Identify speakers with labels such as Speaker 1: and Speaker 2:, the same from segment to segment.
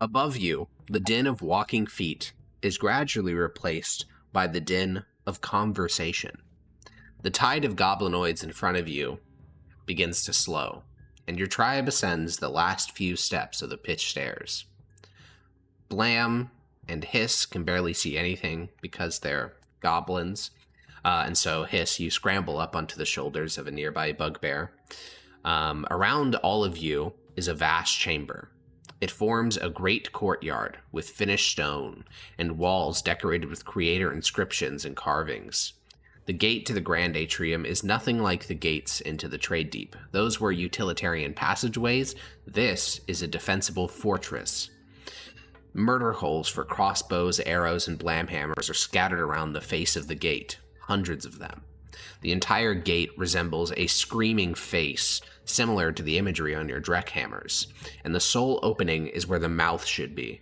Speaker 1: Above you, the din of walking feet is gradually replaced by the din of conversation. The tide of goblinoids in front of you begins to slow, and your tribe ascends the last few steps of the pitch stairs. Blam and Hiss can barely see anything because they're goblins, and so Hiss, you scramble up onto the shoulders of a nearby bugbear. Around all of you is a vast chamber. It forms a great courtyard with finished stone and walls decorated with creator inscriptions and carvings. The gate to the Grand Atrium is nothing like the gates into the Trade Deep. Those were utilitarian passageways. This is a defensible fortress. Murder holes for crossbows, arrows, and blamhammers are scattered around the face of the gate, hundreds of them. The entire gate resembles a screaming face, similar to the imagery on your Dreckhammers, and the sole opening is where the mouth should be.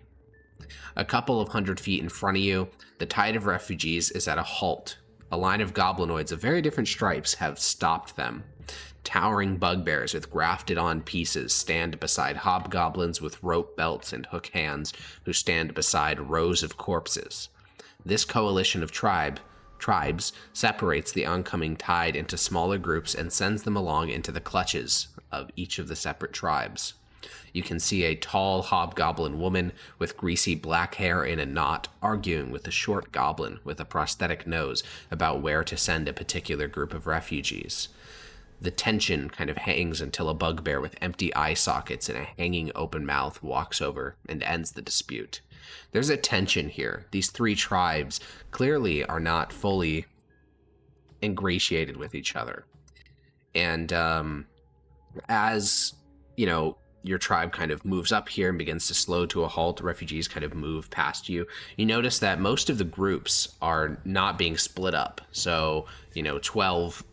Speaker 1: A couple of 100 feet in front of you, the tide of refugees is at a halt. A line of goblinoids of very different stripes have stopped them. Towering bugbears with grafted-on pieces stand beside hobgoblins with rope belts and hook hands who stand beside rows of corpses. This coalition of tribes separates the oncoming tide into smaller groups and sends them along into the clutches of each of the separate tribes. You can see a tall hobgoblin woman with greasy black hair in a knot arguing with a short goblin with a prosthetic nose about where to send a particular group of refugees. The tension kind of hangs until a bugbear with empty eye sockets and a hanging open mouth walks over and ends the dispute. There's a tension here. These three tribes clearly are not fully ingratiated with each other. And as, your tribe kind of moves up here and begins to slow to a halt, refugees kind of move past you. You notice that most of the groups are not being split up. So, 12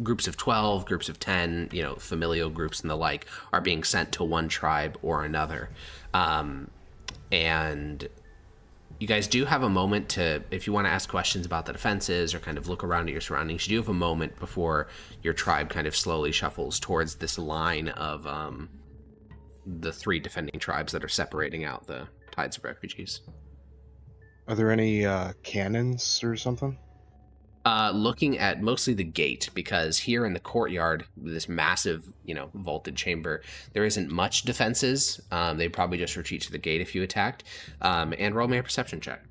Speaker 1: groups of 12, groups of 10, familial groups and the like are being sent to one tribe or another. And you guys do have a moment to, if you want to ask questions about the defenses or kind of look around at your surroundings, you do have a moment before your tribe kind of slowly shuffles towards this line of the three defending tribes that are separating out the tides of refugees.
Speaker 2: Are there any cannons or something?
Speaker 1: Looking at mostly the gate, because here in the courtyard, this massive, vaulted chamber, there isn't much defenses. They'd probably just retreat to the gate if you attacked. And roll me a perception check.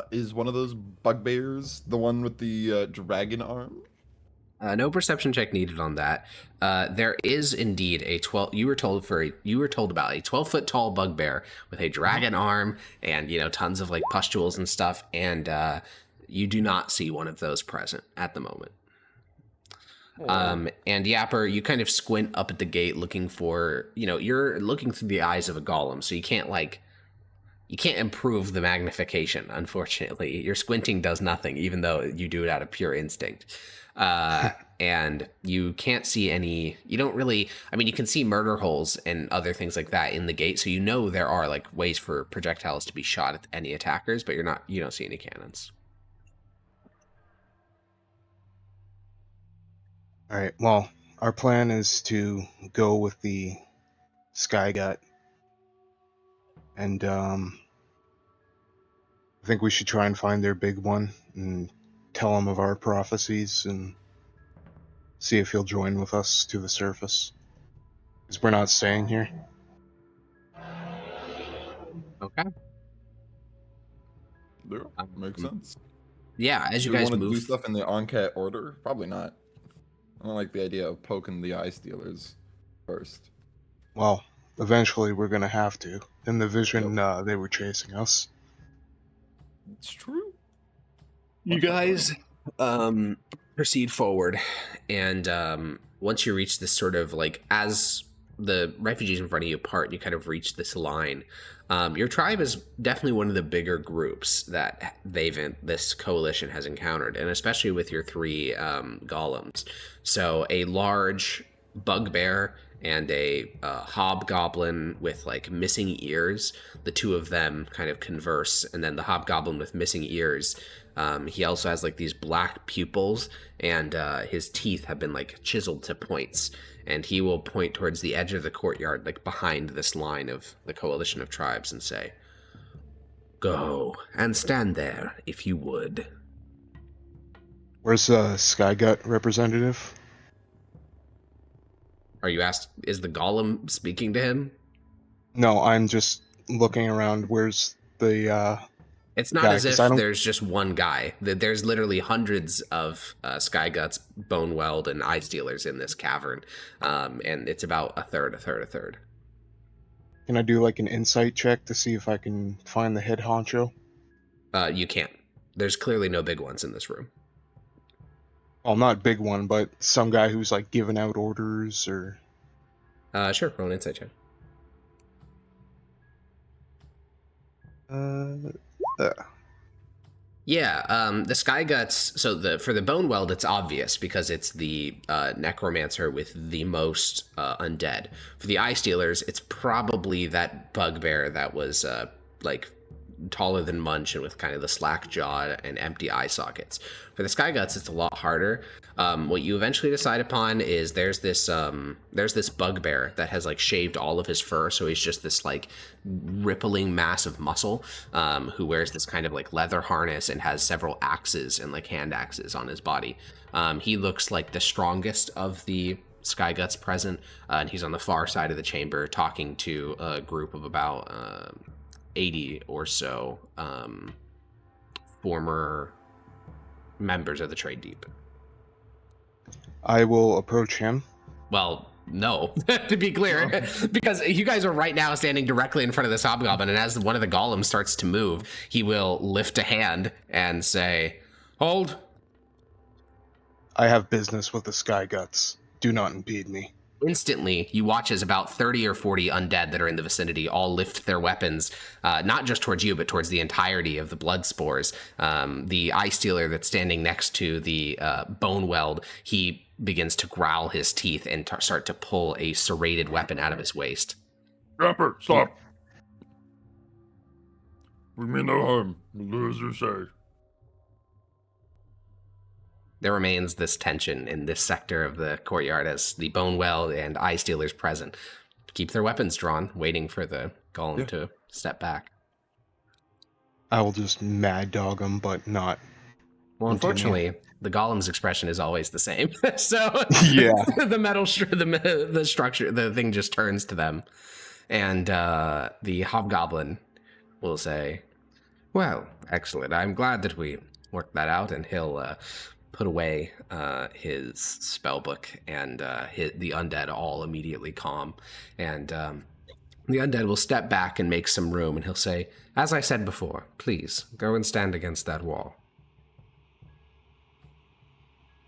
Speaker 3: Is one of those bugbears the one with the dragon arm?
Speaker 1: No perception check needed on that. There is indeed a 12. You were told about a 12-foot tall bugbear with a dragon arm and tons of like pustules and stuff. And you do not see one of those present at the moment. And Yapper, you kind of squint up at the gate looking for. You're looking through the eyes of a golem, so you can't improve the magnification. Unfortunately, your squinting does nothing, even though you do it out of pure instinct. And you can't see any, you don't really, you can see murder holes and other things like that in the gate. So there are like ways for projectiles to be shot at any attackers, but you don't see any cannons.
Speaker 2: All right, well, our plan is to go with the Sky Gut. And I think we should try and find their big one and tell him of our prophecies and see if he'll join with us to the surface. Because we're not staying here.
Speaker 1: Okay.
Speaker 3: Yeah, makes sense.
Speaker 1: Yeah, as you
Speaker 3: Do we
Speaker 1: guys
Speaker 3: want to
Speaker 1: move...
Speaker 3: do stuff in the Oncat order? Probably not. I don't like the idea of poking the eye stealers first.
Speaker 2: Well, eventually we're going to have to. In the vision, they were chasing us.
Speaker 3: It's true.
Speaker 1: You guys proceed forward, and once you reach this sort of like, as the refugees in front of you part, you kind of reach this line. Your tribe is definitely one of the bigger groups that this coalition has encountered, and especially with your three golems. So a large bugbear and a hobgoblin with like missing ears. The two of them kind of converse, and then the hobgoblin with missing ears, he also has like these black pupils, and his teeth have been like chiseled to points, and he will point towards the edge of the courtyard, like behind this line of the coalition of tribes, and say, "Go and stand there, if you would."
Speaker 2: Where's the Skygut representative?
Speaker 1: Are you asked, is the golem speaking to him?
Speaker 2: No, I'm just looking around. Where's the
Speaker 1: It's not
Speaker 2: guy?
Speaker 1: as if
Speaker 2: 'Cause I don't.
Speaker 1: there's just one guy. There's literally hundreds of Skyguts, Boneweld, and Eye Stealers in this cavern, and it's about a third.
Speaker 2: Can I do like an insight check to see if I can find the head honcho?
Speaker 1: You can't. There's clearly no big ones in this room.
Speaker 2: Well, not big one, but some guy who's like giving out orders or.
Speaker 1: Sure, roll an insight check. Yeah, the Skyguts, so for the Boneweld, it's obvious because it's the necromancer with the most undead. For the Eye Stealers, it's probably that bugbear that was like taller than Munch and with kind of the slack jaw and empty eye sockets. For the Skyguts, it's a lot harder. What you eventually decide upon is there's this bugbear that has like shaved all of his fur, so he's just this like rippling mass of muscle, who wears this kind of like leather harness and has several axes and like hand axes on his body. He looks like the strongest of the Skyguts present, and he's on the far side of the chamber talking to a group of about 80 or so former members of the Trade Deep.
Speaker 2: I will approach him.
Speaker 1: Well, no, to be clear, because you guys are right now standing directly in front of this hobgoblin, and as one of the golems starts to move, he will lift a hand and say, "Hold."
Speaker 2: I have business with the Skyguts. Do not impede me.
Speaker 1: Instantly, you watch as about 30 or 40 undead that are in the vicinity all lift their weapons, not just towards you, but towards the entirety of the blood spores. The Eye Stealer that's standing next to the Boneweld, he begins to growl his teeth and start to pull a serrated weapon out of his waist.
Speaker 3: Rapper, stop! We mean no harm. We'll do as you say.
Speaker 1: There remains this tension in this sector of the courtyard as the Boneweld and Eye Stealers present keep their weapons drawn, waiting for the golem to step back.
Speaker 2: I will just mad dog him, but not.
Speaker 1: Well, unfortunately, the golem's expression is always the same. So
Speaker 2: Yeah.
Speaker 1: the structure, the thing just turns to them, and the hobgoblin will say, "Well, excellent. I'm glad that we worked that out," and he'll put away his spellbook, and the undead all immediately calm, and the undead will step back and make some room, and he'll say, "As I said before, please go and stand against that wall."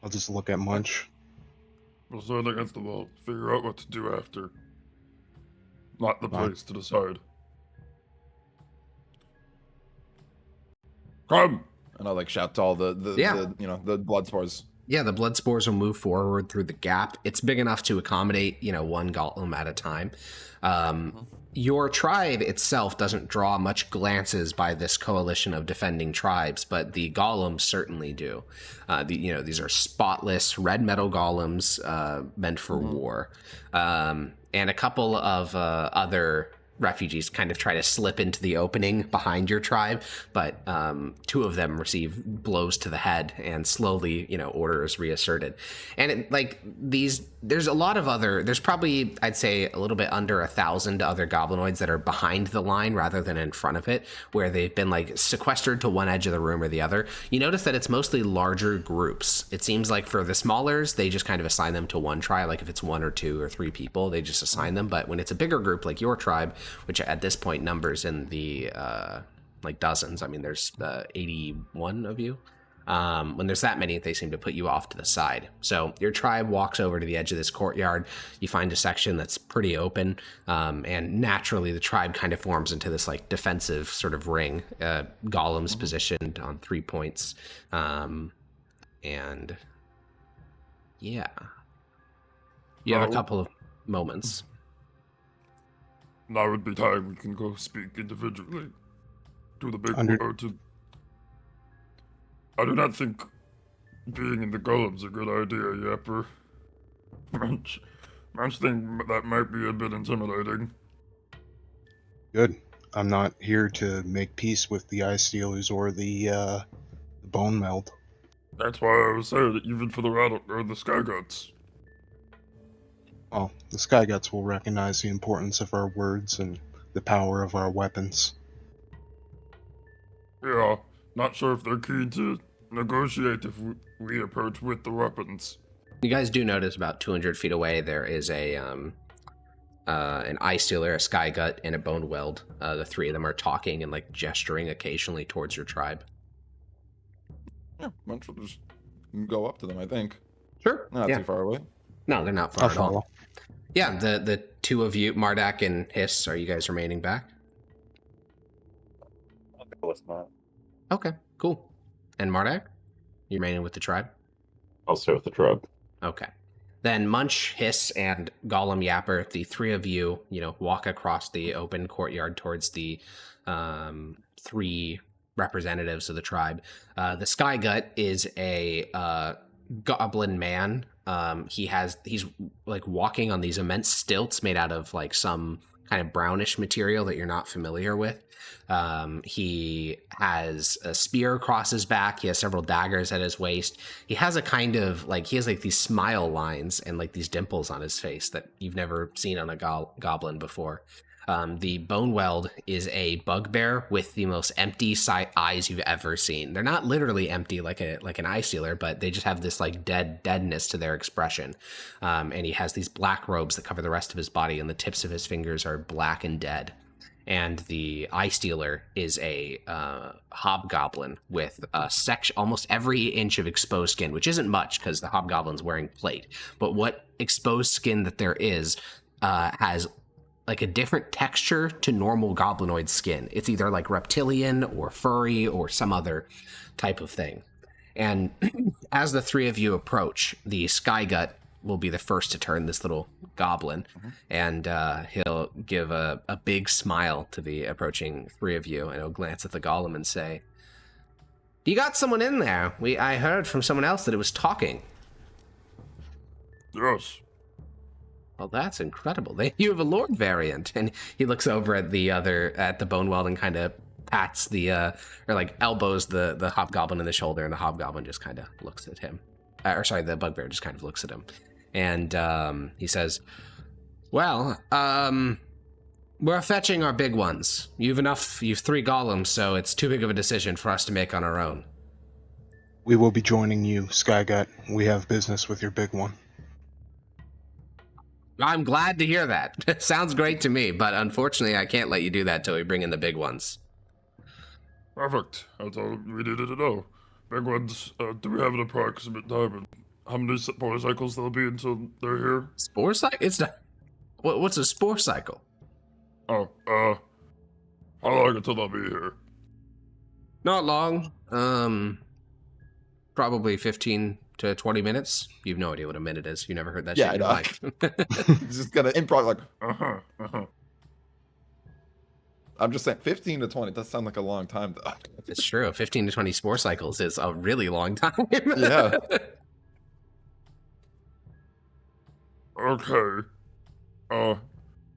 Speaker 2: I'll just look at Munch.
Speaker 3: We'll stand against the wall. Figure out what to do after. Not the place to decide. Come! And I'll like shout to all the blood spores.
Speaker 1: Yeah, the blood spores will move forward through the gap. It's big enough to accommodate, one golem at a time. Your tribe itself doesn't draw much glances by this coalition of defending tribes, but the golems certainly do. These are spotless red metal golems meant for war. And a couple of other refugees kind of try to slip into the opening behind your tribe, but two of them receive blows to the head, and slowly, order is reasserted. And there's a lot of there's probably, I'd say, a little bit under 1,000 other goblinoids that are behind the line rather than in front of it, where they've been like sequestered to one edge of the room or the other. You notice that it's mostly larger groups. It seems like for the smallers, they just kind of assign them to one tribe. Like if it's 1 or 2 or 3 people, they just assign them. But when it's a bigger group like your tribe, which at this point numbers in the dozens. I mean, there's 81 of you. When there's that many, they seem to put you off to the side. So your tribe walks over to the edge of this courtyard. You find a section that's pretty open, and naturally the tribe kind of forms into this like defensive sort of ring. Golems positioned on 3 points, and yeah, you have a couple of moments.
Speaker 3: Now would be time we can go speak individually. Do the big word. I do not think being in the golem's a good idea, Yapper. I just think that might be a bit intimidating.
Speaker 2: Good. I'm not here to make peace with the Eye Stealers or the Bone Meld.
Speaker 3: That's why I was saying that even for the or the Sky Guts.
Speaker 2: Well, the Sky Guts will recognize the importance of our words and the power of our weapons.
Speaker 3: Yeah, not sure if they're keen to negotiate if we approach with the weapons.
Speaker 1: You guys do notice about 200 feet away there is an Eye Stealer, a Sky Gut, and a Bone Weld. The three of them are talking and like gesturing occasionally towards your tribe.
Speaker 4: Yeah, Munch will just go up to them, I think.
Speaker 1: Sure.
Speaker 4: Not too far away.
Speaker 1: No, they're not far at all. Yeah, the two of you, Mardak and Hiss, are you guys remaining back?
Speaker 5: I'll go with mine.
Speaker 1: Okay, cool. And Mardak? You remaining with the tribe?
Speaker 5: I'll stay with the tribe.
Speaker 1: Okay. Then Munch, Hiss, and Gollum Yapper, the three of you, walk across the open courtyard towards the three representatives of the tribe. The Sky Gut is a goblin man. He's like walking on these immense stilts made out of like some kind of brownish material that you're not familiar with. He has a spear across his back. He has several daggers at his waist. He has a kind of he has like these smile lines and like these dimples on his face that you've never seen on a goblin before. The Bone Weld is a bugbear with the most empty eyes you've ever seen. They're not literally empty like an eye stealer, but they just have this like deadness to their expression. And he has these black robes that cover the rest of his body, and the tips of his fingers are black and dead. And the Eye Stealer is a hobgoblin with almost every inch of exposed skin, which isn't much because the hobgoblin's wearing plate. But what exposed skin that there is has like a different texture to normal goblinoid skin. It's either like reptilian or furry or some other type of thing. And as the three of you approach, the Sky Gut will be the first to turn, this little goblin, and he'll give a big smile to the approaching three of you, and he'll glance at the golem and say, "You got someone in there. I heard from someone else that it was talking."
Speaker 3: Yes.
Speaker 1: Well, that's incredible. You have a Lord variant. And he looks over at the Bone Weld and kind of pats or like elbows the hobgoblin in the shoulder, and the hobgoblin just kind of looks at him. The bugbear just kind of looks at him. And he says, "Well, we're fetching our big ones. You've three golems, so it's too big of a decision for us to make on our own."
Speaker 2: We will be joining you, Sky Gut. We have business with your big one.
Speaker 1: I'm glad to hear that. Sounds great to me, but unfortunately I can't let you do that till we bring in the big ones.
Speaker 3: Perfect. That's all we needed to know. Big ones, do we have an approximate time and how many spore cycles there'll be until they're here?
Speaker 1: Spore cycle? It's not... What's a spore cycle?
Speaker 3: Oh, how long until they'll be here?
Speaker 1: Not long. Probably 15 to 20 minutes. You've no idea what a minute is. You never heard that shit in your life.
Speaker 4: He's just gonna improv like,
Speaker 3: Uh-huh.
Speaker 4: I'm just saying, 15 to 20 does sound like a long time, though.
Speaker 1: It's true. 15 to 20 spore cycles is a really long time.
Speaker 4: Yeah.
Speaker 3: Okay.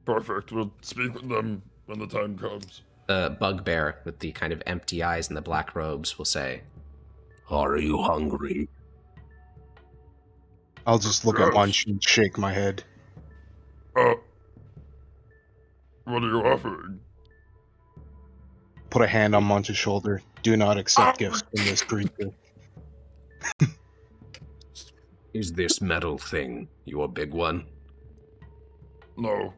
Speaker 3: Perfect. We'll speak with them when the time comes.
Speaker 1: The bugbear with the kind of empty eyes and the black robes will say, "Are you hungry?"
Speaker 2: I'll just look at Munch and shake my head.
Speaker 3: What are you offering?
Speaker 2: Put a hand on Munch's shoulder. Do not accept gifts from this creature.
Speaker 1: "Is this metal thing your big one?"
Speaker 3: No.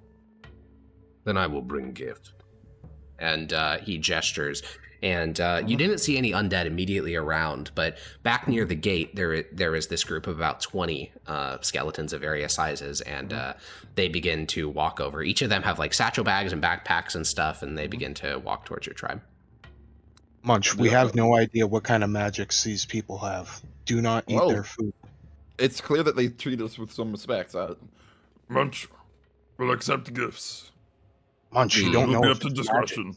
Speaker 1: "Then I will bring gift." And he gestures. And you didn't see any undead immediately around, but back near the gate, there is this group of about 20 skeletons of various sizes, and they begin to walk over. Each of them have like satchel bags and backpacks and stuff, and they begin to walk towards your tribe.
Speaker 2: Munch, we have no idea what kind of magics these people have. Do not eat their food.
Speaker 4: It's clear that they treat us with some respect.
Speaker 3: Munch will accept gifts.
Speaker 2: Munch, you don't know.
Speaker 3: It'll be up to discretion.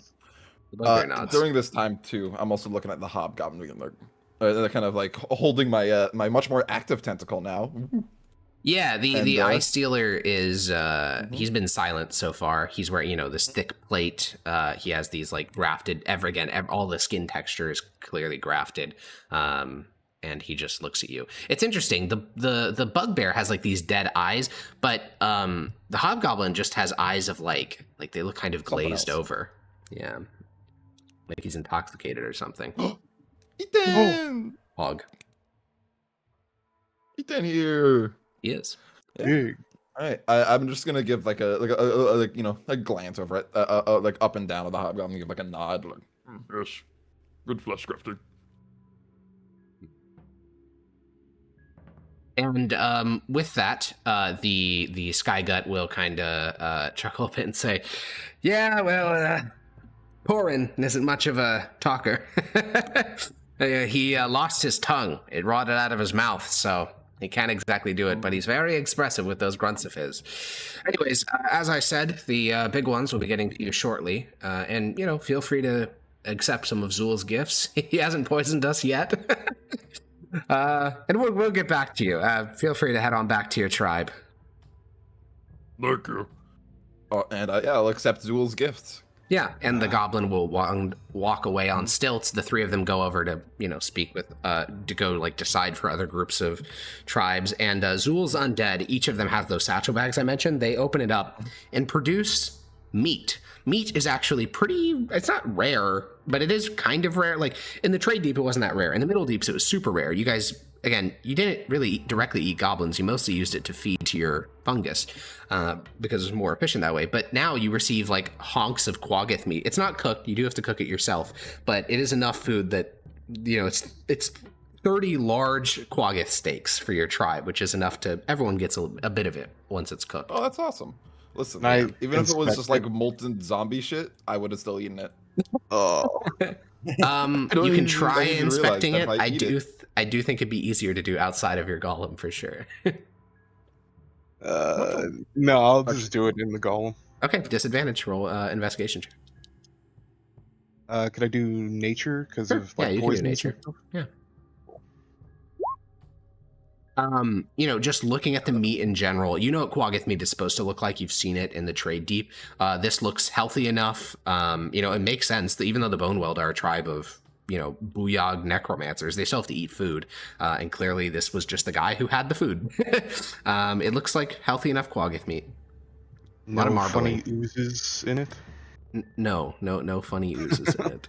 Speaker 4: During this time, too, I'm also looking at the hobgoblin. They're kind of like holding my my much more active tentacle now.
Speaker 1: Yeah, the
Speaker 4: And,
Speaker 1: eye stealer is
Speaker 4: Mhm.
Speaker 1: he's been silent so far. He's wearing, this thick plate. He has these like grafted all the skin texture is clearly grafted. And he just looks at you. It's interesting. The bugbear has like these dead eyes, but the hobgoblin just has eyes of like they look kind of
Speaker 4: Something
Speaker 1: glazed
Speaker 4: else.
Speaker 1: over. Yeah. Like he's intoxicated or something.
Speaker 4: Ethan!
Speaker 1: Hog.
Speaker 4: Ethan here.
Speaker 1: He is.
Speaker 4: Yeah.
Speaker 2: Big.
Speaker 4: All right, I'm just gonna give like a a glance over it, like up and down of the hobgoblin, give like a nod, like
Speaker 3: Yes. Good flesh crafting.
Speaker 1: And with that, the Sky Gut will kind of chuckle a bit and say, "Yeah, well, Porin isn't much of a talker. He lost his tongue; it rotted out of his mouth, so he can't exactly do it. But he's very expressive with those grunts of his. Anyways, as I said, the big ones will be getting to you shortly, and feel free to accept some of Zul's gifts. He hasn't poisoned us yet." And we'll get back to you. Feel free to head on back to your tribe.
Speaker 3: Thank you.
Speaker 4: and yeah, I'll accept Zul's gifts.
Speaker 1: Yeah, and the goblin will walk away on stilts. The three of them go over to, speak with, to go, decide for other groups of tribes. And Zul's undead, each of them has those satchel bags I mentioned. They open it up and produce meat. Meat is actually it's not rare, but it is kind of rare. Like, in the Trade Deep, it wasn't that rare. In the Middle Deeps, it was super rare. You guys, again, you didn't really directly eat goblins. You mostly used it to feed to your fungus, because it's more efficient that way. But now you receive, honks of quaggoth meat. It's not cooked. You do have to cook it yourself. But it is enough food that, it's 30 large quaggoth steaks for your tribe, which is enough to... Everyone gets a bit of it once it's cooked.
Speaker 4: Oh, that's awesome. Listen,
Speaker 2: I
Speaker 4: man, even if it was just like
Speaker 2: inspected-
Speaker 4: molten zombie shit, I would have still eaten it.
Speaker 2: Oh,
Speaker 1: You
Speaker 4: don't
Speaker 1: can
Speaker 4: even-
Speaker 1: try
Speaker 4: don't even
Speaker 1: inspecting
Speaker 4: realize
Speaker 1: it.
Speaker 4: that if I eat
Speaker 1: I do think it'd be easier to do outside of your golem for sure.
Speaker 2: no, I'll just do it in the golem.
Speaker 1: Okay, disadvantage roll investigation check.
Speaker 2: Could I do nature because
Speaker 1: Sure.
Speaker 2: of
Speaker 1: Yeah, you can do
Speaker 2: poison?
Speaker 1: nature. Yeah. Just looking at the meat in general, what quaggoth meat is supposed to look like. You've seen it in the Trade Deep. This looks healthy enough. It makes sense that even though the Bone Weld are a tribe of, booyog necromancers, they still have to eat food. And clearly this was just the guy who had the food. It looks like healthy enough quaggoth meat. A lot of
Speaker 2: No
Speaker 1: marbling.
Speaker 2: funny oozes in it.
Speaker 1: No funny oozes in it.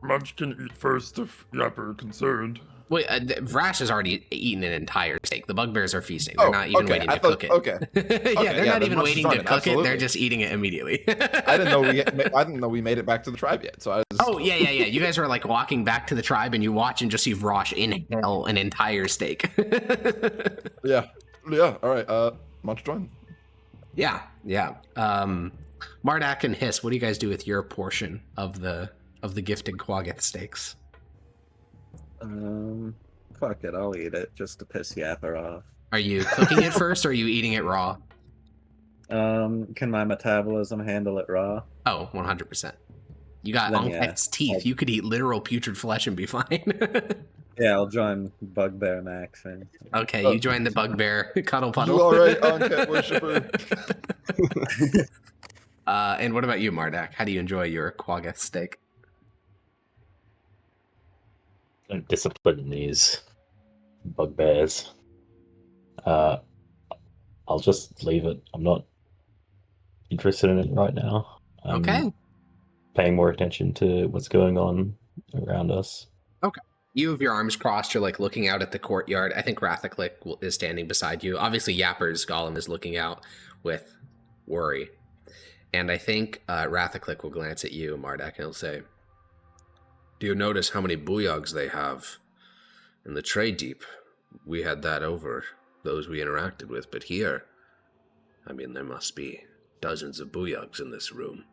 Speaker 3: Munch can eat first if Yapper concerned.
Speaker 1: Wait, Vrash has already eaten an entire steak. The bugbears are feasting. They're not even waiting to
Speaker 4: thought,
Speaker 1: cook it.
Speaker 4: Okay,
Speaker 1: Yeah, they're
Speaker 4: yeah,
Speaker 1: not
Speaker 4: then
Speaker 1: even
Speaker 4: Munch is
Speaker 1: waiting
Speaker 4: on
Speaker 1: to
Speaker 4: it,
Speaker 1: cook it. They're
Speaker 4: absolutely.
Speaker 1: just eating it immediately.
Speaker 4: I didn't know we made it back to the tribe yet. So I was.
Speaker 1: Oh, yeah. You guys are walking back to the tribe and you watch and just see Vrash inhale an entire steak.
Speaker 4: Yeah. All right. Munch join.
Speaker 1: Yeah. Mardak and Hiss, what do you guys do with your portion of the gifted quaggoth steaks?
Speaker 6: Fuck it, I'll eat it just to piss Yapper off.
Speaker 1: Are you cooking it first or are you eating it raw?
Speaker 6: Can my metabolism handle it raw?
Speaker 1: Oh, 100%. You got
Speaker 6: Then, yeah.
Speaker 1: Unket's teeth. You could eat literal putrid flesh and be fine.
Speaker 6: Yeah, I'll join Bugbear Max in.
Speaker 1: Okay, you join the bugbear cuddle puddle.
Speaker 4: You all right, Uncat worshiper?
Speaker 1: And what about you, Mardak? How do you enjoy your quaggoth steak?
Speaker 5: I'm disciplining these bugbears. I'll just leave it. I'm not interested in it right now. I'm
Speaker 1: Okay.
Speaker 5: paying more attention to what's going on around us.
Speaker 1: You have your arms crossed. You're looking out at the courtyard. I think Rathaclick is standing beside you. Obviously, Yapper's golem is looking out with worry. And I think Rathaclick will glance at you, Mardak, and he'll say, "Do you notice how many booyogs they have? In the Trade Deep, we had that over those we interacted with, but here, there must be dozens of booyogs in this room."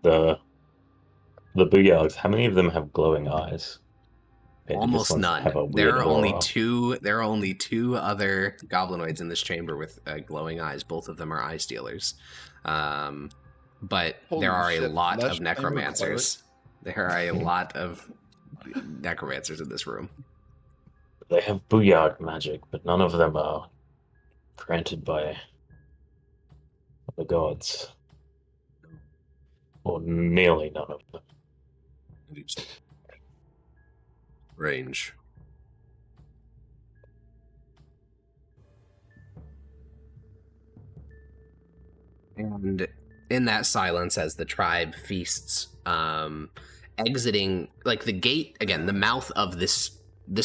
Speaker 5: The booyogs, how many of them have glowing eyes? Maybe just
Speaker 1: Almost
Speaker 5: ones that
Speaker 1: none.
Speaker 5: have a
Speaker 1: There
Speaker 5: weird
Speaker 1: are only
Speaker 5: aura.
Speaker 1: two. There are only two other goblinoids in this chamber with glowing eyes. Both of them are eye stealers. But
Speaker 4: Holy
Speaker 1: there are a
Speaker 4: shit,
Speaker 1: lot of
Speaker 4: Fleshclaimer
Speaker 1: necromancers. There are a lot of necromancers in this room.
Speaker 5: They have booyog magic, but none of them are granted by the gods. Or nearly none of them.
Speaker 1: Range. And in that silence, as the tribe feasts, exiting, like the gate, again, the mouth of this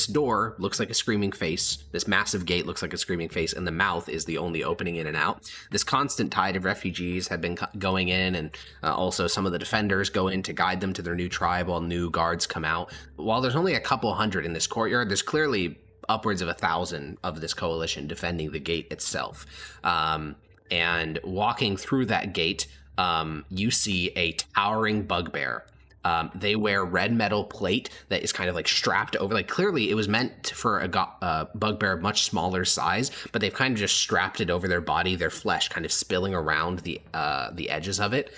Speaker 1: door looks like a screaming face. This massive gate looks like a screaming face, and the mouth is the only opening in and out. This constant tide of refugees have been going in, and also some of the defenders go in to guide them to their new tribe while new guards come out. While there's only a couple hundred in this courtyard, there's clearly upwards of 1,000 of this coalition defending the gate itself. And walking through that gate, you see a towering bugbear. They wear red metal plate that is kind of like strapped over. Like clearly it was meant for a bugbear of much smaller size, but they've kind of just strapped it over their body, their flesh kind of spilling around the edges of it.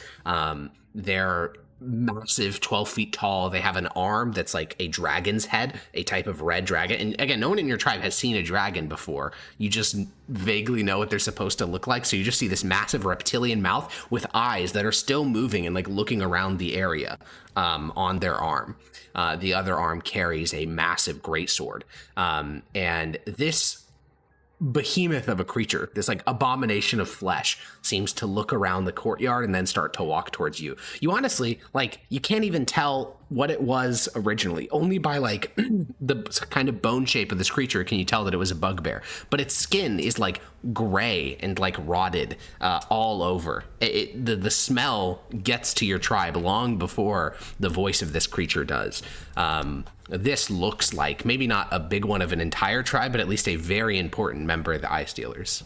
Speaker 1: They're massive, 12 feet tall. They have an arm that's like a dragon's head, a type of red dragon. And again, no one in your tribe has seen a dragon before. You just vaguely know what they're supposed to look like. So you just see this massive reptilian mouth with eyes that are still moving and like looking around the area on their arm. The other arm carries a massive greatsword. And this behemoth of a creature, this like abomination of flesh, seems to look around the courtyard and then start to walk towards you. You honestly, like, you can't even tell what it was originally. Only by like the kind of bone shape of this creature can you tell that it was a bugbear. But its skin is like gray and like rotted all over. The smell gets to your tribe long before the voice of this creature does. This looks like maybe not a big one of an entire tribe, but at least a very important member of the Eye Stealers.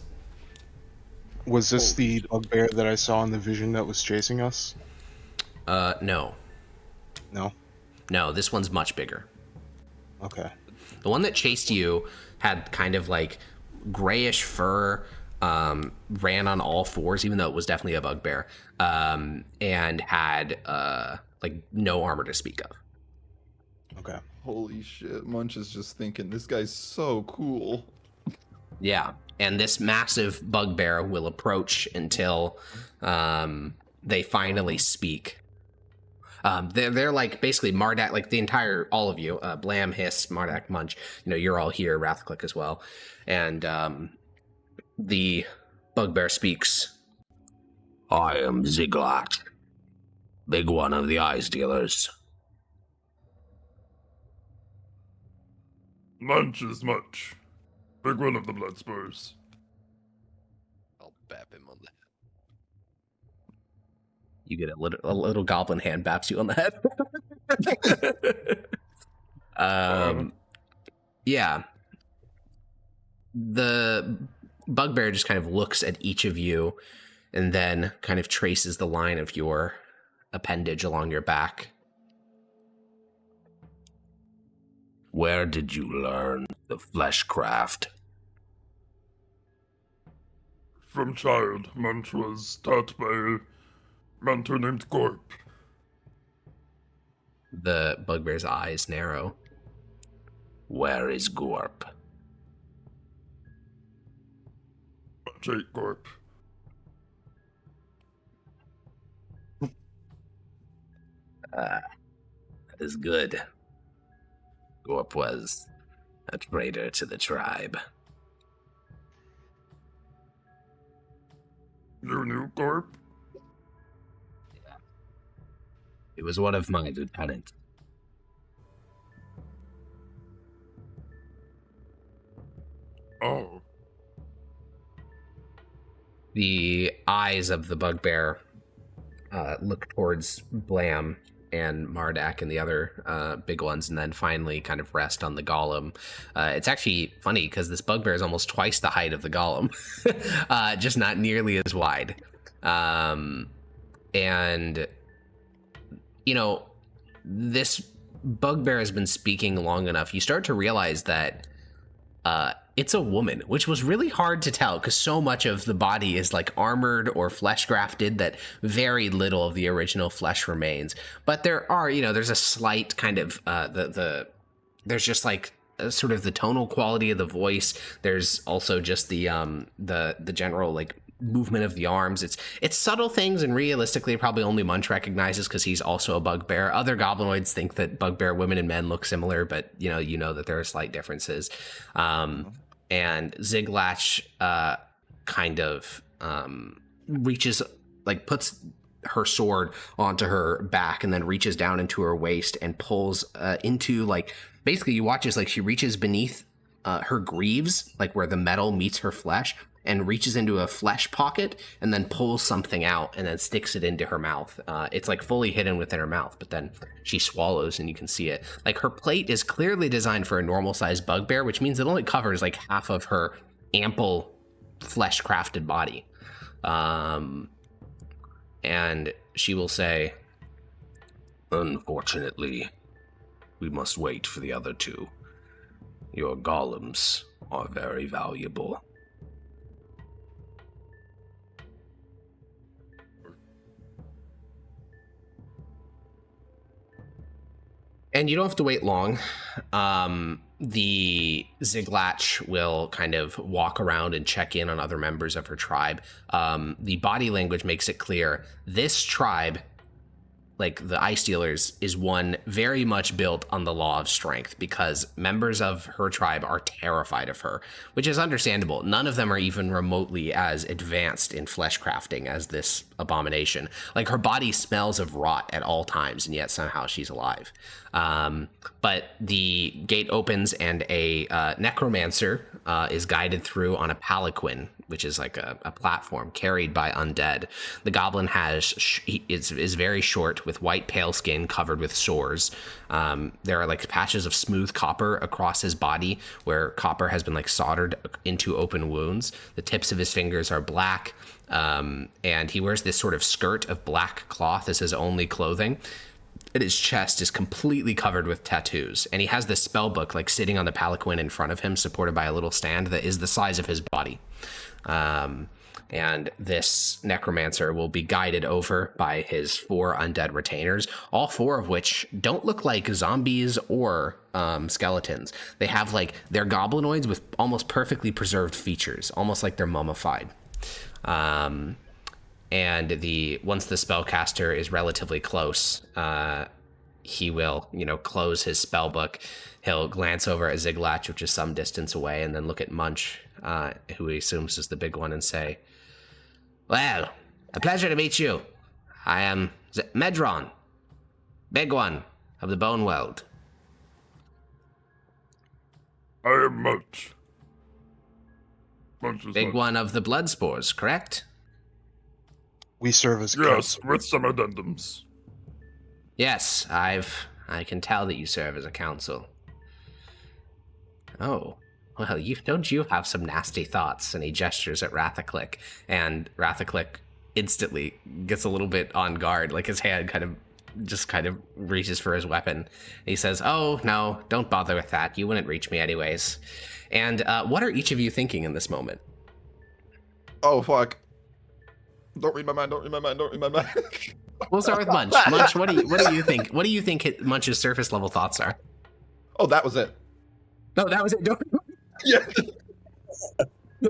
Speaker 2: Was this the bugbear that I saw in the vision that was chasing us?
Speaker 1: No.
Speaker 2: No?
Speaker 1: No, this one's much bigger.
Speaker 2: Okay.
Speaker 1: The one that chased you had kind of like grayish fur, ran on all fours, even though it was definitely a bugbear, and had like no armor to speak of.
Speaker 2: Okay.
Speaker 4: Holy shit, Munch is just thinking, this guy's so cool.
Speaker 1: Yeah, and this massive bugbear will approach until they finally speak. They're like basically Mardak, like the entire, all of you, Blam, Hiss, Mardak, Munch, you know, you're all here, Wrathclick as well. And the bugbear speaks. I am Ziglat, big one of the Eye Stealers.
Speaker 3: Munch is Munch. Big one of the blood spurs.
Speaker 7: I'll bap him on the head.
Speaker 1: You get a little goblin hand baps you on the head. Yeah. The bugbear just kind of looks at each of you and then kind of traces the line of your appendage along your back. Where did you learn the fleshcraft?
Speaker 3: From child, Munch was taught by a mentor named Gorp.
Speaker 1: The bugbear's eyes narrow. Where is Gorp?
Speaker 3: Munch ate Gorp.
Speaker 1: That is good. Gorp was a traitor to the tribe.
Speaker 3: You knew Gorp?
Speaker 1: Yeah. He was one of my lieutenants.
Speaker 3: Oh.
Speaker 1: The eyes of the bugbear look towards Blam and Mardak and the other big ones, and then finally kind of rest on the golem. It's actually funny because this bugbear is almost twice the height of the golem, just not nearly as wide. And, you know, this bugbear has been speaking long enough. You start to realize that it's a woman, which was really hard to tell because so much of the body is like armored or flesh grafted that very little of the original flesh remains. But there are, you know, there's a slight kind of there's just like sort of the tonal quality of the voice. There's also just the general like movement of the arms. It's subtle things, and realistically probably only Munch recognizes because he's also a bugbear. Other goblinoids think that bugbear women and men look similar, but you know that there are slight differences. And Ziglatch kind of reaches, like puts her sword onto her back and then reaches down into her waist and pulls into, like, basically you watch as like she reaches beneath her greaves, like where the metal meets her flesh, and reaches into a flesh pocket and then pulls something out and then sticks it into her mouth. It's like fully hidden within her mouth, but then she swallows and you can see it. Like her plate is clearly designed for a normal sized bugbear, which means it only covers like half of her ample flesh crafted body. And she will say, "Unfortunately, we must wait for the other two. Your golems are very valuable." And you don't have to wait long. The Ziglatch will kind of walk around and check in on other members of her tribe. The body language makes it clear this tribe, like the Ice Dealers, is one very much built on the law of strength, because members of her tribe are terrified of her, which is understandable. None of them are even remotely as advanced in flesh crafting as this abomination. Like, her body smells of rot at all times, and yet somehow she's alive. But the gate opens and a necromancer is guided through on a palanquin, which is like a platform carried by undead. The goblin is very short, with white pale skin covered with sores. There are like patches of smooth copper across his body where copper has been like soldered into open wounds. The tips of his fingers are black, and he wears this sort of skirt of black cloth as his only clothing. And his chest is completely covered with tattoos, and he has this spell book like sitting on the palanquin in front of him, supported by a little stand that is the size of his body. And this necromancer will be guided over by his 4 undead retainers, all 4 of which don't look like zombies or skeletons. They have like, they're goblinoids with almost perfectly preserved features, almost like they're mummified. And once the spellcaster is relatively close, he will, close his spell book. He'll glance over at Ziglatch, which is some distance away, and then look at Munch, who he assumes is the big one, and say, "Well, a pleasure to meet you. I am Medron, big one of the Bone World."
Speaker 3: I am Munch. Munch is
Speaker 1: Big
Speaker 3: Munch.
Speaker 1: one of the blood spores, correct?
Speaker 2: We serve as
Speaker 3: Yes,
Speaker 2: counsel.
Speaker 3: with some addendums.
Speaker 1: Yes, I can tell that you serve as a council. Oh, well, don't you have some nasty thoughts? And he gestures at Rathaclick, and Rathaclick instantly gets a little bit on guard, like his hand kind of reaches for his weapon. He says, "Oh, no, don't bother with that. You wouldn't reach me anyways." And what are each of you thinking in this moment?
Speaker 4: Oh, fuck. Don't read my mind, don't read my mind, don't read my mind.
Speaker 1: We'll start with Munch. Munch, what do you think? What do you think Munch's surface level thoughts are?
Speaker 4: Oh, that was it.
Speaker 1: No, that was it.
Speaker 4: Yeah.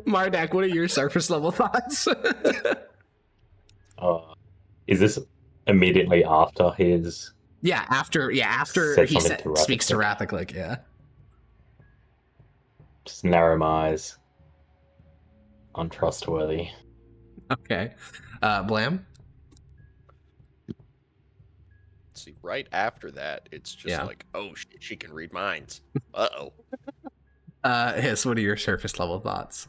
Speaker 1: Mardak, what are your surface level thoughts?
Speaker 5: Is this immediately after his...
Speaker 1: after
Speaker 5: Said
Speaker 1: he
Speaker 5: something to
Speaker 1: speaks to
Speaker 5: Rathaclick.
Speaker 1: Rathaclick, yeah.
Speaker 5: Just narrow my eyes. Untrustworthy.
Speaker 1: Okay. Blam?
Speaker 7: See, right after that, it's just like, oh shit, she can read minds. Uh-oh.
Speaker 1: Hiss, what are your surface level thoughts?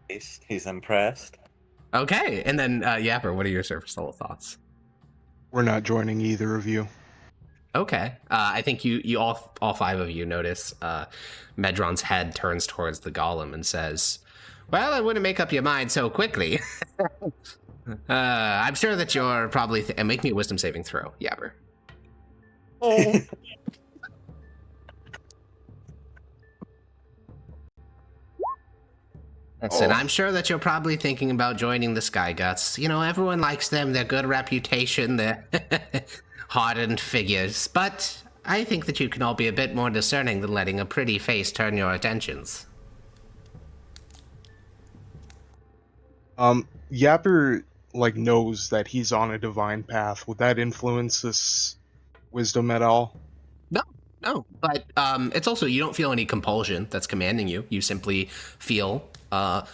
Speaker 6: He's impressed.
Speaker 1: Okay, and then Yapper, what are your surface level thoughts?
Speaker 2: We're not joining either of you.
Speaker 1: Okay. I think you all 5 of you notice Medron's head turns towards the golem and says, "Well, I wouldn't make up your mind so quickly." I'm sure that you're probably... make me a wisdom saving throw, Yapper.
Speaker 4: Oh.
Speaker 1: I said, "I'm sure that you're probably thinking about joining the Sky Guts. Everyone likes them, their good reputation, their hardened figures. But I think that you can all be a bit more discerning than letting a pretty face turn your attentions.
Speaker 2: Yapper, like, knows that he's on a divine path. Would that influence this wisdom at all?
Speaker 1: No, but it's also, you don't feel any compulsion that's commanding you. You simply feel a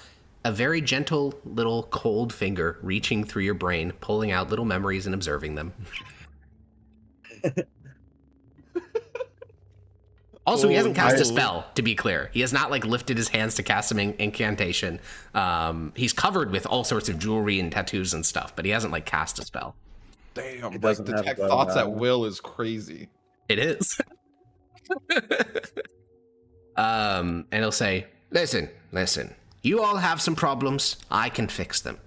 Speaker 1: very gentle little cold finger reaching through your brain, pulling out little memories and observing them. Also, he hasn't cast a spell, to be clear. He has not, like, lifted his hands to cast an incantation. He's covered with all sorts of jewelry and tattoos and stuff, but he hasn't, like, cast a spell.
Speaker 4: Damn,
Speaker 6: It
Speaker 4: like,
Speaker 6: doesn't have
Speaker 4: detect
Speaker 6: glowing
Speaker 4: thoughts at
Speaker 6: eyes.
Speaker 4: will is crazy.
Speaker 1: It is. And he'll say, listen, you all have some problems. I can fix them.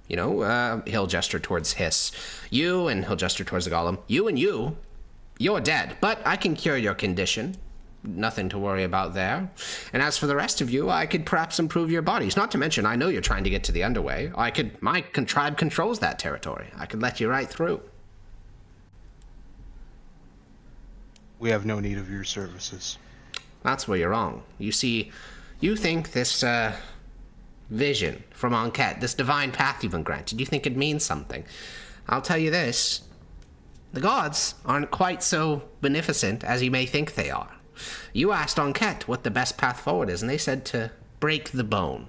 Speaker 1: You know, he'll gesture towards Hiss. And he'll gesture towards the golem. You're dead, but I can cure your condition. Nothing to worry about there. And as for the rest of you, I could perhaps improve your bodies. Not to mention, I know you're trying to get to the Underway. My tribe controls that territory. I could let you right through.
Speaker 2: We have no need of your services.
Speaker 1: That's where you're wrong. You see, you think this, vision from Enquête, this divine path you've been granted, you think it means something. I'll tell you this. The gods aren't quite so beneficent as you may think they are. You asked Enquête what the best path forward is, and they said to break the bone.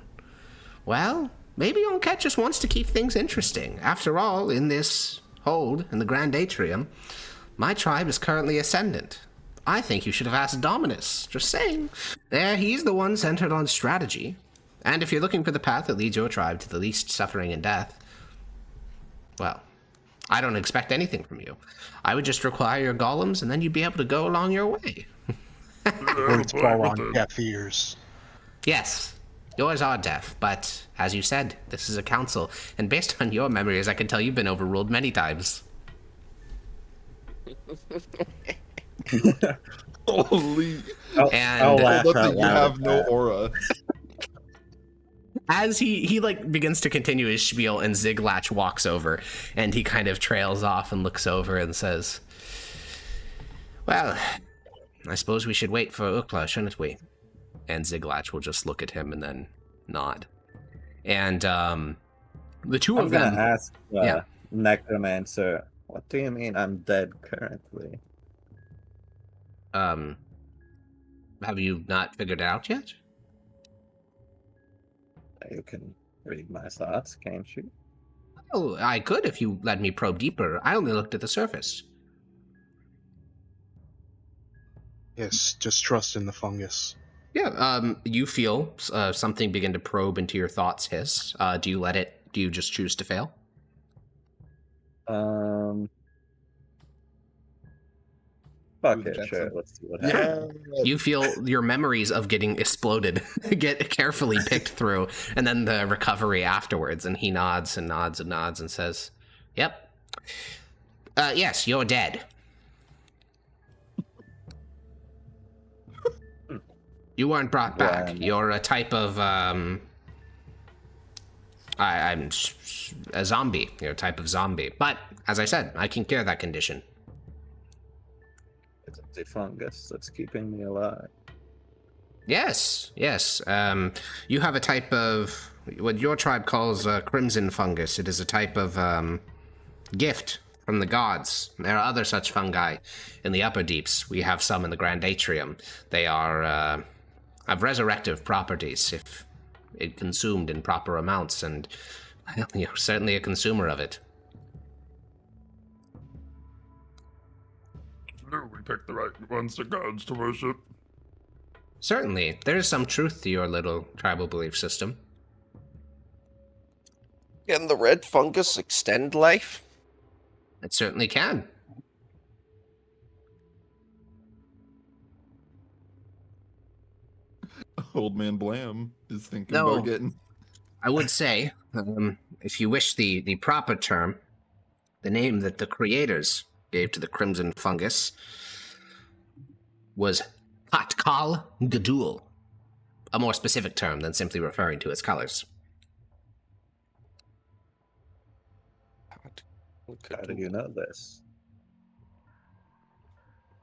Speaker 1: Well, maybe Enquête just wants to keep things interesting. After all, in this hold, in the Grand Atrium, my tribe is currently ascendant. I think you should have asked Dominus. Just saying. He's the one centered on strategy. And if you're looking for the path that leads your tribe to the least suffering and death, well, I don't expect anything from you. I would just require your golems, and then you'd be able to go along your way.
Speaker 2: Words fall on deaf ears.
Speaker 1: Yes, yours are deaf, but as you said, this is a council, and based on your memories, I can tell you've been overruled many times.
Speaker 4: Holy.
Speaker 1: And
Speaker 6: I'll laugh
Speaker 4: Look,
Speaker 6: out
Speaker 4: you
Speaker 6: loud
Speaker 4: have
Speaker 6: at
Speaker 4: no
Speaker 6: that.
Speaker 4: aura.
Speaker 1: as he like begins to continue his spiel, and Ziglatch walks over, and he kind of trails off and looks over and says, well, I suppose we should wait for Ukla, shouldn't we? And Ziglatch will just look at him and then nod. And the two
Speaker 6: I'm
Speaker 1: of
Speaker 6: gonna
Speaker 1: them...
Speaker 6: ask
Speaker 1: yeah.
Speaker 6: Necromancer, what do you mean I'm dead currently?
Speaker 1: Have you not figured it out yet?
Speaker 6: You can read my thoughts, can't you?
Speaker 1: Oh, I could if you let me probe deeper. I only looked at the surface.
Speaker 2: Yes, just trust in the fungus.
Speaker 1: Yeah, you feel something begin to probe into your thoughts, Hiss. Do you just choose to fail?
Speaker 6: Fuck
Speaker 4: Ooh,
Speaker 6: it,
Speaker 4: Jackson.
Speaker 6: sure, let's see what happens.
Speaker 4: Yeah.
Speaker 1: You feel your memories of getting exploded get carefully picked through, and then the recovery afterwards, and he nods and nods and nods and says, yep. Yes, you're dead. You weren't brought back.
Speaker 6: Yeah.
Speaker 1: You're a type of, I'm a zombie. You're a type of zombie. But, as I said, I can cure that condition.
Speaker 6: It's the fungus that's keeping me alive.
Speaker 1: Yes. You have a type of what your tribe calls crimson fungus. It is a type of gift from the gods. There are other such fungi in the upper deeps. We have some in the Grand Atrium. They are have resurrective properties if it consumed in proper amounts, and you're certainly a consumer of it.
Speaker 3: No, we picked the right ones to gods to worship.
Speaker 1: Certainly, there is some truth to your little tribal belief system.
Speaker 7: Can the red fungus extend life?
Speaker 1: It certainly can.
Speaker 4: Old man Blam is thinking
Speaker 1: No.
Speaker 4: about getting.
Speaker 1: I would say, if you wish the proper term, the name that the creators gave to the crimson fungus was Katkal Gadul, a more specific term than simply referring to its colors.
Speaker 6: How do you know this?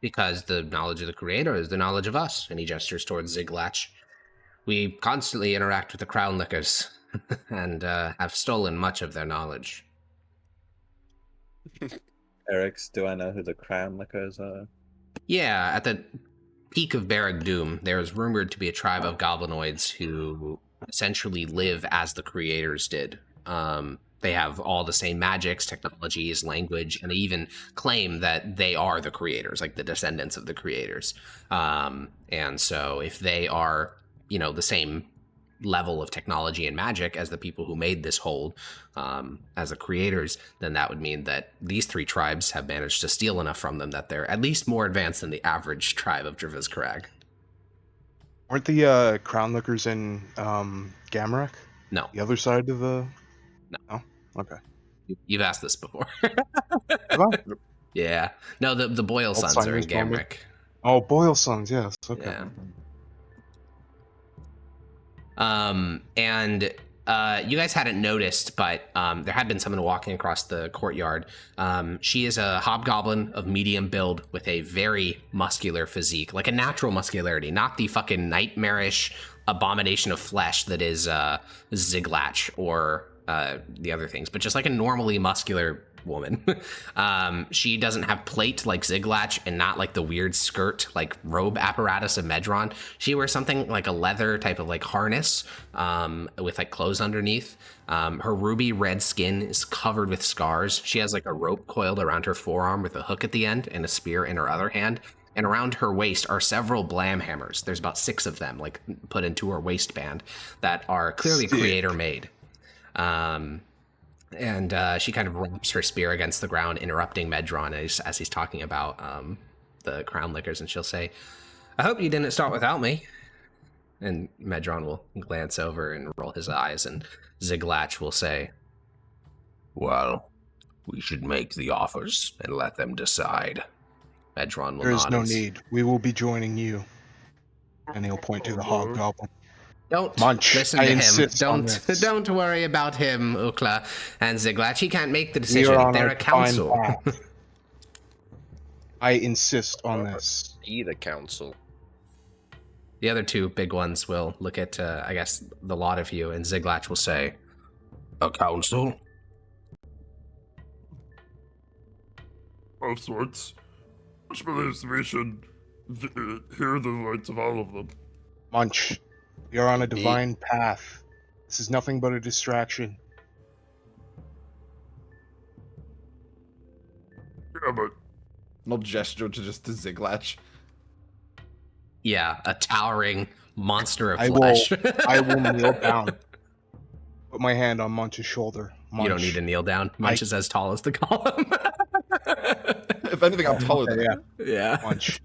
Speaker 1: Because the knowledge of the creator is the knowledge of us. And he gestures towards Ziglatch. We constantly interact with the crown lickers and have stolen much of their knowledge.
Speaker 6: Eric's, do I know who the crown lickers are?
Speaker 1: Yeah, at the peak of Barrack Doom, there is rumored to be a tribe of goblinoids who essentially live as the creators did. They have all the same magics, technologies, language, and they even claim that they are the creators, like the descendants of the creators. And so if they are, the same level of technology and magic as the people who made this hold as the creators, then that would mean that these three tribes have managed to steal enough from them that they're at least more advanced than the average tribe of Draviz Karag.
Speaker 2: Aren't the crown lickers in Gamarek?
Speaker 1: No.
Speaker 2: The other side of the...
Speaker 1: No.
Speaker 2: Okay.
Speaker 1: You've asked this before.
Speaker 2: Have I?
Speaker 1: Yeah. No, the Boyle sons are in Gamarek.
Speaker 2: Oh, Boyle sons, yes. Okay.
Speaker 1: Yeah. And you guys hadn't noticed, but there had been someone walking across the courtyard. She is a hobgoblin of medium build with a very muscular physique, like a natural muscularity, not the fucking nightmarish abomination of flesh that is Ziglatch or the other things, but just like a normally muscular woman. She doesn't have plate like Ziglatch and not like the weird skirt like robe apparatus of Medron. She wears something like a leather type of like harness with like clothes underneath. Her ruby red skin is covered with scars. She has like a rope coiled around her forearm with a hook at the end and a spear in her other hand. And around her waist are several blam hammers. There's about 6 of them like put into her waistband that are clearly creator made. And she kind of raps her spear against the ground, interrupting Medron as he's talking about the crown lickers, and she'll say, "I hope you didn't start without me." And Medron will glance over and roll his eyes, and Ziglatch will say, "Well, we should make the offers and let them decide." Medron will
Speaker 2: There is
Speaker 1: nod
Speaker 2: no
Speaker 1: and
Speaker 2: need. We will be joining you. And he'll point to the hobgoblin.
Speaker 1: Don't
Speaker 2: Munch,
Speaker 1: listen
Speaker 2: I
Speaker 1: to him.
Speaker 2: insist on this.
Speaker 1: Don't worry about him, Ukla and Ziglatch. He can't make the
Speaker 2: We
Speaker 1: decision.
Speaker 2: are on
Speaker 1: They're
Speaker 2: a
Speaker 1: a council.
Speaker 2: divine path. I insist on this.
Speaker 7: Be the council.
Speaker 1: The other 2 big ones will look at, I guess, the lot of you, and Ziglatch will say, "A council?"
Speaker 3: Of sorts. Which believes we should hear the rights of all of them.
Speaker 2: Munch, we are on a divine path. This is nothing but a distraction.
Speaker 3: Yeah, but
Speaker 4: No gesture to Ziglatch.
Speaker 1: Yeah, a towering monster of
Speaker 2: I
Speaker 1: flesh.
Speaker 2: I will kneel down. Put my hand on Munch's shoulder. Munch,
Speaker 1: You don't need to kneel down. Munch is as tall as the column.
Speaker 4: If anything, I'm taller than him.
Speaker 1: Yeah.
Speaker 2: Munch.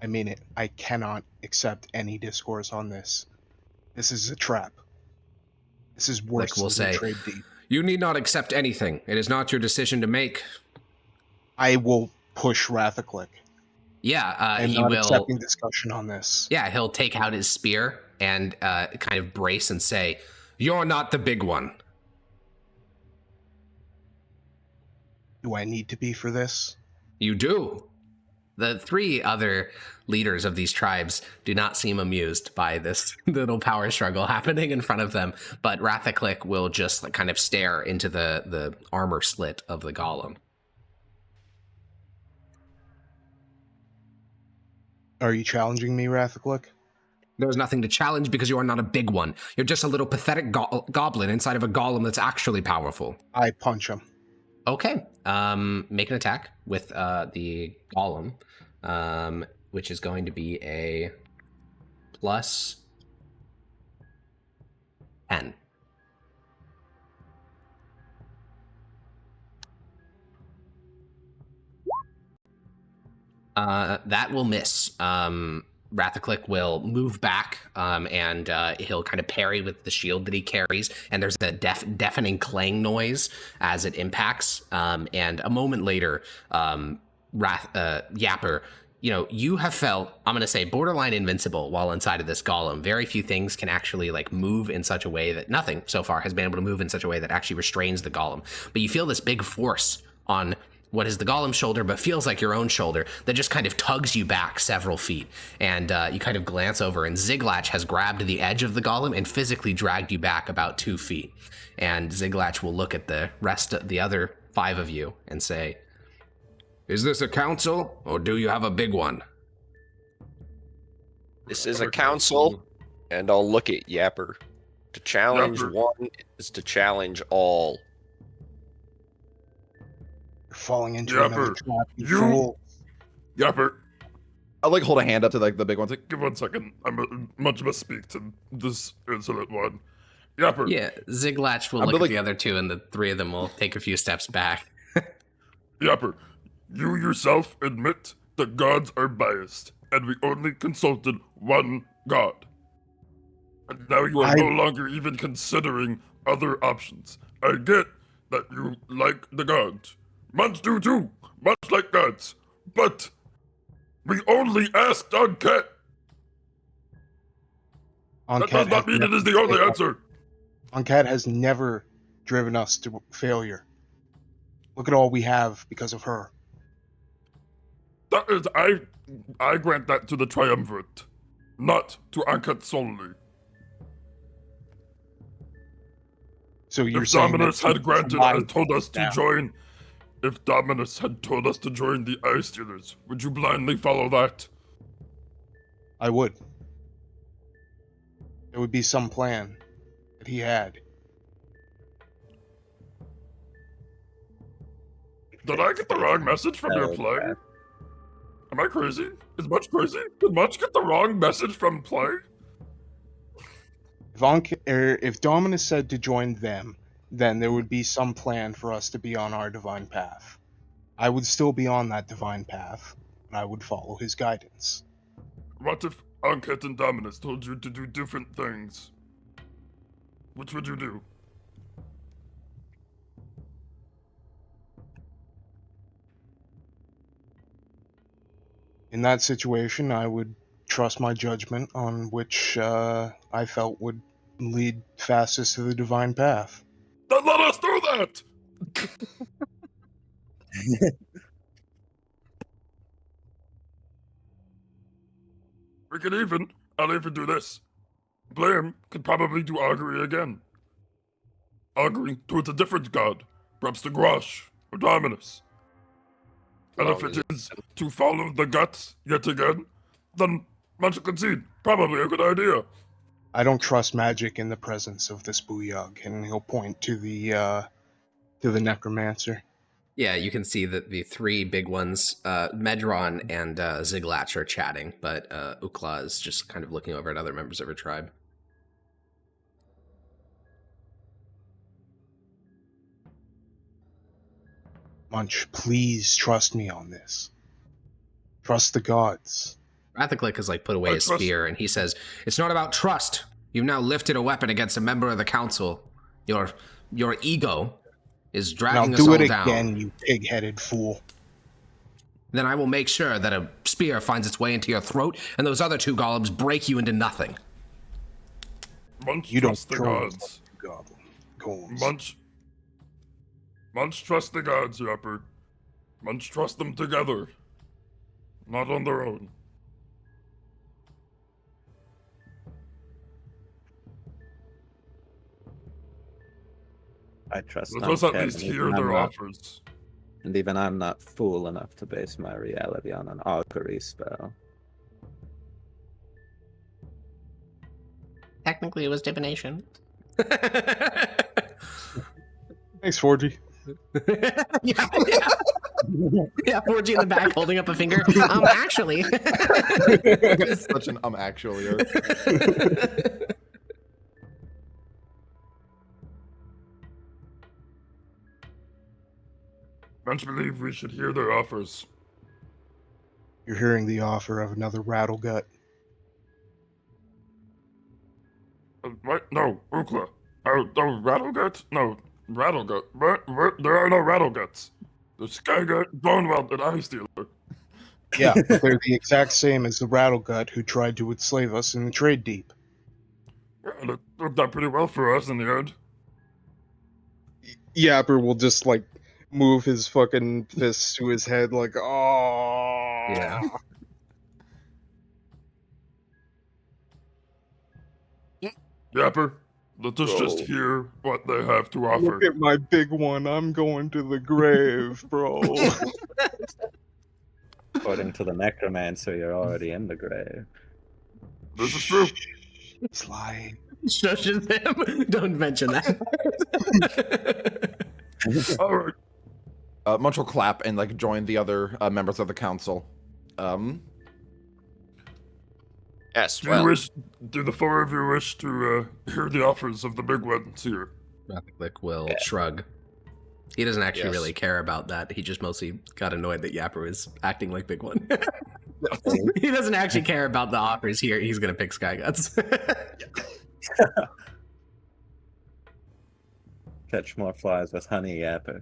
Speaker 2: I mean it. I cannot accept any discourse on this. This is a trap. This is worse
Speaker 1: Like we'll
Speaker 2: than
Speaker 1: say,
Speaker 2: a trade deed.
Speaker 1: You need not accept anything. It is not your decision to make.
Speaker 2: I will push Rathaclick.
Speaker 1: Yeah,
Speaker 2: I'm
Speaker 1: he
Speaker 2: not
Speaker 1: will.
Speaker 2: accepting discussion on this.
Speaker 1: Yeah, he'll take out his spear and kind of brace and say, "You're not the big one."
Speaker 2: Do I need to be for this?
Speaker 1: You do. The 3 other leaders of these tribes do not seem amused by this little power struggle happening in front of them, but Rathaclick will just kind of stare into the armor slit of the golem.
Speaker 2: Are you challenging me, Rathaclick?
Speaker 1: There's nothing to challenge because you are not a big one. You're just a little pathetic goblin inside of a golem that's actually powerful.
Speaker 2: I punch him.
Speaker 1: Okay. Make an attack with the golem, which is going to be a plus 10. That will miss. Rathaclick will move back, and he'll kind of parry with the shield that he carries, and there's a deafening clang noise as it impacts. And a moment later, Yapper, you have felt, I'm going to say, borderline invincible while inside of this golem. Very few things can actually move in such a way that nothing so far has been able to move in such a way that actually restrains the golem. But you feel this big force on what is the golem's shoulder, but feels like your own shoulder, that just kind of tugs you back several feet. And you kind of glance over, and Ziglatch has grabbed the edge of the golem and physically dragged you back about 2 feet. And Ziglatch will look at the rest of the other 5 of you and say, "Is this a council, or do you have a big one?"
Speaker 7: This is a council, and I'll look at Yapper. To challenge
Speaker 3: Yapper.
Speaker 7: one is to challenge all.
Speaker 2: You're falling into
Speaker 3: Yapper,
Speaker 2: another trap, you
Speaker 3: you-
Speaker 2: fool.
Speaker 3: Yapper,
Speaker 4: I'll like hold a hand up to like the big one. Like,
Speaker 3: give 1 second. Much must speak to this insolent one. Yapper,
Speaker 1: Yeah, Ziglatch will
Speaker 4: I'm
Speaker 1: look at
Speaker 4: like-
Speaker 1: the other 2, and the 3 of them will take a few steps back.
Speaker 3: Yapper, you yourself admit that gods are biased, and we only consulted one god. And now you are no longer even considering other options. I get that you like the gods. Much do too, much like gods. But we only asked on Cat. That does not mean it is the only answer.
Speaker 2: Uncat has never driven us to failure. Look at all we have because of her.
Speaker 3: That is, I grant that to the Triumvirate, not to Ankat solely.
Speaker 2: So you're
Speaker 3: If
Speaker 2: saying
Speaker 3: Dominus
Speaker 2: that
Speaker 3: had granted
Speaker 2: lied
Speaker 3: and told us to
Speaker 2: down.
Speaker 3: join, if Dominus had told us to join the Ice Stealers, would you blindly follow that?
Speaker 2: I would. There would be some plan that he had.
Speaker 3: Did I get the wrong message from your play? Am I crazy? Is Much crazy? Did Much get the wrong message from play?
Speaker 2: If Dominus said to join them, then there would be some plan for us to be on our divine path. I would still be on that divine path, and I would follow his guidance.
Speaker 3: What if Ankat and Dominus told you to do different things? Which would you do?
Speaker 2: In that situation, I would trust my judgment on which I felt would lead fastest to the divine path.
Speaker 3: Then let us do that! I'll even do this. Blame could probably do augury again. Augury towards a different god, perhaps the Grosh or Dominus. And if it is to follow the guts yet again, then much concede. Probably a good idea.
Speaker 2: I don't trust magic in the presence of this Booyog, and he'll point to the necromancer.
Speaker 1: Yeah, you can see that the 3 big ones, Medron and Ziglatch, are chatting, but Ukla is just kind of looking over at other members of her tribe.
Speaker 2: Munch, please trust me on this. Trust the gods.
Speaker 1: Rathaclick has put away
Speaker 3: I
Speaker 1: his
Speaker 3: trust-
Speaker 1: spear, and he says, "It's not about trust. You've now lifted a weapon against a member of the council. Your ego is
Speaker 2: And
Speaker 1: dragging
Speaker 2: I'll
Speaker 1: us
Speaker 2: do
Speaker 1: all
Speaker 2: it
Speaker 1: down.
Speaker 2: again, you pig-headed fool.
Speaker 1: Then I will make sure that a spear finds its way into your throat, and those other 2 golems break you into nothing."
Speaker 3: Munch
Speaker 2: You don't
Speaker 3: trust the
Speaker 2: trust
Speaker 3: gods.
Speaker 2: goblin. Golems.
Speaker 3: Munch trust the gods, Yapper. Munch trust them together. Not on their own.
Speaker 6: I trust
Speaker 3: Let us at
Speaker 6: Uncat,
Speaker 3: least
Speaker 6: and
Speaker 3: hear
Speaker 6: even
Speaker 3: their
Speaker 6: I'm not-
Speaker 3: offers.
Speaker 6: And even I'm not fool enough to base my reality on an augury spell.
Speaker 1: Technically, it was divination.
Speaker 2: Thanks, Forgy.
Speaker 1: yeah. Yeah, 4G in the back holding up a finger. Actually.
Speaker 4: such an actually.
Speaker 3: Munch believe we should hear their offers.
Speaker 2: You're hearing the offer of another Rattlegut.
Speaker 3: What? No, Ukla. Oh, Rattlegut? No, Rattlegut. What? There are no Rattleguts. There's Skygut, Bonewell, and Eye Stealer.
Speaker 2: Yeah, but they're the exact same as the Rattlegut who tried to enslave us in the Trade Deep.
Speaker 3: Yeah, and it worked out pretty well for us in the end.
Speaker 2: Yapper will just move his fucking fists to his head like, oh.
Speaker 1: Yeah.
Speaker 3: Yapper, let us just hear what they have to offer.
Speaker 2: Look at my big one. I'm going to the grave, bro.
Speaker 6: According to the necromancer, you're already in the grave.
Speaker 3: This is true.
Speaker 2: He's lying.
Speaker 1: Shushes him. Don't mention that.
Speaker 3: All right.
Speaker 4: Munch will clap and like join the other members of the council.
Speaker 7: Yes,
Speaker 3: Do
Speaker 7: well,
Speaker 3: the four of you wish to hear the offers of the big ones here?
Speaker 1: Rathic will shrug. He doesn't actually
Speaker 7: Yes.
Speaker 1: really care about that. He just mostly got annoyed that Yapper is acting like Big One. He doesn't actually care about the offers here. He's gonna pick Sky Guts.
Speaker 6: Catch more flies with honey, Yapper.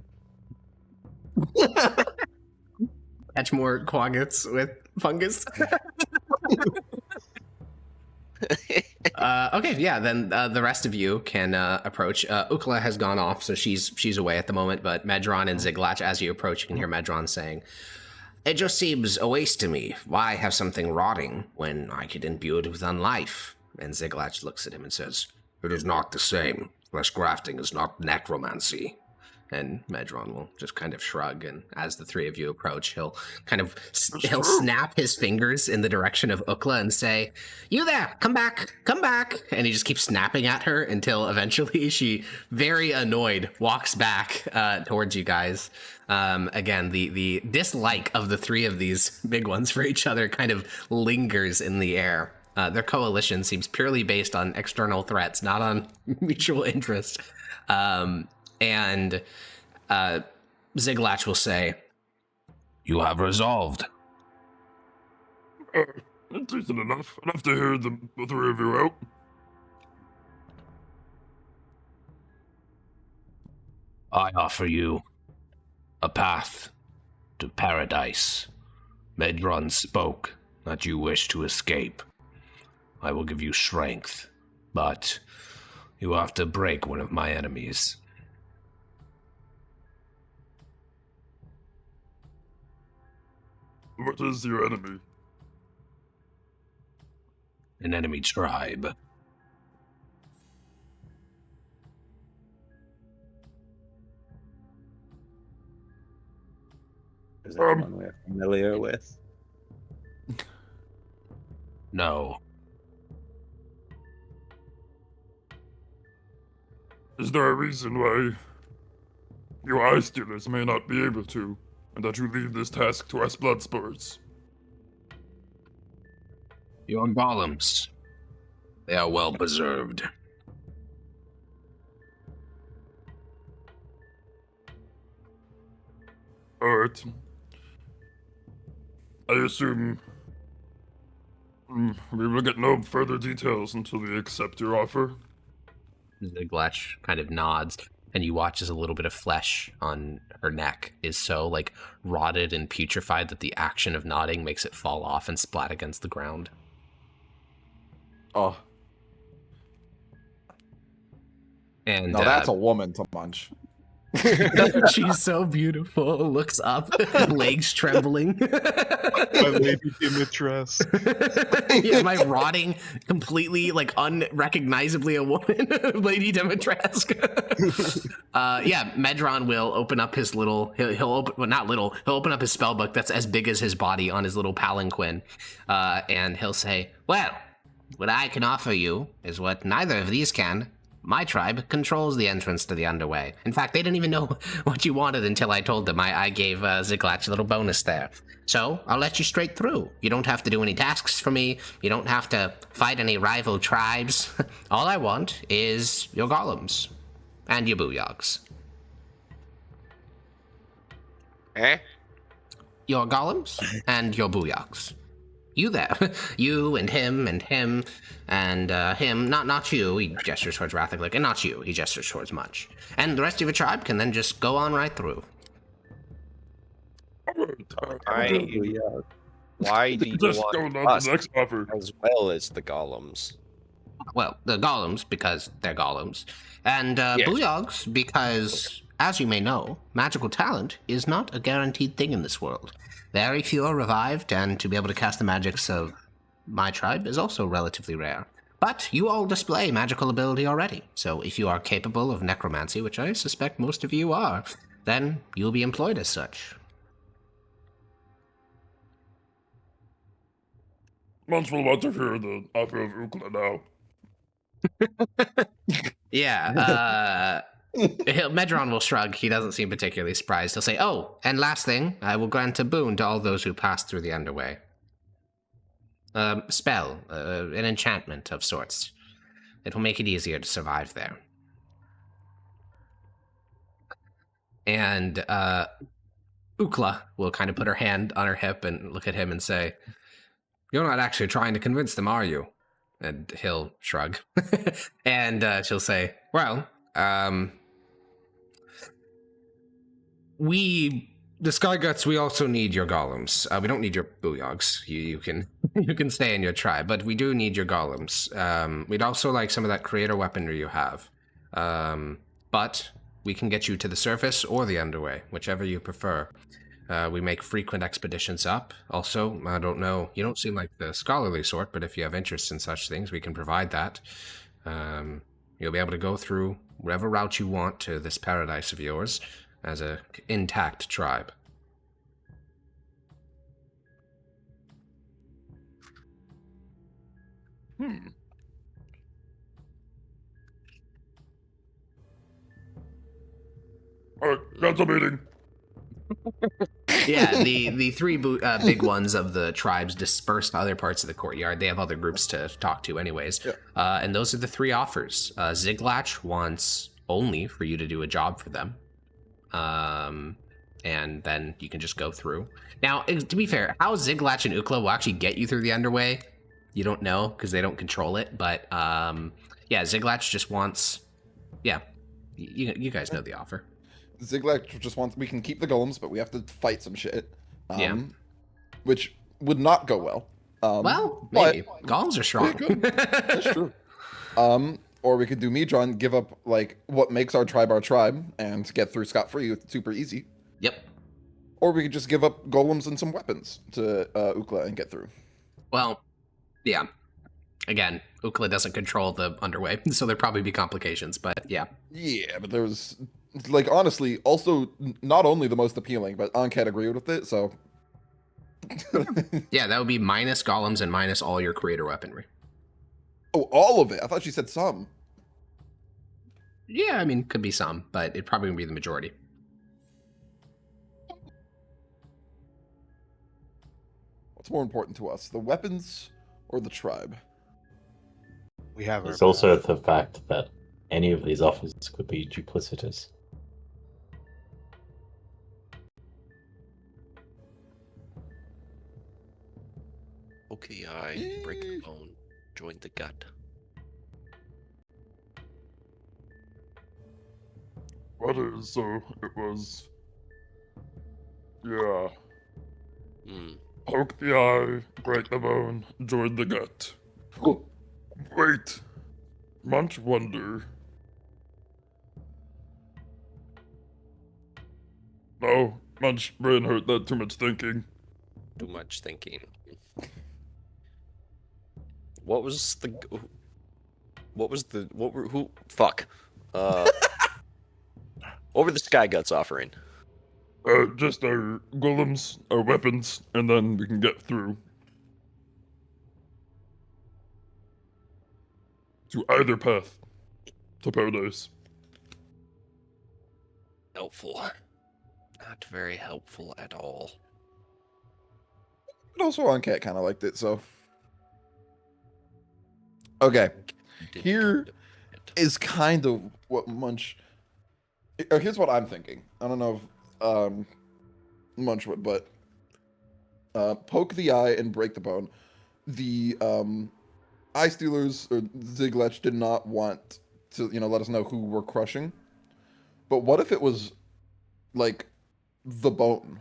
Speaker 1: Catch more quaggots with fungus. Okay, yeah. Then the rest of you can approach. Ukla has gone off, so she's away at the moment. But Medron and Ziglach, as you approach, you can hear Medron saying, "It just seems a waste to me. Why have something rotting when I could imbue it with unlife?" And Ziglach looks at him and says, "It is not the same. Flesh grafting is not necromancy." And Medron will just kind of shrug, and as the three of you approach, he'll snap his fingers in the direction of Ukla and say, "You there, come back, come back." And he just keeps snapping at her until eventually she, very annoyed, walks back towards you guys. Again, the dislike of the three of these big ones for each other kind of lingers in the air. Their coalition seems purely based on external threats, not on mutual interest. And Ziglach will say, "You have resolved."
Speaker 3: Decent enough. Enough to hear the three of you out.
Speaker 8: I offer you a path to paradise. Medron spoke that you wish to escape. I will give you strength, but you have to break one of my enemies.
Speaker 3: What is your enemy?
Speaker 8: An enemy tribe.
Speaker 6: Is that one we're familiar with?
Speaker 8: No.
Speaker 3: Is there a reason why you eye stealers may not be able to, and that you leave this task to us bloodspores?
Speaker 8: Your golems. They are well preserved.
Speaker 3: Alright. I assume we will get no further details until we accept your offer.
Speaker 1: Ziglach kind of nods, and you watch as a little bit of flesh on her neck is so like rotted and putrefied that the action of nodding makes it fall off and splat against the ground.
Speaker 4: Oh,
Speaker 1: And
Speaker 4: no, that's a woman to munch.
Speaker 1: she's so beautiful. Looks up, legs trembling.
Speaker 2: My lady Dimitrescu.
Speaker 1: Yeah, am I rotting completely, like unrecognizably a woman, Lady Dimitrescu? Yeah, Medron will open up his little. He'll open, well, not little. He'll open up his spell book that's as big as his body on his little palanquin, and he'll say, "Well, what I can offer you is what neither of these can. My tribe controls the entrance to the underway. In fact, they didn't even know what you wanted until I told them. I gave Ziglach a little bonus there. So, I'll let you straight through. You don't have to do any tasks for me. You don't have to fight any rival tribes. All I want is your golems. And your booyogs.
Speaker 7: Eh?
Speaker 1: Your golems and your booyogs. You there. You and him and him and him. Not you. He gestures towards Rathic, and not you. He gestures towards Munch. And the rest of your tribe can then just go on right through.
Speaker 7: Why do you
Speaker 3: Just
Speaker 7: want
Speaker 3: going on to
Speaker 7: us
Speaker 3: the next offer.
Speaker 7: as well as the golems?
Speaker 1: Well, the golems, because they're golems. And
Speaker 7: Yes.
Speaker 1: booyogs, because as you may know, magical talent is not a guaranteed thing in this world. Very few are revived, and to be able to cast the magics of my tribe is also relatively rare. But you all display magical ability already, so if you are capable of necromancy, which I suspect most of you are, then you'll be employed as such.
Speaker 3: Munch will want to hear the offer of Ukla now.
Speaker 1: Yeah, Medron will shrug. He doesn't seem particularly surprised. He'll say, "Oh, and last thing, I will grant a boon to all those who pass through the underway. Spell, an enchantment of sorts. It will make it easier to survive there." And Ukla will kind of put her hand on her hip and look at him and say, "You're not actually trying to convince them, are you?" And he'll shrug. And she'll say, "Well, the Sky Guts, we also need your golems. We don't need your booyogs. You can you can stay in your tribe, but we do need your golems. We'd also like some of that creator weaponry you have. But we can get you to the surface or the underway, whichever you prefer. We make frequent expeditions up. Also, I don't know, you don't seem like the scholarly sort, but if you have interest in such things, we can provide that. You'll be able to go through whatever route you want to this paradise of yours as a intact tribe."
Speaker 3: Alright, council meeting.
Speaker 1: Yeah, the three big ones of the tribes dispersed to other parts of the courtyard. They have other groups to talk to anyways.
Speaker 4: Yeah.
Speaker 1: And those are the three offers. Ziglach wants only for you to do a job for them. And then you can just go through. Now, to be fair, how Ziglach and Ukla will actually get you through the underway, you don't know, because they don't control it. But, yeah, Ziglach just wants... Yeah, you guys know the offer.
Speaker 4: Ziglach just wants, we can keep the golems, but we have to fight some shit.
Speaker 1: Yeah.
Speaker 4: Which would not go well.
Speaker 1: Well, maybe. Golems are strong.
Speaker 4: That's true. Or we could do Medron, give up, like, what makes our tribe, and get through scot-free with super easy.
Speaker 1: Yep.
Speaker 4: Or we could just give up golems and some weapons to Ukla and get through.
Speaker 1: Well, yeah. Again, Ukla doesn't control the underway, so there'd probably be complications, but yeah.
Speaker 4: Yeah, but there's, like, honestly, also not only the most appealing, but Anket agreed with it, so...
Speaker 1: Yeah, that would be minus golems and minus all your creator weaponry.
Speaker 4: Oh, all of it? I thought she said some.
Speaker 1: Yeah, I mean, could be some, but it'd probably be the majority.
Speaker 4: What's more important to us, the weapons or the tribe?
Speaker 2: We have
Speaker 5: There's
Speaker 2: our
Speaker 5: also
Speaker 2: path.
Speaker 5: the fact that any of these offers could be duplicitous.
Speaker 7: Poke the eye, break the bone, join the gut.
Speaker 3: What is, so it was... Yeah. Poke the eye, break the bone, join the gut. Wait. Munch wonder. No, Munch brain hurt that too much thinking.
Speaker 7: Too much thinking. What was the... What were... Who... Fuck. What were the Sky Guts offering?
Speaker 3: Just our golems, our weapons, and then we can get through. To either path. To paradise.
Speaker 7: Helpful. Not very helpful at all.
Speaker 4: But also Anket kind of liked it, so... Okay. Here is kind of what Munch... Here's what I'm thinking. I don't know if Munch would, but poke the eye and break the bone. The Eye Stealers or Ziglech did not want to, let us know who we're crushing. But what if it was like the bone?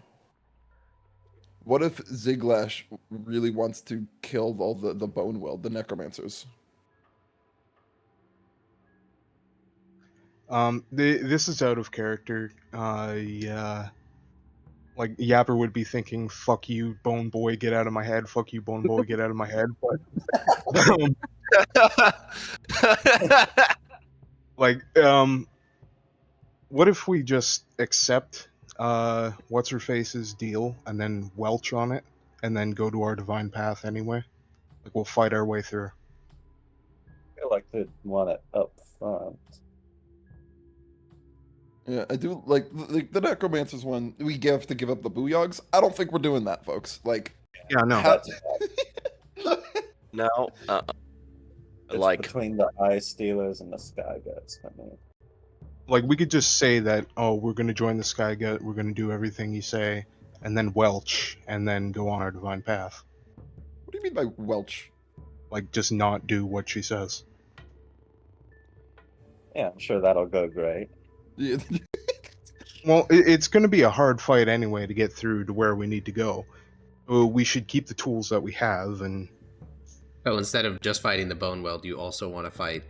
Speaker 4: What if Ziglech really wants to kill all the bone world, the necromancers?
Speaker 2: This is out of character. Yeah. Like, Yapper would be thinking, fuck you, Bone Boy, get out of my head, fuck you, Bone Boy, get out of my head, but, what if we just accept, what's-her-face's deal, and then welch on it, and then go to our divine path anyway? Like, we'll fight our way through.
Speaker 6: I feel like they'd want it up front.
Speaker 4: Yeah, I do like the necromancers one. We have to give up the booyogs. I don't think we're doing that, folks. Like,
Speaker 2: Yeah, no.
Speaker 6: That's
Speaker 7: No.
Speaker 6: it's
Speaker 7: Like,
Speaker 6: between the Eye Stealers and the Sky Guts. I mean,
Speaker 2: Like, we could just say that, oh, we're gonna join the Sky Gut, we're gonna do everything you say, and then welch, and then go on our divine path.
Speaker 4: what do you mean by welch?
Speaker 2: Like, just not do what she says.
Speaker 6: yeah, I'm sure that'll go great.
Speaker 4: Yeah.
Speaker 2: Well, it's gonna be a hard fight anyway to get through to where we need to go. We should keep the tools that we have, and
Speaker 1: Oh, instead of just fighting the Bone Weld, you also want to fight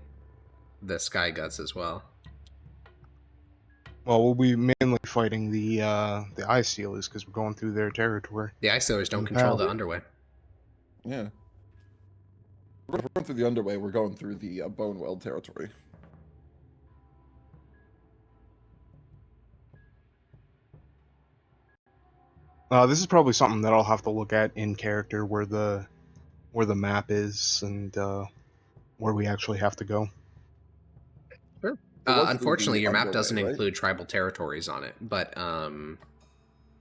Speaker 1: the Sky Guts as well.
Speaker 2: well, we'll be mainly fighting the Eye Stealers because we're going through their territory.
Speaker 1: The Ice Sailors don't
Speaker 2: Okay.
Speaker 1: control the Underway.
Speaker 4: Yeah. We're going through the underway. We're going through the Boneweld territory.
Speaker 2: This is probably something that I'll have to look at in character, where the map is and where we actually have to go.
Speaker 1: Sure.
Speaker 4: It was
Speaker 1: Unfortunately,
Speaker 4: the
Speaker 1: your map
Speaker 4: Underway,
Speaker 1: doesn't
Speaker 4: right?
Speaker 1: include tribal territories on it, but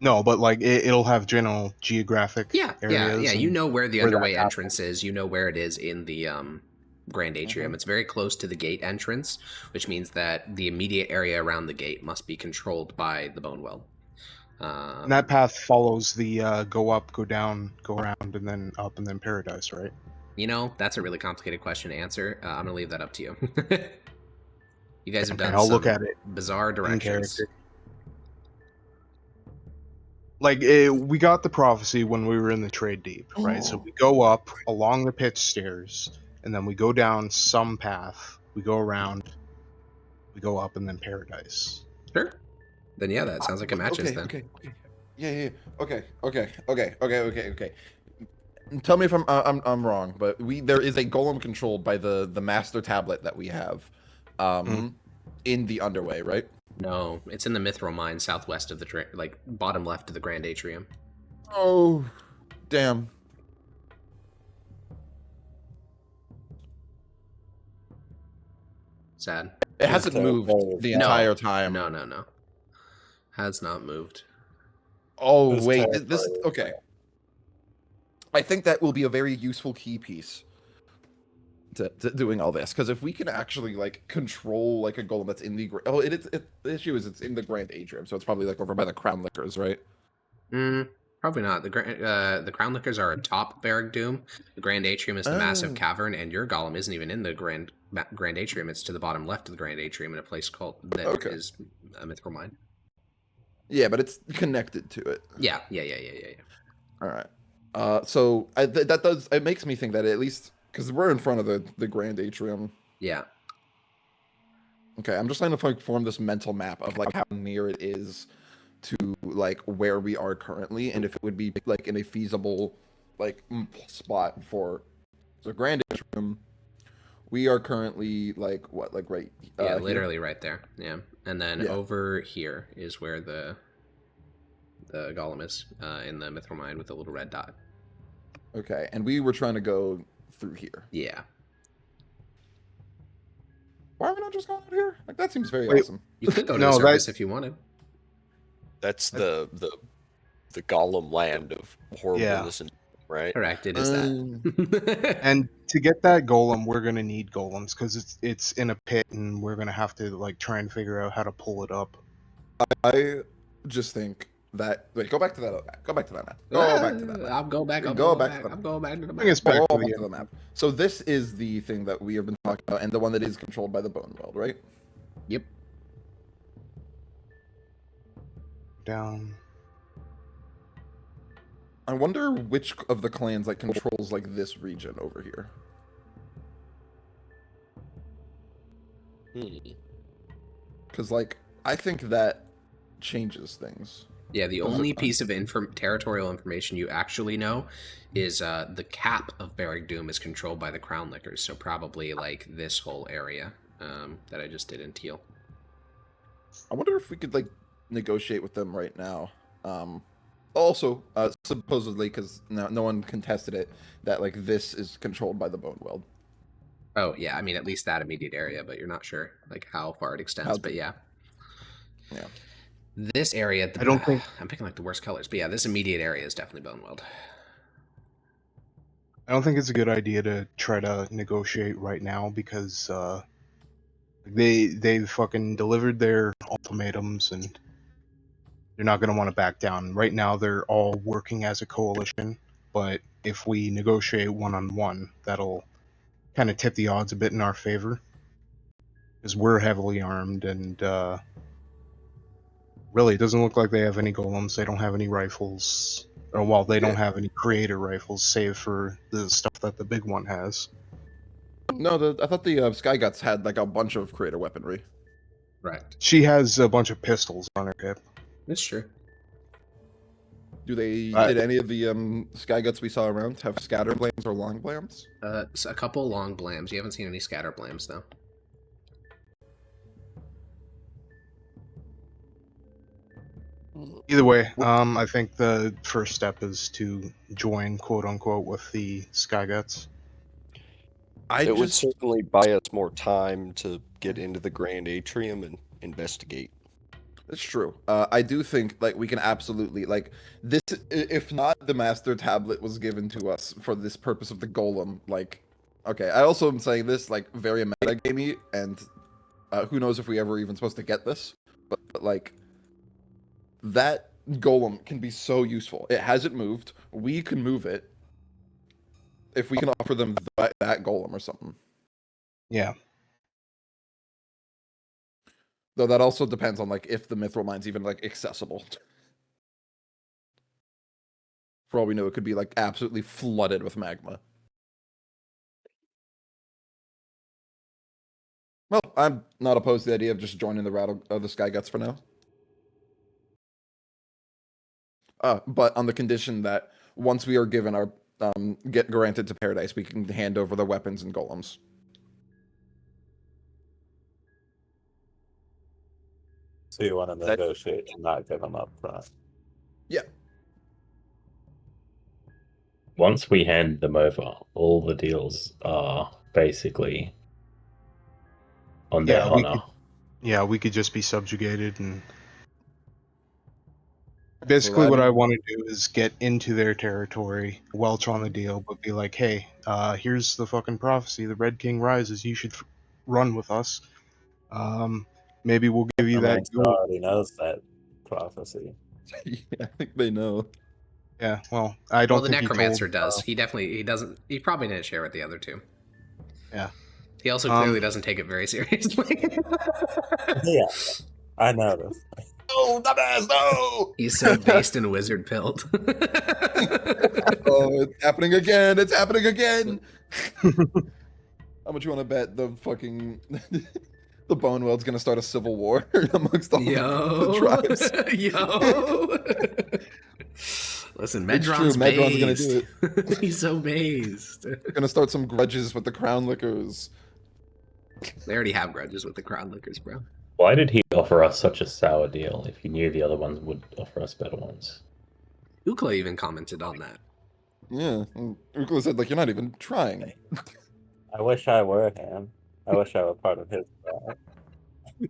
Speaker 2: No, but like it'll have general geographic
Speaker 1: yeah.
Speaker 2: areas.
Speaker 1: You know where the
Speaker 2: where that
Speaker 1: Underway
Speaker 2: happens.
Speaker 1: entrance is. You know where it is in the Grand Atrium. It's very close to the gate entrance, which means that the immediate area around the gate must be controlled by the Bone Weld.
Speaker 2: And that path follows the go up, go down, go around, and then up, and then paradise, right?
Speaker 1: You know, that's a really complicated question to answer. I'm gonna leave that up to you. You guys have
Speaker 2: Okay,
Speaker 1: done
Speaker 2: I'll
Speaker 1: some
Speaker 2: look at it
Speaker 1: bizarre
Speaker 2: in
Speaker 1: directions.
Speaker 2: character. Like we got the prophecy when we were in the trade deep, right? So we go up along the pitch stairs, and then we go down some path. We go around, we go up, and then paradise.
Speaker 1: Sure. Then yeah, that sounds like it matches. Then
Speaker 4: Okay. Yeah. Okay. Tell me if I'm wrong, but there is a golem controlled by the master tablet that we have, in the underway, right?
Speaker 1: no, it's in the Mithril Mine, southwest of the bottom left of the Grand Atrium.
Speaker 4: Oh, damn.
Speaker 1: Sad.
Speaker 4: It hasn't moved the
Speaker 1: No.
Speaker 4: entire time.
Speaker 1: No. Has not moved.
Speaker 4: Oh
Speaker 6: This
Speaker 4: wait,
Speaker 6: territory
Speaker 4: this
Speaker 6: is
Speaker 4: okay. I think that will be a very useful key piece to doing all this, because if we can actually like control like a golem that's in the the issue is it's in the Grand Atrium, so it's probably like over by the Crown Liquors, right?
Speaker 1: Probably not. The Crown Liquors are atop Barrack Doom. The Grand Atrium is the massive
Speaker 4: Oh.
Speaker 1: cavern, and your golem isn't even in the Grand Atrium. It's to the bottom left of the Grand Atrium in a place called that is a Mithril Mine.
Speaker 4: Yeah, but it's connected to it.
Speaker 1: Yeah.
Speaker 4: All right. So it makes me think that at least because we're in front of the Grand Atrium.
Speaker 1: Yeah.
Speaker 4: Okay, I'm just trying to form this mental map of like how near it is to like where we are currently, and if it would be like in a feasible like spot for the Grand Atrium. We are currently like what, like right?
Speaker 1: Yeah,
Speaker 4: here?
Speaker 1: literally right there. Yeah, and then
Speaker 4: Yeah.
Speaker 1: over here is where the golem is in the Mithril Mine with the little red dot.
Speaker 4: Okay, and we were trying to go through here.
Speaker 1: Yeah.
Speaker 4: Why are we not just going out here? Like that seems very
Speaker 2: Wait.
Speaker 4: awesome.
Speaker 1: You could go to
Speaker 2: No,
Speaker 1: the
Speaker 2: that-
Speaker 1: surface if you wanted.
Speaker 7: that's the golem land of horribleness, and right?
Speaker 1: Correct, it is that.
Speaker 2: And to get that golem, we're gonna need golems because it's in a pit, and we're gonna have to like try and figure out how to pull it up.
Speaker 4: I just think that wait, go back to that map. Go back to that map. Go back to that map.
Speaker 1: I'll go back.
Speaker 4: Go
Speaker 1: I'll go
Speaker 4: back
Speaker 1: back.
Speaker 4: to the-
Speaker 1: I'm going back to the
Speaker 2: Bring us
Speaker 1: map.
Speaker 2: back
Speaker 4: Go
Speaker 2: to
Speaker 4: back
Speaker 2: the
Speaker 4: to the map. So this is the thing that we have been talking about, and the one that is controlled by the Bone Weld, right?
Speaker 1: Yep.
Speaker 2: Down.
Speaker 4: I wonder which of the clans like controls like this region over here. because like I think that changes things.
Speaker 1: Yeah, the only piece of territorial information you actually know is the cap of Barrack Doom is controlled by the Crown Lickers, so probably like this whole area that I just did in Teal.
Speaker 4: I wonder if we could like negotiate with them right now. Also, supposedly, because no one contested it, that like this is controlled by the Bone Weld.
Speaker 1: Oh yeah, I mean at least that immediate area, but you're not sure like how far it extends. But yeah, this area.
Speaker 2: I don't think
Speaker 1: I'm picking like the worst colors, but yeah, this immediate area is definitely Bone Weld.
Speaker 2: I don't think it's a good idea to try to negotiate right now because they fucking delivered their ultimatums and they're not going to want to back down. Right now they're all working as a coalition, but if we negotiate one-on-one, that'll kind of tip the odds a bit in our favor because we're heavily armed and really it doesn't look like they have any golems. They don't have any rifles. Or, well, they don't have any creator rifles, save for the stuff that the big one has.
Speaker 4: No, I thought the Sky Guts had like a bunch of creator weaponry.
Speaker 1: Right.
Speaker 2: She has a bunch of pistols on her hip.
Speaker 1: That's true.
Speaker 4: Did any of the Sky Guts we saw around have scatter blams or long blams?
Speaker 1: A couple long blams. You haven't seen any scatter blams though.
Speaker 2: Either way, I think the first step is to join, quote unquote, with the Sky Guts.
Speaker 7: It would certainly buy us more time to get into the Grand Atrium and investigate.
Speaker 4: It's true. I do think like we can absolutely like this. If not, the Master Tablet was given to us for this purpose of the Golem. Like, okay. I also am saying this like very metagamey, and who knows if we ever even supposed to get this, but like that Golem can be so useful. It hasn't moved. We can move it. If we can offer them that Golem or something.
Speaker 2: Yeah.
Speaker 4: Though that also depends on like if the Mithril Mine's even like accessible. For all we know, it could be like absolutely flooded with magma. Well, I'm not opposed to the idea of just joining the Sky Guts for now. But on the condition that once we are given our get granted to Paradise, we can hand over the weapons and golems.
Speaker 5: So you want to negotiate and not give them up front?
Speaker 4: Yeah.
Speaker 5: Once we hand them over, all the deals are basically on their honor.
Speaker 2: We could just be subjugated and basically what I want to do is get into their territory, welch on the deal, but be like, hey, here's the fucking prophecy. The Red King rises. You should run with us. Maybe we'll give you that.
Speaker 5: Already knows that prophecy.
Speaker 4: Yeah, I think they know.
Speaker 2: Yeah, well, I don't.
Speaker 1: Well, the
Speaker 2: think
Speaker 1: Necromancer does. He doesn't. He probably didn't share with the other two.
Speaker 2: Yeah.
Speaker 1: He also clearly doesn't take it very seriously.
Speaker 5: Yeah, I noticed.
Speaker 4: No, dumbass, no!
Speaker 1: He's so based and wizard pilled.
Speaker 4: Oh, it's happening again! It's happening again! How much you want to bet the fucking the Bone Weld's gonna start a civil war amongst all the tribes?
Speaker 1: Yo! Listen, Medron's
Speaker 4: gonna do
Speaker 1: it. He's so based.
Speaker 4: Gonna start some grudges with the Crown Lickers.
Speaker 1: They already have grudges with the Crown Lickers, bro.
Speaker 5: Why did he offer us such a sour deal if he knew the other ones would offer us better ones?
Speaker 1: Ukla even commented on that.
Speaker 4: Yeah, Ukla said, like, you're not even trying.
Speaker 5: I wish I were him. I wish I were part of his tribe.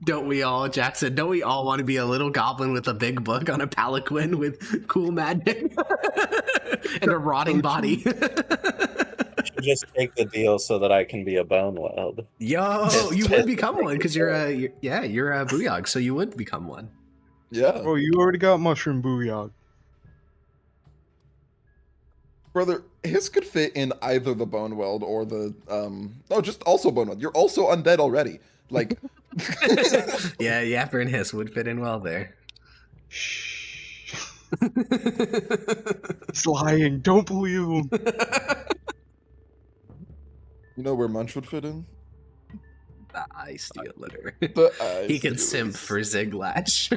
Speaker 1: Don't we all, Jackson, don't we all want to be a little goblin with a big book on a palanquin with cool magic and a rotting body?
Speaker 5: Just take the deal so that I can be a Bone Weld.
Speaker 1: Yo, you would become one because you're a Booyog, so you would become one.
Speaker 4: Yeah.
Speaker 2: Oh, you already got Mushroom Booyog.
Speaker 4: Brother, his could fit in either the Bone Weld or the just also Bone Weld. You're also undead already. Like
Speaker 1: yeah, Yapper and Hiss would fit in well there.
Speaker 2: Shh. He's lying. Don't believe him.
Speaker 4: You know where Munch would fit in?
Speaker 1: eye stealer.
Speaker 4: The
Speaker 1: He can
Speaker 4: Stealers.
Speaker 1: simp for Ziglatch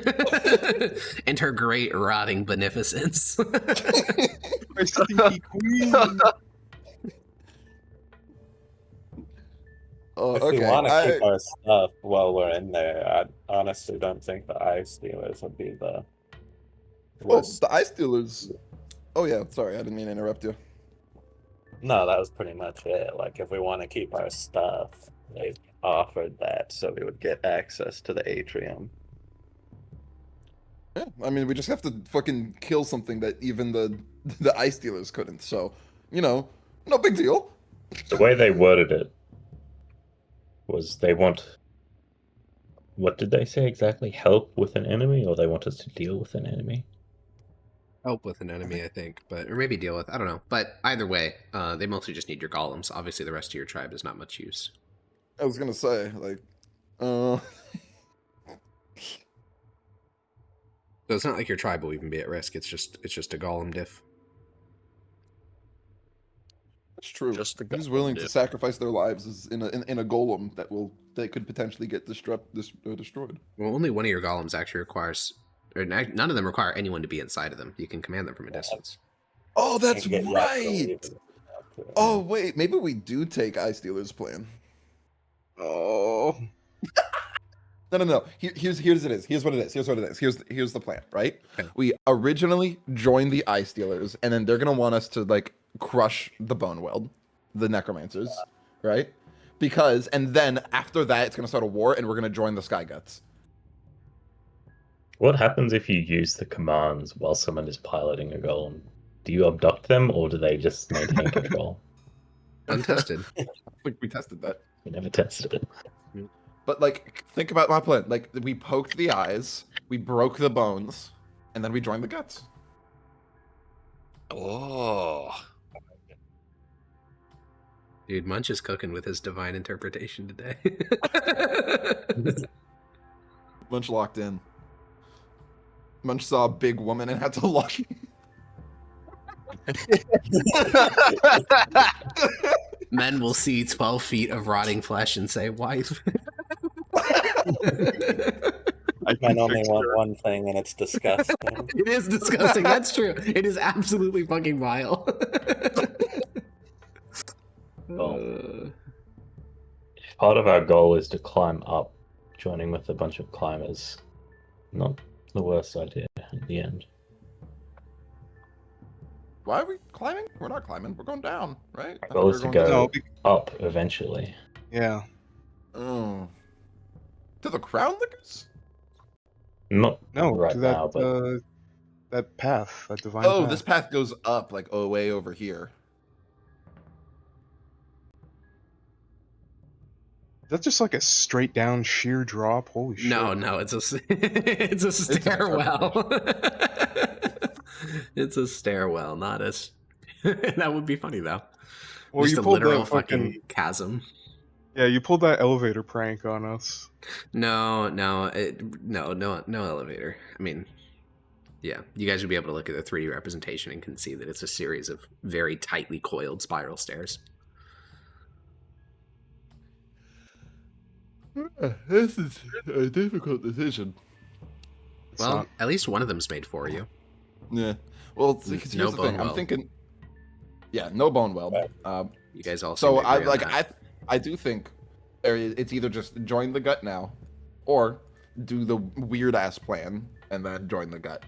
Speaker 1: and her great rotting beneficence.
Speaker 2: My stinky queen.
Speaker 4: Oh,
Speaker 5: If
Speaker 4: okay.
Speaker 5: we want to keep our stuff while we're in there, I honestly don't think the Eye Stealers would be the
Speaker 4: Well,
Speaker 5: worst.
Speaker 4: the Eye Stealers. Oh yeah, sorry, I didn't mean to interrupt you.
Speaker 5: No, that was pretty much it. Like, if we want to keep our stuff, they offered that so we would get access to the Atrium.
Speaker 4: Yeah, I mean, we just have to fucking kill something that even the Eye Stealers couldn't. So, no big deal.
Speaker 5: The way they worded it was they want. What did they say exactly? Help with an enemy, or they want us to deal with an enemy?
Speaker 1: Help with an enemy, I think, or maybe deal with. I don't know. But either way, they mostly just need your golems. Obviously, the rest of your tribe is not much use.
Speaker 4: I was gonna say, like,
Speaker 1: So it's not like your tribe will even be at risk. It's just a golem diff.
Speaker 4: that's true.
Speaker 7: Just the
Speaker 4: Who's
Speaker 7: golem
Speaker 4: willing to
Speaker 7: dip.
Speaker 4: sacrifice their lives is in a golem that could potentially get destroyed?
Speaker 1: Well, only one of your golems actually requires, or none of them require anyone to be inside of them. You can command them from a distance.
Speaker 4: Oh, that's
Speaker 5: And get Yasuo
Speaker 4: right.
Speaker 5: even.
Speaker 4: Oh wait, maybe we do take Eye Stealer's plan.
Speaker 2: Oh.
Speaker 4: No. Here's what it is. Here's the plan, right?
Speaker 1: Okay.
Speaker 4: We originally joined the Eye Stealers, and then they're gonna want us to like crush the Bone Weld, the Necromancers, right? And then after that, it's gonna start a war, and we're gonna join the Sky Guts.
Speaker 5: What happens if you use the commands while someone is piloting a golem? Do you abduct them, or do they just maintain control?
Speaker 1: Untested.
Speaker 4: I think we tested that.
Speaker 5: We never tested it.
Speaker 4: But like, think about my plan. Like, we poked the eyes, we broke the bones, and then we joined the guts.
Speaker 7: Oh.
Speaker 1: Dude, Munch is cooking with his divine interpretation today.
Speaker 4: Munch locked in. Munch saw a big woman and had to lock in.
Speaker 1: Men will see 12 feet of rotting flesh and say, why?
Speaker 5: Men only want one thing, and it's disgusting.
Speaker 1: It is disgusting. That's true. It is absolutely fucking vile.
Speaker 5: If part of our goal is to climb up, joining with a bunch of climbers, not the worst idea in the end.
Speaker 4: Why are we climbing? We're not climbing. We're going down, right?
Speaker 5: Our goal is to go
Speaker 2: No,
Speaker 5: up eventually.
Speaker 2: yeah.
Speaker 4: Oh. To the Crown Lickers?
Speaker 5: Not
Speaker 2: No,
Speaker 5: right
Speaker 2: to
Speaker 5: now,
Speaker 2: that
Speaker 5: but
Speaker 2: that path, that divine
Speaker 4: Oh,
Speaker 2: path.
Speaker 4: this path goes up, like, way over here.
Speaker 2: That's just like a straight down sheer drop. Holy shit.
Speaker 1: No, it's a it's a stairwell. It's a stairwell, not a. That would be funny though.
Speaker 2: Well,
Speaker 1: Just
Speaker 2: you
Speaker 1: a
Speaker 2: pulled
Speaker 1: literal
Speaker 2: that
Speaker 1: fucking chasm.
Speaker 2: Yeah, you pulled that elevator prank on us.
Speaker 1: No elevator. I mean, yeah, you guys would be able to look at the 3D representation and can see that it's a series of very tightly coiled spiral stairs.
Speaker 4: This is a difficult decision.
Speaker 2: It's
Speaker 1: Well,
Speaker 2: not-
Speaker 1: at least one of them's made for you.
Speaker 4: Yeah. Well, here's
Speaker 1: No
Speaker 4: the thing.
Speaker 1: bone
Speaker 4: I'm thinking. Yeah, no bone weld.
Speaker 1: You guys all.
Speaker 4: So
Speaker 1: seem to
Speaker 4: I
Speaker 1: agree on
Speaker 4: like
Speaker 1: that.
Speaker 4: I do think it's either just join the gut now, or do the weird ass plan and then join the gut.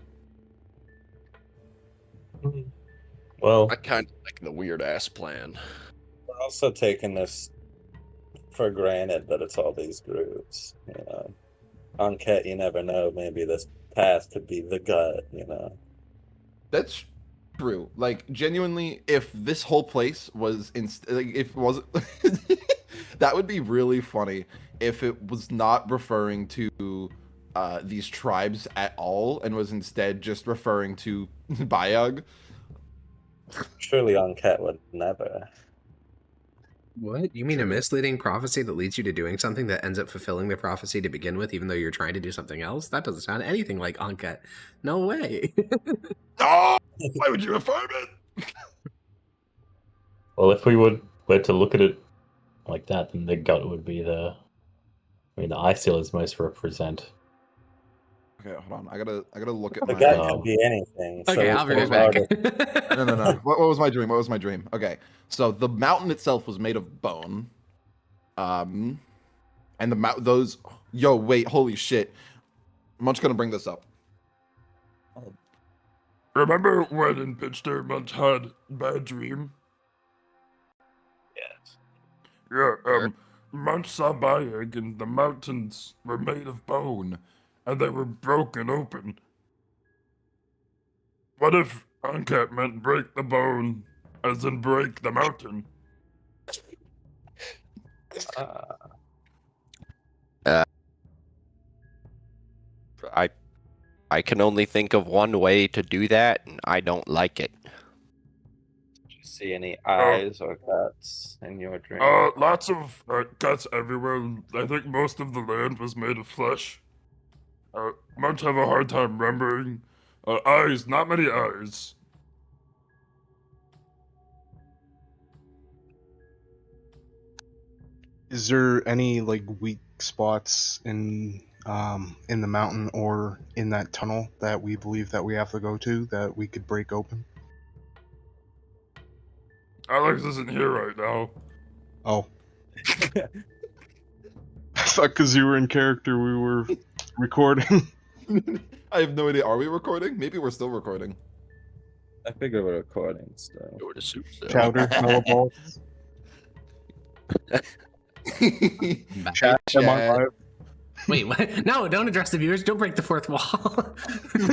Speaker 5: well,
Speaker 7: I kind of like the weird ass plan.
Speaker 5: we're also taking this for granted that it's all these groups. You know, on Ket, you never know. Maybe this path could be the gut. You know.
Speaker 4: That's true. Like, genuinely, if this whole place was if it was that would be really funny if it was not referring to these tribes at all and was instead just referring to Bayag.
Speaker 5: Surely on Ket would never.
Speaker 1: What? You mean a misleading prophecy that leads you to doing something that ends up fulfilling the prophecy to begin with, even though you're trying to do something else? That doesn't sound anything like Anket. No way.
Speaker 4: Oh, why would you affirm it?
Speaker 5: Well, if we were to look at it like that, then the gut would be the
Speaker 9: I mean, the eye seal is most represent.
Speaker 4: Okay, hold on. I gotta look at
Speaker 5: The
Speaker 4: my.
Speaker 5: gut could be anything.
Speaker 1: Okay,
Speaker 5: so
Speaker 1: I'll be
Speaker 5: it's
Speaker 1: right
Speaker 5: hard
Speaker 1: back.
Speaker 5: to-
Speaker 4: No. What was my dream? What was my dream? Okay, so the mountain itself was made of bone. And those. Yo, wait, holy shit! I'm just gonna bring this up.
Speaker 3: Remember when in Pitcher Munch had bad dream?
Speaker 5: Yes.
Speaker 3: Yeah, Munch saw Bayek and the mountains were made of bone, and they were broken open. What if Uncat meant break the bone, as in break the mountain?
Speaker 7: I can only think of one way to do that, and I don't like it.
Speaker 5: Did you see any eyes or guts in your dream?
Speaker 3: Lots of guts everywhere. I think most of the land was made of flesh. Munch have a hard time remembering. Eyes, not many eyes.
Speaker 2: Is there any like weak spots in the mountain or in that tunnel that we believe that we have to go to that we could break open?
Speaker 3: Alex isn't here right now.
Speaker 2: Oh. I thought because you were in character we were recording.
Speaker 4: I have no idea. Are we recording? Maybe we're still recording.
Speaker 6: I figure we're recording still.
Speaker 7: Go to soup.
Speaker 2: Chowder, Mellowball. Chat, am I live?
Speaker 1: Wait, what? No, don't address the viewers. Don't break the fourth wall.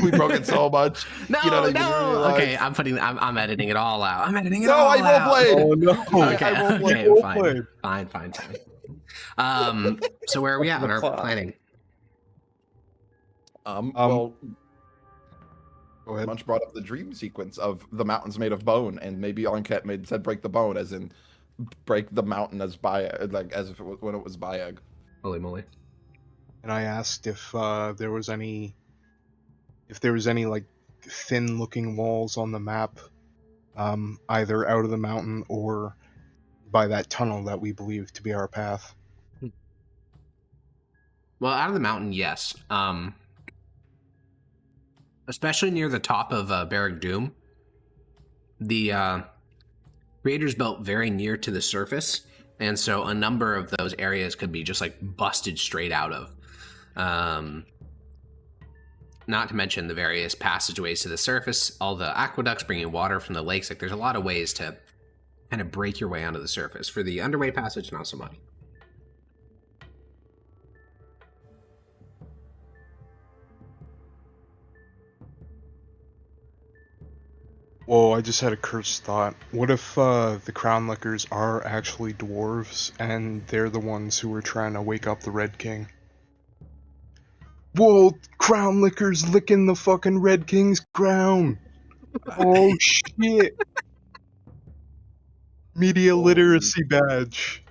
Speaker 4: We broke it so much.
Speaker 1: No,
Speaker 4: You don't even
Speaker 1: no.
Speaker 4: realize.
Speaker 1: Okay, I'm editing it all out. I'm editing it
Speaker 4: No,
Speaker 1: all
Speaker 4: I
Speaker 1: out.
Speaker 4: roleplayed.
Speaker 2: Oh no.
Speaker 1: Okay,
Speaker 4: I roleplayed.
Speaker 1: okay, fine. So where are we at on our planning?
Speaker 4: Well,
Speaker 2: Go ahead.
Speaker 4: Munch brought up the dream sequence of the mountains made of bone, and maybe Onket said break the bone, as in break the mountain as Bayag, like as if it was, when it was Bayag.
Speaker 1: Holy moly!
Speaker 2: And I asked if there was any like thin looking walls on the map, either out of the mountain or by that tunnel that we believe to be our path.
Speaker 1: Well, out of the mountain, yes. Especially near the top of Barrack Doom, the creators built very near to the surface, and so a number of those areas could be just like busted straight out of. Not to mention the various passageways to the surface, all the aqueducts bringing water from the lakes. Like, there's a lot of ways to kind of break your way onto the surface. For the underway passage, not so much.
Speaker 2: Whoa, I just had a cursed thought. What if the Crown Lickers are actually dwarves and they're the ones who are trying to wake up the Red King? Whoa, Crown Lickers licking the fucking Red King's crown! Oh shit! Media literacy badge.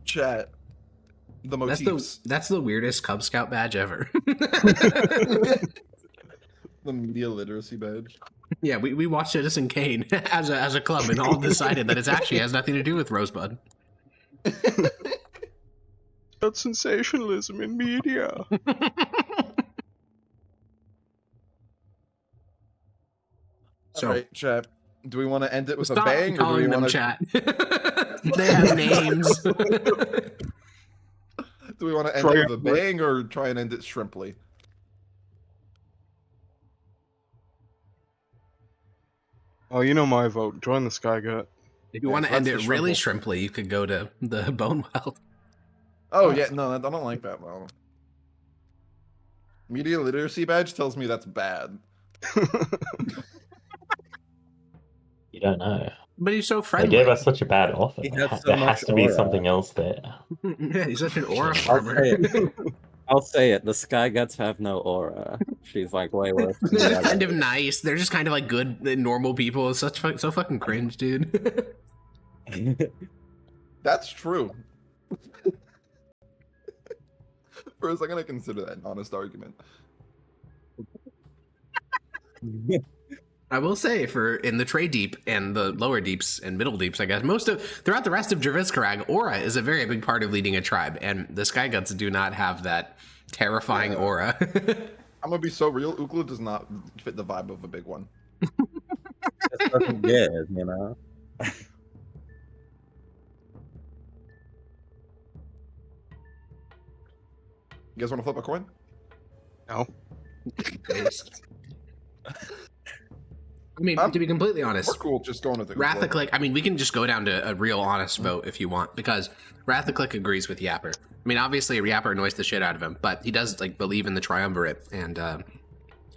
Speaker 4: Chat. The motifs.
Speaker 1: That's the weirdest Cub Scout badge ever.
Speaker 4: The media literacy badge.
Speaker 1: Yeah, we watched Citizen Kane as a club and all decided that it actually has nothing to do with Rosebud.
Speaker 2: That's sensationalism in media.
Speaker 1: So,
Speaker 4: All right, chat. Do we want to end it with a
Speaker 1: stop
Speaker 4: bang, or do
Speaker 1: calling
Speaker 4: we
Speaker 1: them
Speaker 4: want to?
Speaker 1: chat. They have names.
Speaker 4: Do we want to end it with a bang, or try and end it shrimply?
Speaker 2: Oh, you know my vote. Join the Sky Gut.
Speaker 1: If you want to end
Speaker 4: that's
Speaker 1: it
Speaker 4: the
Speaker 1: really
Speaker 4: shrimply.
Speaker 1: shrimply, you could go to the Bone Well.
Speaker 4: Oh yeah, no, I don't like that one. Media literacy badge tells me that's bad.
Speaker 9: You don't know.
Speaker 1: But he's so
Speaker 9: They
Speaker 1: friendly.
Speaker 9: gave us such a bad offer.
Speaker 6: He has so
Speaker 9: There
Speaker 6: much
Speaker 9: has to be
Speaker 6: aura.
Speaker 9: something else there.
Speaker 1: Yeah, he's such an aura
Speaker 6: I'll
Speaker 1: farmer.
Speaker 6: say it. I'll say it. The Sky Guts have no aura. She's like way worse. Than
Speaker 1: They're
Speaker 6: the
Speaker 1: just kind
Speaker 6: others.
Speaker 1: of nice. They're just kind of like good, normal people. It's so fucking cringe, dude.
Speaker 4: That's true. For a second, I consider that an honest argument.
Speaker 1: I will say, for in the Trade Deep and the lower deeps and middle deeps, I guess throughout the rest of Javiskarag, aura is a very big part of leading a tribe, and the Sky Guts do not have that terrifying aura.
Speaker 4: I'm gonna be so real. Ukla does not fit the vibe of a big one.
Speaker 6: Just doesn't get it, you know.
Speaker 4: You guys want to flip a coin?
Speaker 2: No.
Speaker 1: I mean, to be completely honest,
Speaker 4: We're cool just going with the
Speaker 1: Wrath
Speaker 4: Ukla.
Speaker 1: of Click, I mean, we can just go down to a real honest vote if you want, because Wrath of Click agrees with Yapper. I mean, obviously, Yapper annoys the shit out of him, but he does like believe in the Triumvirate, and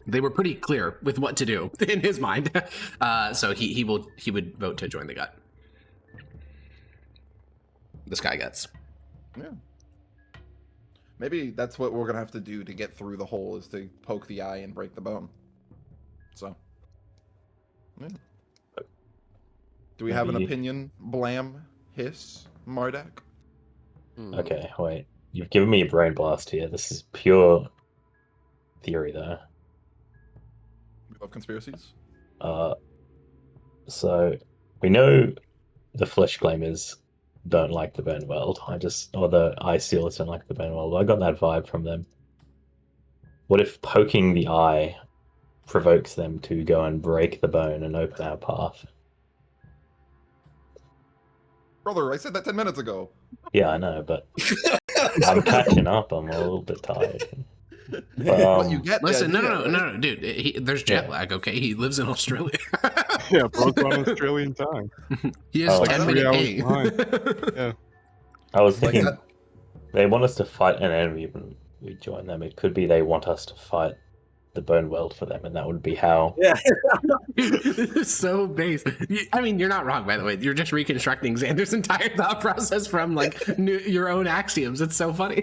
Speaker 1: they were pretty clear with what to do in his mind. So he would vote to join the gut. The Sky Guts.
Speaker 4: Yeah. Maybe that's what we're gonna have to do to get through the hole, is to poke the eye and break the bone. So, yeah. Do we have an
Speaker 9: Maybe-
Speaker 4: opinion? Blam, hiss, Mardak?
Speaker 9: Okay, wait. You've given me a brain blast here. This is pure theory, though.
Speaker 4: We love conspiracies.
Speaker 9: So we know the Fleshclaimers don't like the Burn World. Or the Eye Stealers don't like the Burn World. I got that vibe from them. What if poking the eye provokes them to go and break the bone and open our path?
Speaker 4: Brother, I said that 10 minutes ago.
Speaker 9: Yeah, I know, but I'm catching up. I'm a little bit tired.
Speaker 4: But you get the
Speaker 1: Listen,
Speaker 4: idea, right?
Speaker 1: no, dude. There's jet lag. Okay, he lives in Australia.
Speaker 2: Yeah, bro's on Australian time.
Speaker 1: He has
Speaker 9: Oh,
Speaker 1: 10-minute
Speaker 2: 3 hours
Speaker 1: ping.
Speaker 2: behind. Yeah.
Speaker 9: I was
Speaker 4: Like
Speaker 9: thinking
Speaker 4: that.
Speaker 9: they want us to fight an enemy when we join them. It could be they want us to fight the Bone World for them, and that would be how.
Speaker 5: Yeah.
Speaker 1: This is so base. I mean, you're not wrong, by the way. You're just reconstructing Xander's entire thought process from like your own axioms. It's so funny.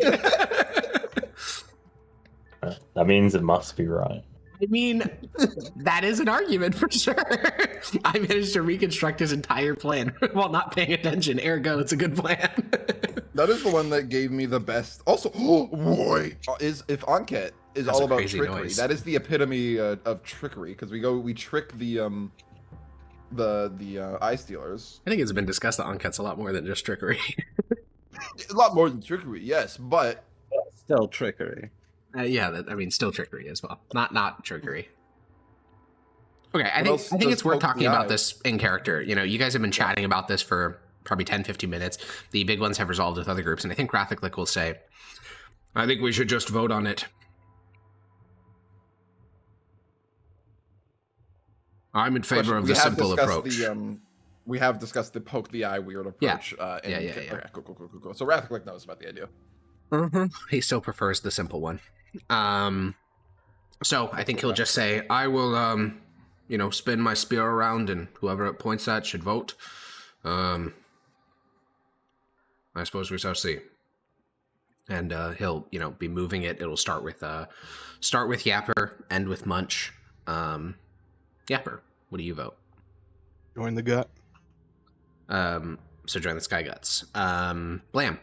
Speaker 9: That means it must be right.
Speaker 1: I mean, that is an argument for sure. I managed to reconstruct his entire plan while not paying attention. Ergo, it's a good plan.
Speaker 4: That is the one that gave me the best. Also, wait, is if Anket is
Speaker 1: That's
Speaker 4: all
Speaker 1: a
Speaker 4: about
Speaker 1: crazy
Speaker 4: trickery.
Speaker 1: noise.
Speaker 4: That is the epitome of trickery, because we trick the eye stealers.
Speaker 1: I think it's been discussed that Anket's a lot more than just trickery.
Speaker 4: A lot more than trickery, yes, but
Speaker 6: Still trickery.
Speaker 1: Still trickery as well. Not trickery. Okay, I
Speaker 4: What
Speaker 1: think
Speaker 4: else
Speaker 1: it's
Speaker 4: does
Speaker 1: worth
Speaker 4: poke
Speaker 1: talking
Speaker 4: the
Speaker 1: about
Speaker 4: eye?
Speaker 1: this in character. You know, you guys have been chatting about this for probably 10-15 minutes. The big ones have resolved with other groups, and I think Rathaclick will say, I think we should just vote on it. I'm in favor of
Speaker 4: we
Speaker 1: the
Speaker 4: have
Speaker 1: simple
Speaker 4: discussed
Speaker 1: approach.
Speaker 4: we have discussed the poke the eye weird approach.
Speaker 1: Yeah. Yeah.
Speaker 4: Okay, cool. So Rathaclick knows about the idea.
Speaker 1: He still prefers the simple one. So I think he'll just say, I will, spin my spear around, and whoever it points at should vote. I suppose we shall see. And he'll, be moving it. It'll start with Yapper, end with Munch. Yapper, what do you vote?
Speaker 2: Join the gut.
Speaker 1: So join the Sky Guts. Blam.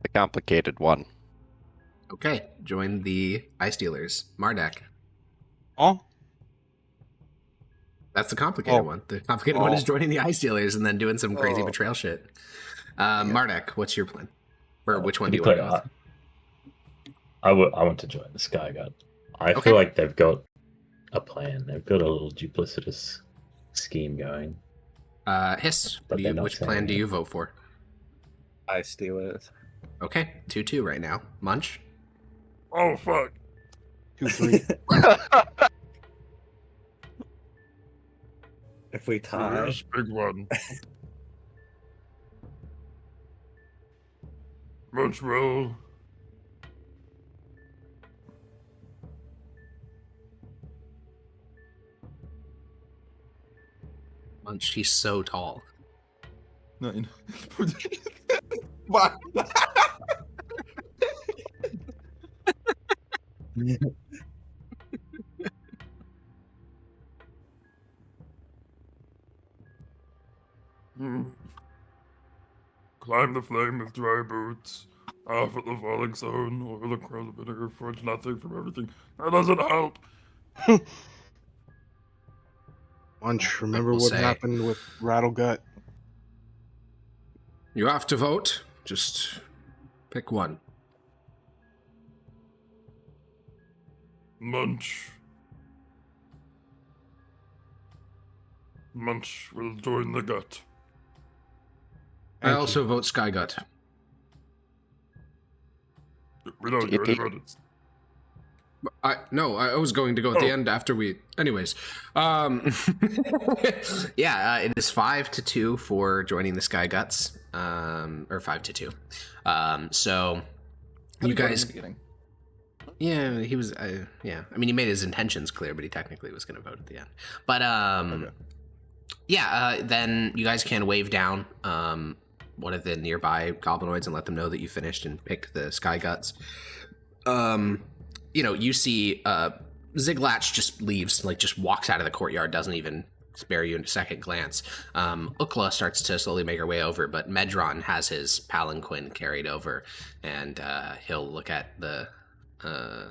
Speaker 7: The complicated one.
Speaker 1: Okay, join the Eye Stealers. Mardak.
Speaker 2: Oh,
Speaker 1: That's the complicated one. The complicated one is joining the Eye Stealers and then doing some crazy
Speaker 4: Oh.
Speaker 1: betrayal shit. Mardak, what's your plan? Or which one
Speaker 9: To
Speaker 1: do
Speaker 9: be
Speaker 1: you want to
Speaker 9: clear,
Speaker 1: go with?
Speaker 9: I want to join the Sky God. I
Speaker 1: Okay.
Speaker 9: feel like they've got a plan. They've got a little duplicitous scheme going.
Speaker 1: Hiss,
Speaker 9: But they're not
Speaker 1: which
Speaker 9: saying
Speaker 1: plan do
Speaker 9: it.
Speaker 1: you vote for?
Speaker 6: I steal it.
Speaker 1: Okay, 2-2 right now. Munch?
Speaker 3: Oh fuck.
Speaker 2: 2-3.
Speaker 6: If we tie,
Speaker 3: Yes, big one. Munch roll.
Speaker 1: Munch, he's so tall.
Speaker 4: No, What?
Speaker 3: Climb the flame with dry boots. half of the falling stone, or the crowd of vinegar, forge nothing from everything. That doesn't help.
Speaker 2: Munch, remember
Speaker 1: We'll
Speaker 2: what
Speaker 1: say-
Speaker 2: happened with Rattlegut?
Speaker 1: You have to vote. Just pick one.
Speaker 3: Munch. Munch will join the gut.
Speaker 1: I
Speaker 2: Thank
Speaker 1: also
Speaker 2: you.
Speaker 1: vote Skygut.
Speaker 3: We don't hear any voted.
Speaker 1: I was going to go at the end after we. Anyways, yeah, it is 5-2 for joining the Sky Guts, or 5-2. So you guys, yeah, he was, yeah. I mean, he made his intentions clear, but he technically was going to vote at the end. But okay. Yeah, then you guys can wave down one of the nearby goblinoids and let them know that you finished and picked the Sky Guts. You know, you see Ziglatch just leaves, like just walks out of the courtyard, doesn't even spare you a second glance. Ukla starts to slowly make her way over, but Medron has his palanquin carried over, and he'll look at the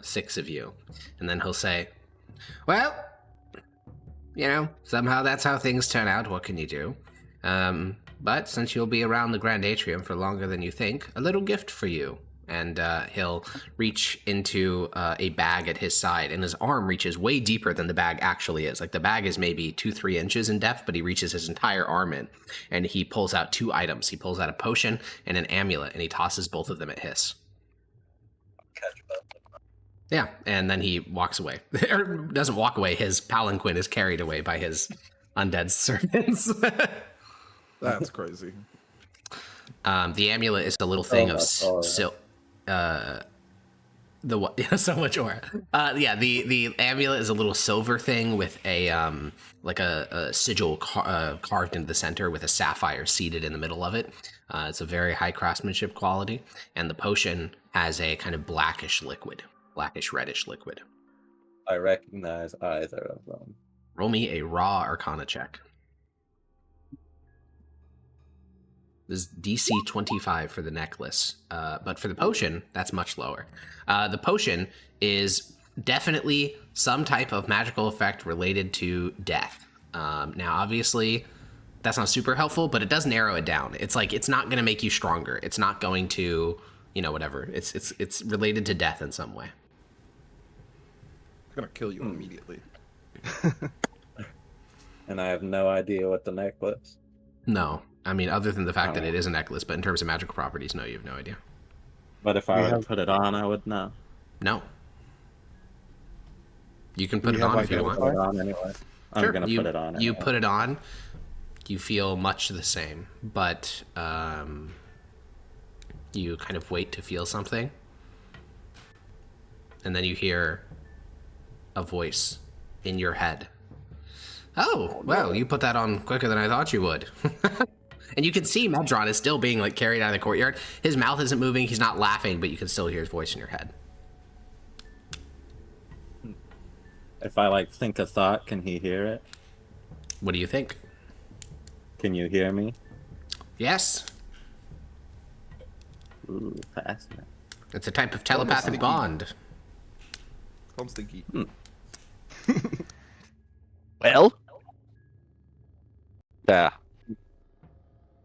Speaker 1: 6 of you, and then he'll say, well, you know, somehow that's how things turn out. What can you do? But since you'll be around the Grand Atrium for longer than you think, a little gift for you. And he'll reach into a bag at his side, and his arm reaches way deeper than the bag actually is. Like, the bag is maybe 2-3 inches in depth, but he reaches his entire arm in, and he pulls out 2 items. He pulls out a potion and an amulet, and he tosses both of them at Hiss. Yeah, and then he walks away. Or doesn't walk away, his palanquin is carried away by his undead servants.
Speaker 4: That's crazy.
Speaker 1: The amulet is a little thing of silk. The what? So much aura. Yeah, the amulet is a little silver thing with a like a sigil carved into the center with a sapphire seated in the middle of it. It's a very high craftsmanship quality, and the potion has a kind of blackish reddish liquid.
Speaker 5: I recognize either of them.
Speaker 1: Roll me a raw Arcana check. This is DC 25 for the necklace, but for the potion, that's much lower. The potion is definitely some type of magical effect related to death. Now, obviously, that's not super helpful, but it does narrow it down. It's like, it's not going to make you stronger. It's not going to, you know, whatever. It's related to death in some way.
Speaker 4: I'm gonna kill you immediately.
Speaker 5: And I have no idea what the necklace.
Speaker 1: No. I mean, other than the fact that it is a necklace, but in terms of magical properties, no, you have no idea.
Speaker 6: But if I were to put it on, I would know.
Speaker 1: No. You can put it on if you want.
Speaker 6: Put it on anyway.
Speaker 1: Sure.
Speaker 6: I'm gonna put it on. Anyway.
Speaker 1: You put it on, you feel much the same, but you kind of wait to feel something, and then you hear a voice in your head. Oh, well, you put that on quicker than I thought you would. And you can see Medron is still being like carried out of the courtyard. His mouth isn't moving, he's not laughing, but you can still hear his voice in your head.
Speaker 6: If I like think a thought, can he hear it?
Speaker 1: What do you think?
Speaker 6: Can you hear me?
Speaker 1: Yes.
Speaker 6: Ooh, fascinating.
Speaker 1: It's a type of telepathic bond.
Speaker 4: I'm stinky.
Speaker 7: Well,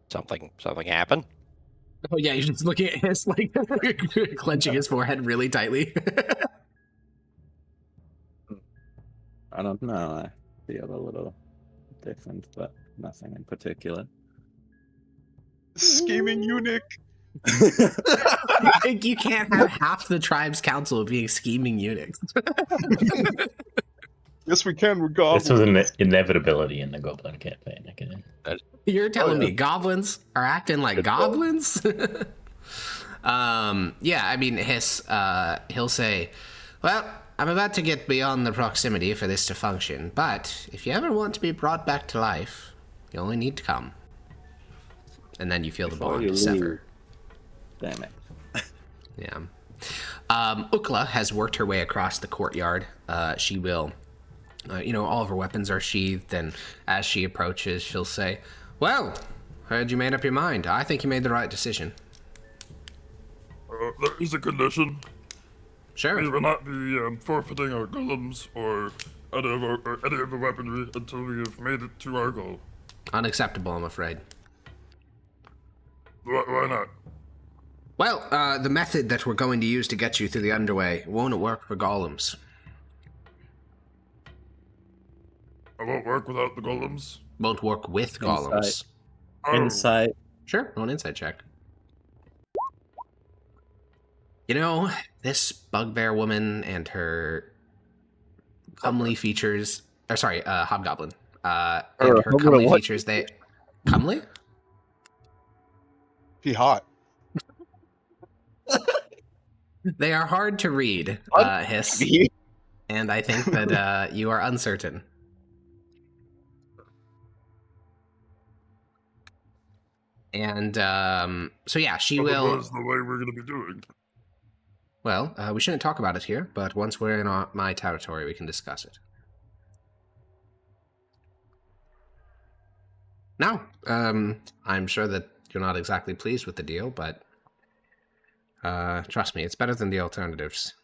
Speaker 7: something happened.
Speaker 1: Oh yeah, you're just looking at his, like, clenching his forehead really tightly.
Speaker 6: I don't know. I feel a little different, but nothing in particular.
Speaker 2: Scheming eunuch.
Speaker 1: You can't have half the tribe's council being scheming eunuchs.
Speaker 2: Yes, we can. We're goblins.
Speaker 9: This was an inevitability in the Goblin campaign. Okay.
Speaker 1: You're telling me goblins are acting like goblins? Yeah, I mean, he'll say, well, I'm about to get beyond the proximity for this to function, but if you ever want to be brought back to life, you only need to come. And then you feel the bond sever.
Speaker 6: Damn it.
Speaker 1: Yeah. Ukla has worked her way across the courtyard. She will, all of her weapons are sheathed, and as she approaches, she'll say, well, heard you made up your mind. I think you made the right decision.
Speaker 3: there is a condition.
Speaker 1: Sure.
Speaker 3: We will not be forfeiting our golems or any of our weaponry until we have made it to our goal.
Speaker 1: Unacceptable, I'm afraid.
Speaker 3: Why not?
Speaker 1: Well, the method that we're going to use to get you through the underway won't work for golems.
Speaker 3: I won't work without the golems.
Speaker 1: Won't work with golems.
Speaker 3: Oh.
Speaker 6: Insight.
Speaker 1: Sure, roll an insight check. You know, this bugbear woman and her comely features... Or sorry, hobgoblin. And her comely features, they... Comely?
Speaker 2: Be hot.
Speaker 1: They are hard to read, Hiss. And I think that you are uncertain. And so yeah, she will.
Speaker 3: That's the way we're going to be doing.
Speaker 1: Well, we shouldn't talk about it here, but once we're in my territory, we can discuss it. Now, I'm sure that you're not exactly pleased with the deal, but trust me, it's better than the alternatives.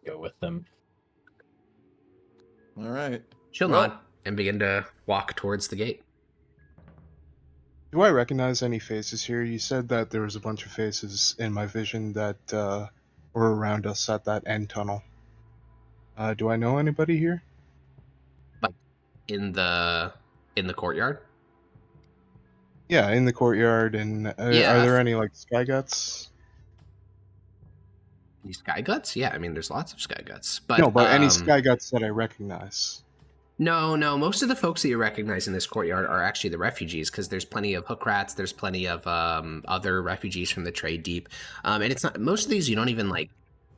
Speaker 9: Go with them.
Speaker 4: All right.
Speaker 1: She'll nod and begin to walk towards the gate.
Speaker 2: Do I recognize any faces here? You said that there was a bunch of faces in my vision that were around us at that end tunnel. Do I know anybody here?
Speaker 1: Like in the courtyard?
Speaker 2: Yeah, in the courtyard. And are there any like sky guts?
Speaker 1: Any sky guts? Yeah, I mean, there's lots of sky guts. But
Speaker 2: No, but any sky guts that I recognize.
Speaker 1: No. Most of the folks that you recognize in this courtyard are actually the refugees, because there's plenty of hook rats. There's plenty of other refugees from the Trade Deep, and it's not. Most of these you don't even like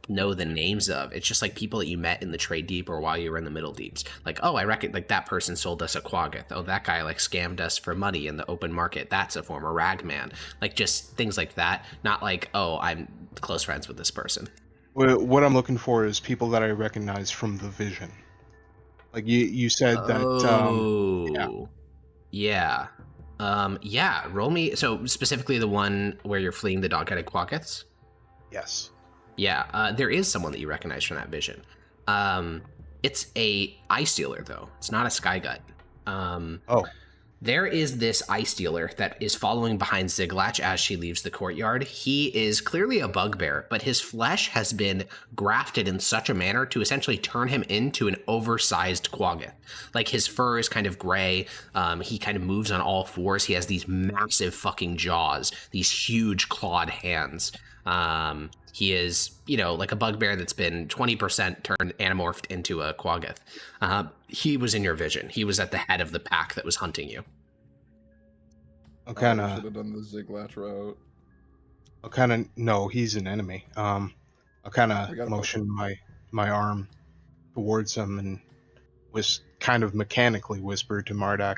Speaker 1: know the names of. It's just like people that you met in the Trade Deep or while you were in the Middle Deeps. Like, oh, I reckon like that person sold us a quaggoth. Oh, that guy like scammed us for money in the open market. That's a former ragman. Like just things like that. Not like, oh, I'm close friends with this person.
Speaker 2: What I'm looking for is people that I recognize from the vision. Like you said that. Yeah. Roll me. So specifically the one where you're fleeing the dog-headed quaggoths. Yes.
Speaker 1: Yeah. There is someone that you recognize from that vision. It's a eye stealer though. It's not a sky gut. There is this ice dealer that is following behind Ziglatch as she leaves the courtyard. He is clearly a bugbear, but his flesh has been grafted in such a manner to essentially turn him into an oversized quaggoth. Like his fur is kind of gray. He kind of moves on all fours. He has these massive fucking jaws, these huge clawed hands. He is, like a bugbear that's been 20% turned anamorphed into a quaggoth. He was in your vision. He was at the head of the pack that was hunting you.
Speaker 4: I should have done the Ziglatch route.
Speaker 2: No, he's an enemy. I'll kind of motion my arm towards him and was kind of mechanically whisper to Mardak,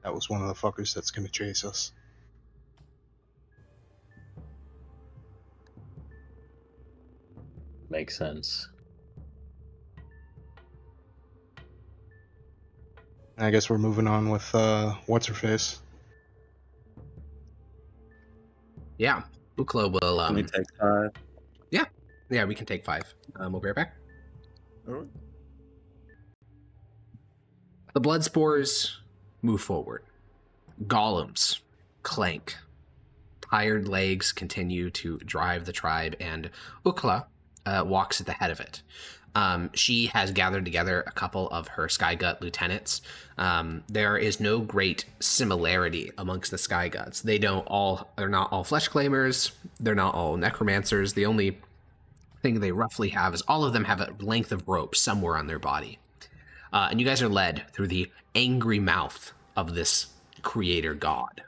Speaker 2: that was one of the fuckers that's going to chase us.
Speaker 9: Makes sense.
Speaker 2: I guess we're moving on with what's-her-face.
Speaker 1: Yeah, Ukla will...
Speaker 6: Can we take 5?
Speaker 1: Yeah, we can take 5. We'll be right back.
Speaker 4: All right.
Speaker 1: The blood spores move forward. Golems clank. Tired legs continue to drive the tribe, and Ukla walks at the head of it. She has gathered together a couple of her Skygut lieutenants. There is no great similarity amongst the Skyguts. They're not all Fleshclaimers. They're not all necromancers. The only thing they roughly have is all of them have a length of rope somewhere on their body. And you guys are led through the angry mouth of this creator god.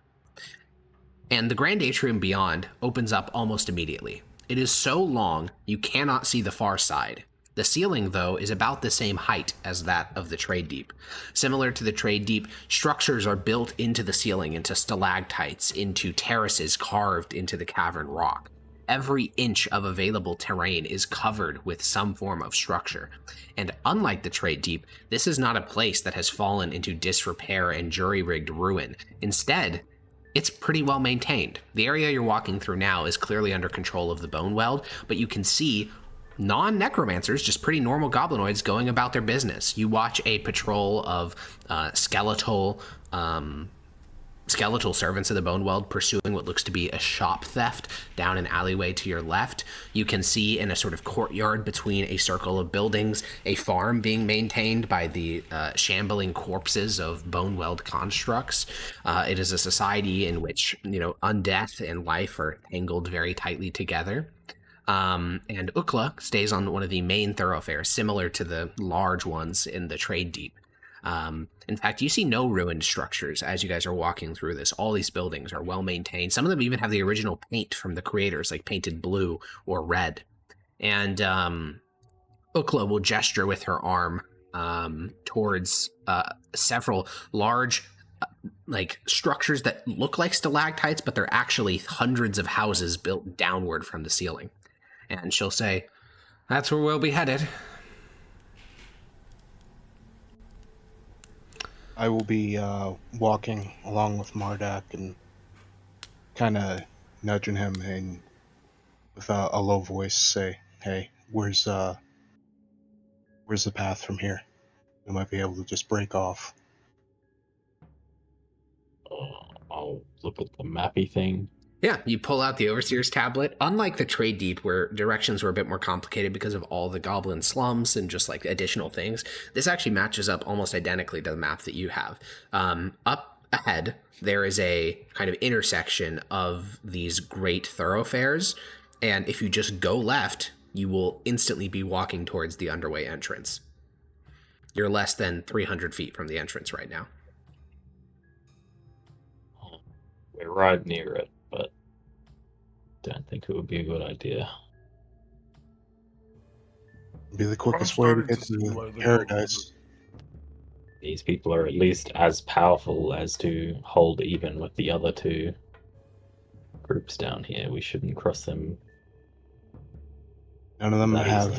Speaker 1: And the Grand Atrium beyond opens up almost immediately. It is so long, you cannot see the far side. The ceiling, though, is about the same height as that of the Trade Deep. Similar to the Trade Deep, structures are built into the ceiling, into stalactites, into terraces carved into the cavern rock. Every inch of available terrain is covered with some form of structure. And unlike the Trade Deep, this is not a place that has fallen into disrepair and jury-rigged ruin. Instead, it's pretty well maintained. The area you're walking through now is clearly under control of the Bone Weld, but you can see non-necromancers, just pretty normal goblinoids going about their business. You watch a patrol of skeletal servants of the Bone Weld pursuing what looks to be a shop theft down an alleyway to your left. You can see in a sort of courtyard between a circle of buildings a farm being maintained by the shambling corpses of Bone Weld constructs. It is a society in which, undeath and life are tangled very tightly together. And Ukla stays on one of the main thoroughfares, similar to the large ones in the Trade Deep. In fact, you see no ruined structures as you guys are walking through this. All these buildings are well maintained. Some of them even have the original paint from the creators, like painted blue or red. And Ukla will gesture with her arm towards several large structures that look like stalactites, but they're actually hundreds of houses built downward from the ceiling. And she'll say, "That's where we'll be headed."
Speaker 2: I will be walking along with Mardak and kind of nudging him and with a low voice say, "Hey, where's the path from here? We might be able to just break off."
Speaker 9: I'll look at the mappy thing.
Speaker 1: Yeah, you pull out the Overseer's tablet. Unlike the Trade Deep, where directions were a bit more complicated because of all the goblin slums and just additional things, this actually matches up almost identically to the map that you have. Up ahead, there is a kind of intersection of these great thoroughfares, and if you just go left, you will instantly be walking towards the underway entrance. You're less than 300 feet from the entrance right now.
Speaker 9: We're right near it, but don't think it would be a good idea.
Speaker 2: Be the quickest way to get to paradise.
Speaker 9: These people are at least as powerful as to hold even with the other two groups down here. We shouldn't cross them.
Speaker 2: None of them have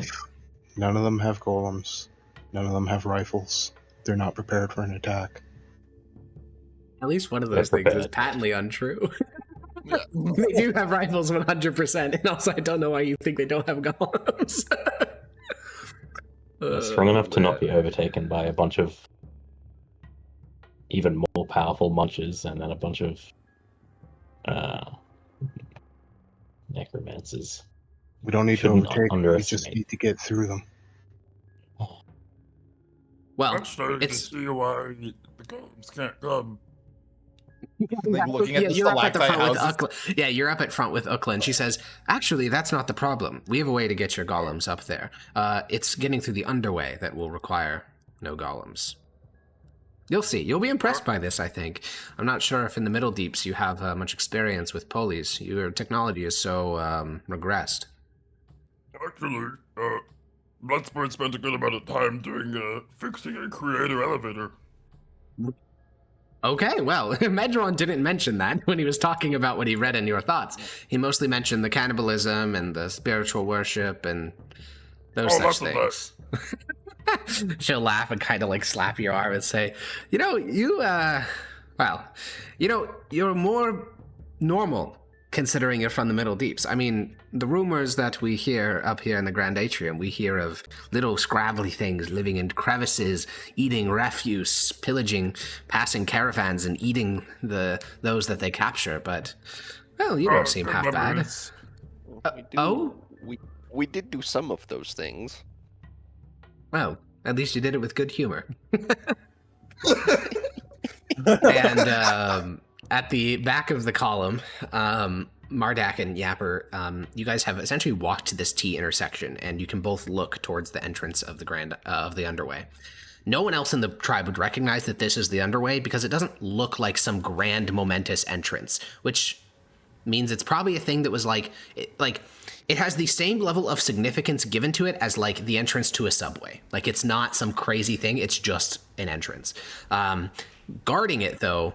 Speaker 2: golems. None of them have rifles. They're not prepared for an attack.
Speaker 1: At least one of those things is patently untrue. They do have rifles 100%, and also I don't know why you think they don't have golems.
Speaker 9: They're strong enough to not be overtaken by a bunch of even more powerful munchers and then a bunch of necromancers.
Speaker 2: We don't need to overtake them, we just need to get through them.
Speaker 1: Well,
Speaker 3: I'm starting to see why the golems can't come.
Speaker 4: Looking at the
Speaker 1: you're up at the
Speaker 4: stalactite
Speaker 1: front with
Speaker 4: houses.
Speaker 1: Ukla. Yeah, you're up at front with Ukla, and she says, "Actually, that's not the problem. We have a way to get your golems up there. It's getting through the underway that will require no golems. You'll see. You'll be impressed by this, I think. I'm not sure if in the Middle Deeps you have much experience with polies. Your technology is so regressed."
Speaker 3: Actually, Bloodsport spent a good amount of time doing fixing a creator elevator.
Speaker 1: Okay, well, Medron didn't mention that when he was talking about what he read in your thoughts. He mostly mentioned the cannibalism and the spiritual worship and those such things. She'll laugh and kind of slap your arm and say, you're more normal considering you're from the Middle Deeps. I mean, the rumors that we hear up here in the Grand Atrium, we hear of little scrabbly things living in crevices, eating refuse, pillaging passing caravans, and eating those that they capture. But, well, you don't seem half bad.
Speaker 7: We did do some of those things.
Speaker 1: Well, at least you did it with good humor. And at the back of the column, Mardak and Yapper, you guys have essentially walked to this T intersection, and you can both look towards the entrance of the underway. No one else in the tribe would recognize that this is the underway because it doesn't look like some grand, momentous entrance, which means it's probably a thing that was it has the same level of significance given to it as the entrance to a subway. It's not some crazy thing, it's just an entrance. Guarding it, though,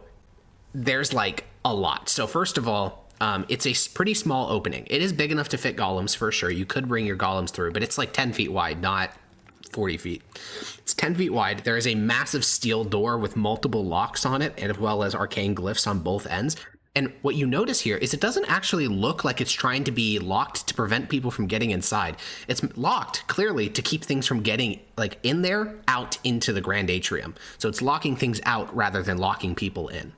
Speaker 1: there's a lot. So first of all, it's a pretty small opening. It is big enough to fit golems for sure. You could bring your golems through, but it's 10 feet wide, not 40 feet. It's 10 feet wide. There is a massive steel door with multiple locks on it, as well as arcane glyphs on both ends. And what you notice here is it doesn't actually look like it's trying to be locked to prevent people from getting inside. It's locked, clearly, to keep things from getting, like, in there, out into the Grand Atrium. So it's locking things out rather than locking people in.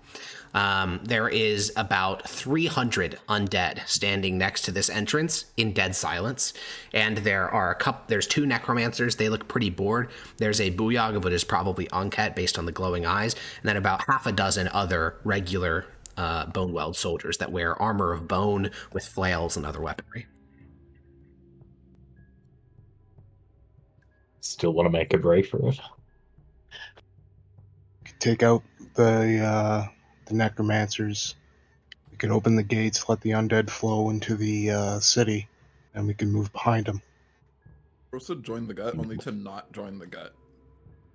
Speaker 1: There is about 300 undead standing next to this entrance in dead silence. And there's 2 necromancers. They look pretty bored. There's a booyog of what is probably Anket based on the glowing eyes. And then about half a dozen other regular bone-weld soldiers that wear armor of bone with flails and other weaponry.
Speaker 9: Still want to make a break for it.
Speaker 2: Take out the necromancers. We could open the gates, let the undead flow into the city, and we can move behind them.
Speaker 4: We're also join the gut, only to not join the gut.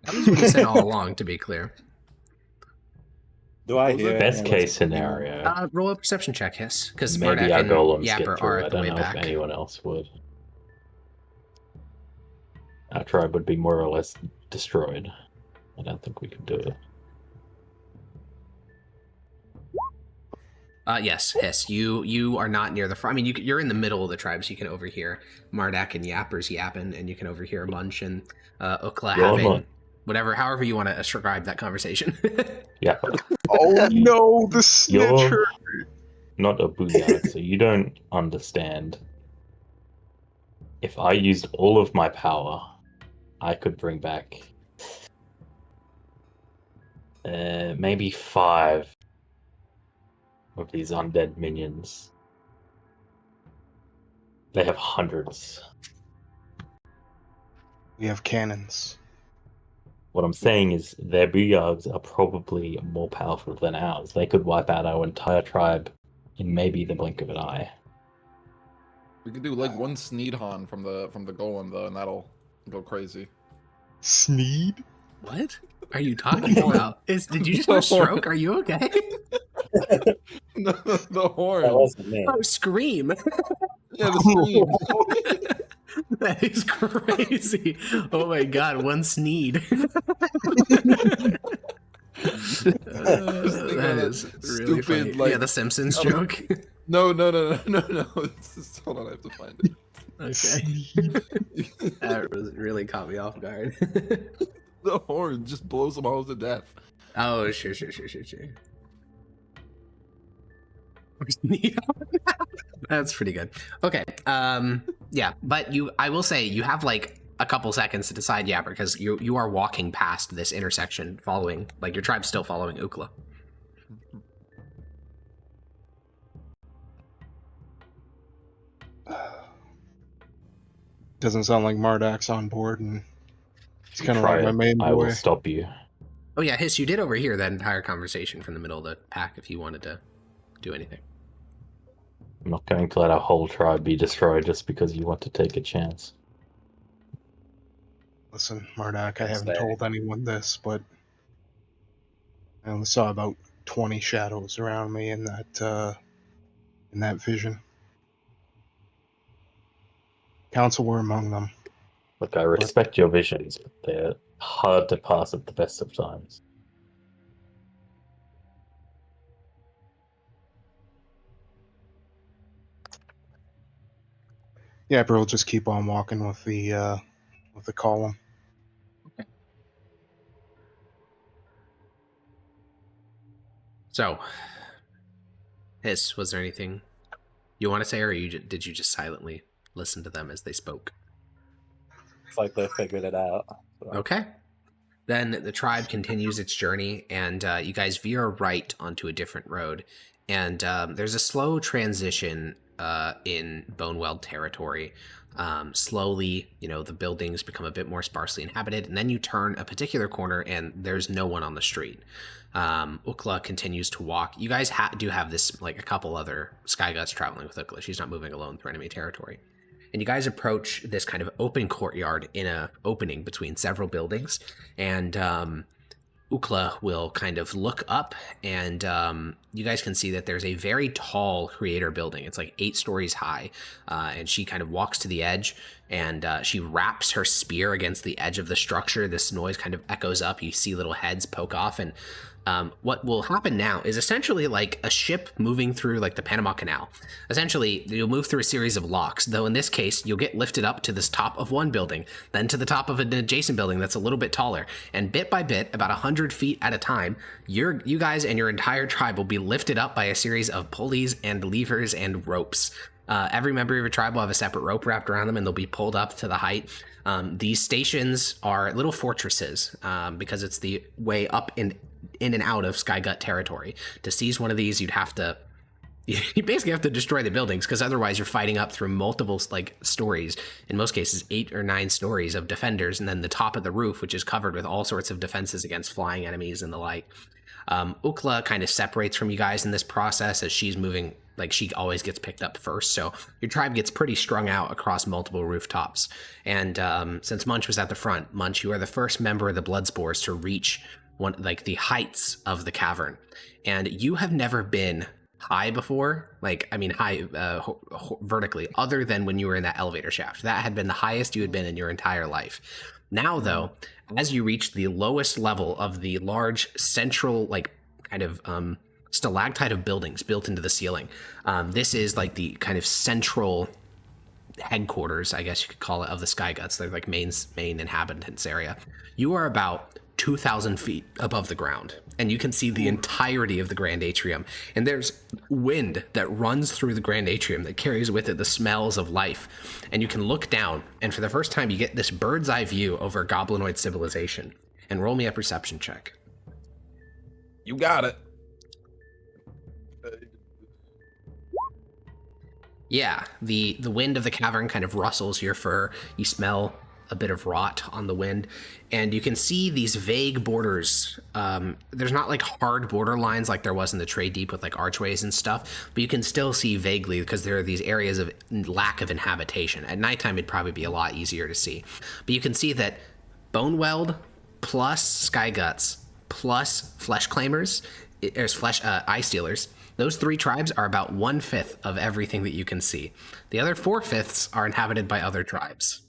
Speaker 1: That was what he said all along, to be clear.
Speaker 5: Do I hear
Speaker 9: Best case scenario?
Speaker 1: Roll a perception check, yes. Because
Speaker 9: Maybe
Speaker 1: Mardak
Speaker 9: our
Speaker 1: and
Speaker 9: golems
Speaker 1: Yapper
Speaker 9: get
Speaker 1: are
Speaker 9: through. I
Speaker 1: at the
Speaker 9: don't
Speaker 1: way
Speaker 9: know
Speaker 1: back.
Speaker 9: if anyone else would. Our tribe would be more or less destroyed. I don't think we could do it.
Speaker 1: Yes, Hiss, you are not near the front. I mean, you're in the middle of the tribe, so you can overhear Mardak and Yappers yapping, and you can overhear Munch and Ukla having however you want to describe that conversation.
Speaker 9: Yeah.
Speaker 2: Oh no, the snitcher!
Speaker 9: You're not a booyah, so you don't understand. If I used all of my power, I could bring back maybe 5 of these undead minions. They have hundreds.
Speaker 2: We have cannons.
Speaker 9: What I'm saying is their booyahs are probably more powerful than ours. They could wipe out our entire tribe in maybe the blink of an eye.
Speaker 4: We could do like one Sneedhon from the golem though, and that'll go crazy.
Speaker 2: Sneed?
Speaker 1: What are you talking about? Did you just have a stroke? Are you okay?
Speaker 4: No, the horn.
Speaker 5: That wasn't me.
Speaker 1: Oh, scream!
Speaker 4: Yeah, the scream.
Speaker 1: That is crazy. Oh my god, one Sneed. That is really
Speaker 4: stupid,
Speaker 1: funny.
Speaker 4: like,
Speaker 1: yeah, the Simpsons joke.
Speaker 4: No. Hold on, I have to find it.
Speaker 1: Okay. That really caught me off guard.
Speaker 4: The horn just blows them all to death.
Speaker 1: Oh, sure. That's pretty good. Okay. Yeah, but I will say you have like a couple seconds to decide, yeah, because you are walking past this intersection following, like your tribe's still following Ukla.
Speaker 2: Doesn't sound like Mardak's on board, and he's kind of like my main boy.
Speaker 9: I will stop you.
Speaker 1: Oh yeah, Hiss, you did overhear that entire conversation from the middle of the pack if you wanted to do anything.
Speaker 9: I'm not going to let our whole tribe be destroyed just because you want to take a chance.
Speaker 2: Listen, Mardak, I haven't told anyone this, but I only saw about 20 shadows around me in that vision. Council were among them.
Speaker 9: Look, I respect your visions, but they're hard to pass at the best of times.
Speaker 2: Yeah, but we'll just keep on walking with the column.
Speaker 1: Okay. So, Hiss, was there anything you want to say, or did you just silently listen to them as they spoke?
Speaker 5: It's like they figured it out. So.
Speaker 1: Okay. Then the tribe continues its journey, and you guys veer right onto a different road. And there's a slow transition in Boneweld territory. Slowly, the buildings become a bit more sparsely inhabited, and then you turn a particular corner, and there's no one on the street. Ukla continues to walk. You guys do have this, like a couple other Skyguts traveling with Ukla. She's not moving alone through enemy territory. And you guys approach this kind of open courtyard in an opening between several buildings. And Ukla will kind of look up, and you guys can see that there's a very tall creator building. It's like 8 stories high. And she kind of walks to the edge, and she wraps her spear against the edge of the structure. This noise kind of echoes up. You see little heads poke off, and What will happen now is essentially like a ship moving through like the Panama Canal. Essentially, you'll move through a series of locks, though in this case, you'll get lifted up to this top of one building, then to the top of an adjacent building that's a little bit taller. And bit by bit, about 100 feet at a time, you guys and your entire tribe will be lifted up by a series of pulleys and levers and ropes. Every member of your tribe will have a separate rope wrapped around them, and they'll be pulled up to the height. These stations are little fortresses because it's the way up in and out of Skygut territory. To seize one of these, you basically have to destroy the buildings, because otherwise you're fighting up through multiple like stories, in most cases 8 or 9 stories of defenders, and then the top of the roof, which is covered with all sorts of defenses against flying enemies and the like. Ukla kind of separates from you guys in this process, as she's moving, like she always gets picked up first, so your tribe gets pretty strung out across multiple rooftops. And since Munch was at the front, Munch, you are the first member of the Bloodspores to reach the heights of the cavern, and you have never been high before, high vertically, other than when you were in that elevator shaft. That had been the highest you had been in your entire life. Now, though, as you reach the lowest level of the large central, stalactite of buildings built into the ceiling, this is like the kind of central headquarters, I guess you could call it, of the Skyguts. They're like main inhabitants area. You are about 2,000 feet above the ground, and you can see the entirety of the Grand Atrium. And there's wind that runs through the Grand Atrium that carries with it the smells of life. And you can look down, and for the first time, you get this bird's eye view over Goblinoid civilization. And roll me a perception check.
Speaker 4: You got it.
Speaker 1: Yeah, the wind of the cavern kind of rustles your fur. You smell a bit of rot on the wind, and you can see these vague borders. There's not like hard border lines like there was in the Trade Deep with like archways and stuff, but you can still see vaguely because there are these areas of lack of inhabitation. At nighttime, it'd probably be a lot easier to see, but you can see that Boneweld plus Skyguts plus Fleshclaimers, there's Eye Stealers. Those 3 tribes are about 1/5 of everything that you can see. The other 4/5 are inhabited by other tribes.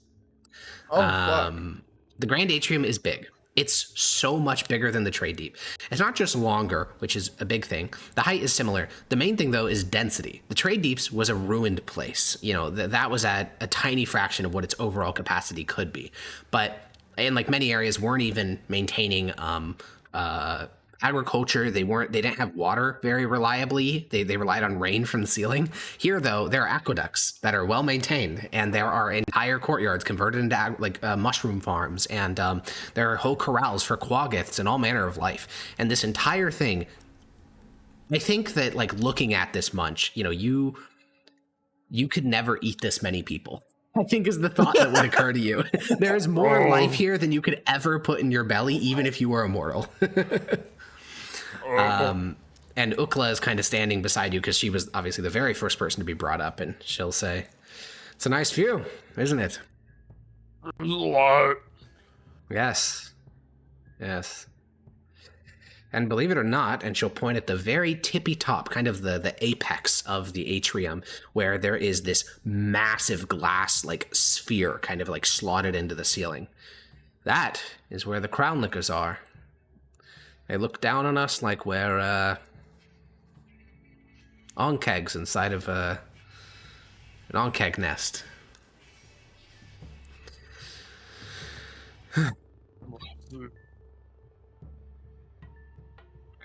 Speaker 1: The Grand Atrium is big. It's so much bigger than the Trade Deep. It's not just longer, which is a big thing. The height is similar. The main thing, though, is density. The Trade Deeps was a ruined place. You know, that was at a tiny fraction of what its overall capacity could be. But in like many areas, weren't even maintaining agriculture. They didn't have water very reliably. They relied on rain from the ceiling. Here, though, there are aqueducts that are well maintained, and there are entire courtyards converted into mushroom farms, and there are whole corrals for quaggoths and all manner of life. And this entire thing, I think that like looking at this, Munch, you know, you could never eat this many people, I think, is the thought that would occur to you. There's more life here than you could ever put in your belly, even if you were immortal. And Ukla is kind of standing beside you because she was obviously the very first person to be brought up, and she'll say, "It's a nice view, isn't it?"
Speaker 3: There's a lot.
Speaker 1: Yes. And believe it or not, and she'll point at the very tippy top, kind of the apex of the atrium, where there is this massive glass like sphere kind of like slotted into the ceiling. That is where the crown lickers are. They look down on us like we're onkegs inside of an onkeg nest.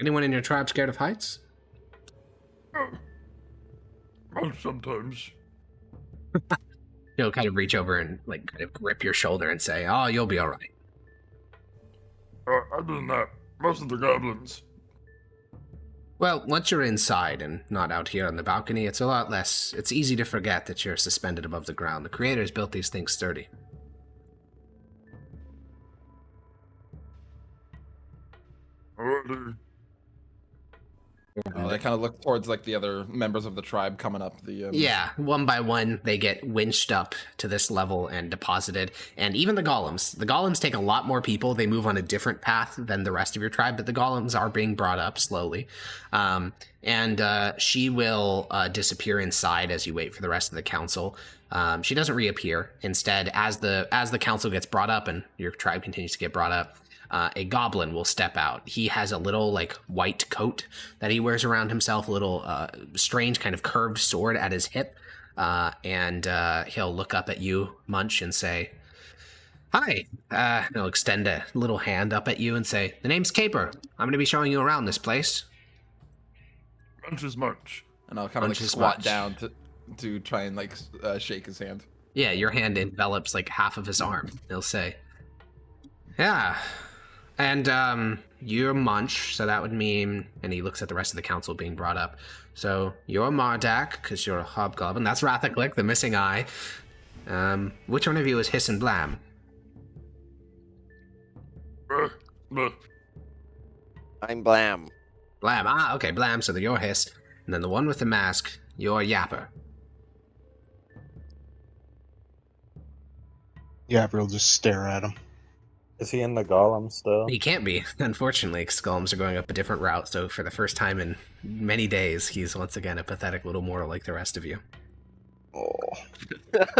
Speaker 1: Anyone in your tribe scared of heights?
Speaker 3: Well, sometimes.
Speaker 1: He'll kind of reach over and like kind of grip your shoulder and say, "Oh, you'll be all right."
Speaker 3: Other than that, most of the goblins.
Speaker 1: Well, once you're inside and not out here on the balcony, it's a lot less. It's easy to forget that you're suspended above the ground. The creators built these things sturdy.
Speaker 4: They kind of look towards like the other members of the tribe coming up the
Speaker 1: Yeah, one by one they get winched up to this level and deposited. And even the golems take a lot more people. They move on a different path than the rest of your tribe, but the golems are being brought up slowly. And she will disappear inside as you wait for the rest of the council. She doesn't reappear. Instead, as the council gets brought up and your tribe continues to get brought up, a goblin will step out. He has a little like white coat that he wears around himself, a little strange kind of curved sword at his hip, and he'll look up at you, Munch, and say, "Hi." He'll extend a little hand up at you and say, "The name's Caper. I'm going to be showing you around this place."
Speaker 3: Munch is Munch.
Speaker 4: And I'll kind of like squat down to try and like shake his hand.
Speaker 1: Yeah, your hand envelops like half of his arm. He'll say, "Yeah, and you're Munch, so that would mean," and he looks at the rest of the council being brought up. "So you're Mardak, because you're a hobgoblin. That's Rathaclick, the missing eye. Which one of you is Hiss and Blam?"
Speaker 7: I'm Blam.
Speaker 1: Blam. Ah, okay, Blam, so you're Hiss. And then the one with the mask, you're Yapper.
Speaker 2: Yapper will just stare at him.
Speaker 5: Is he in the golem still?
Speaker 1: He can't be, unfortunately, because golems are going up a different route, so for the first time in many days, he's once again a pathetic little mortal like the rest of you.
Speaker 2: Oh.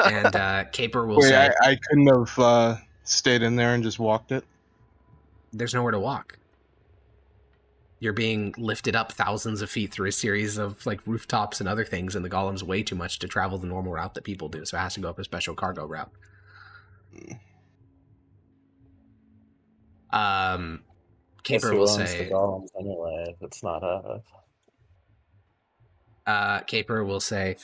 Speaker 1: And Caper will say...
Speaker 2: I couldn't have stayed in there and just walked it?
Speaker 1: There's nowhere to walk. You're being lifted up thousands of feet through a series of like rooftops and other things, and the golem's way too much to travel the normal route that people do, so it has to go up a special cargo route. Caper will say...
Speaker 5: the golems anyway, if it's not us.
Speaker 1: Caper will say,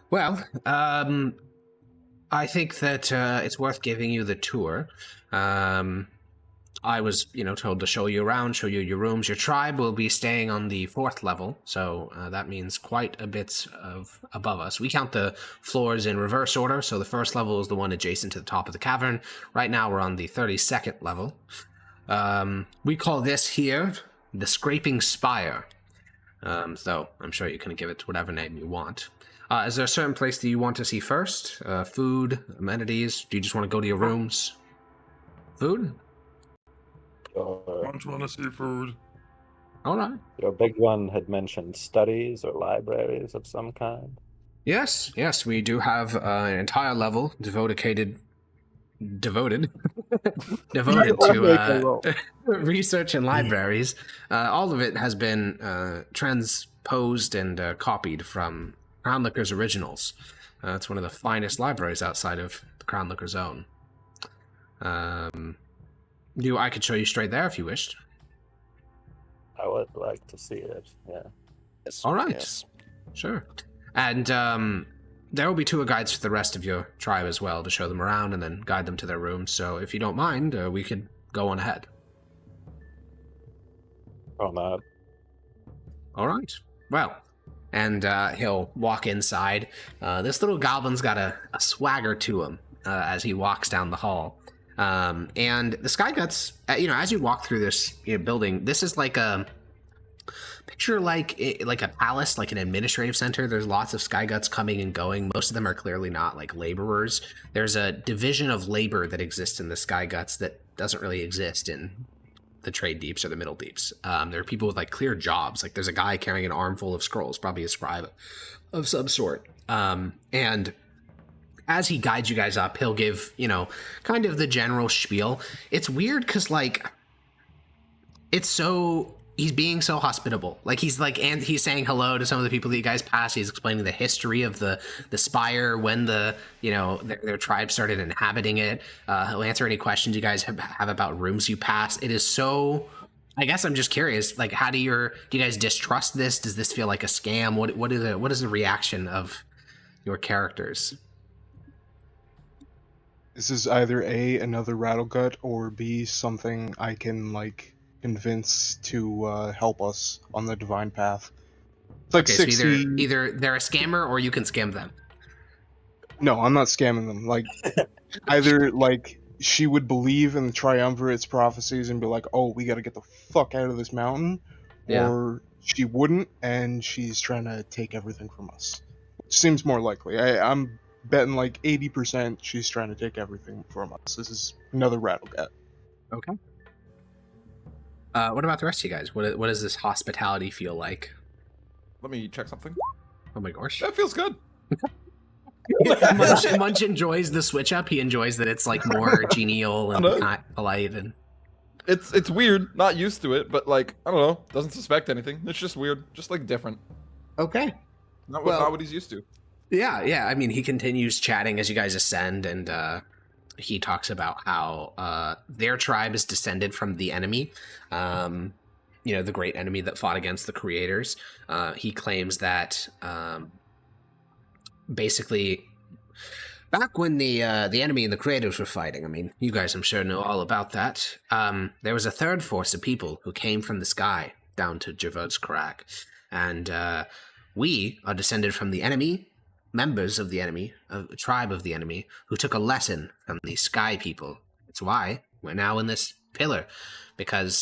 Speaker 1: "Well, I think that it's worth giving you the tour. I was, told to show you around, show you your rooms. Your tribe will be staying on the 4th level, so that means quite a bit above us. We count the floors in reverse order, so the 1st level is the one adjacent to the top of the cavern. Right now we're on the 32nd level. We call this here the Scraping Spire. So I'm sure you can give it whatever name you want. Is there a certain place that you want to see first? Food, amenities? Do you just want to go to your rooms? Food?
Speaker 3: Munch want to see food.
Speaker 1: All right.
Speaker 5: Your big one had mentioned studies or libraries of some kind.
Speaker 1: Yes, we do have an entire level devoted to research and libraries. All of it has been transposed and copied from Crown Liquor's originals. It's one of the finest libraries outside of the Crown Liquor Zone. I could show you straight there if you wished.
Speaker 5: I would like to see it, yeah.
Speaker 7: Yes.
Speaker 1: All right.
Speaker 7: Yes.
Speaker 1: Sure. And there will be tour guides for the rest of your tribe as well to show them around and then guide them to their rooms. So if you don't mind, we could go on ahead.
Speaker 5: Oh, no.
Speaker 1: All right. Well, and he'll walk inside. This little goblin's got a swagger to him as he walks down the hall. And the Sky Guts, as you walk through this building, this is like a picture like a palace, like an administrative center. There's lots of Sky Guts coming and going. Most of them are clearly not like laborers. There's a division of labor that exists in the Sky Guts that doesn't really exist in the Trade Deeps or the Middle Deeps. There are people with like clear jobs. Like there's a guy carrying an armful of scrolls, probably a scribe of some sort. And as he guides you guys up, he'll give, kind of the general spiel. It's weird because, he's being so hospitable. And he's saying hello to some of the people that you guys pass. He's explaining the history of the spire, when their tribe started inhabiting it. He'll answer any questions you guys have about rooms you pass. It is so... I guess I'm just curious, do you guys distrust this? Does this feel like a scam? What is the reaction of your characters?
Speaker 2: This is either A, another Rattlegut, or B, something I can, convince to help us on the divine path. It's like 60...
Speaker 1: So either they're a scammer or you can scam them.
Speaker 2: No, I'm not scamming them. Either, she would believe in the Triumvirate's prophecies and be like, oh, we gotta get the fuck out of this mountain,
Speaker 1: yeah. Or
Speaker 2: she wouldn't, and she's trying to take everything from us. Which seems more likely. I'm betting 80% she's trying to take everything from us. This is another Rattlegut.
Speaker 1: Okay. What about the rest of you guys? What does this hospitality feel like?
Speaker 4: Let me check something.
Speaker 1: Oh my gosh.
Speaker 4: That feels good.
Speaker 1: Munch enjoys the switch up. He enjoys that it's more genial and polite. And
Speaker 4: It's weird, not used to it, but like I don't know, doesn't suspect anything. It's just weird, just like different.
Speaker 1: Okay.
Speaker 4: Not
Speaker 1: Well-
Speaker 4: not what he's used to.
Speaker 1: Yeah. I mean, he continues chatting as you guys ascend, and he talks about how their tribe is descended from the enemy. The great enemy that fought against the creators. He claims that basically, back when the enemy and the creators were fighting, I mean, you guys I'm sure know all about that, there was a third force of people who came from the sky down to Javod's Crag. And we are descended from the enemy, members of the enemy, a tribe of the enemy, who took a lesson from the sky people. That's why we're now in this pillar, because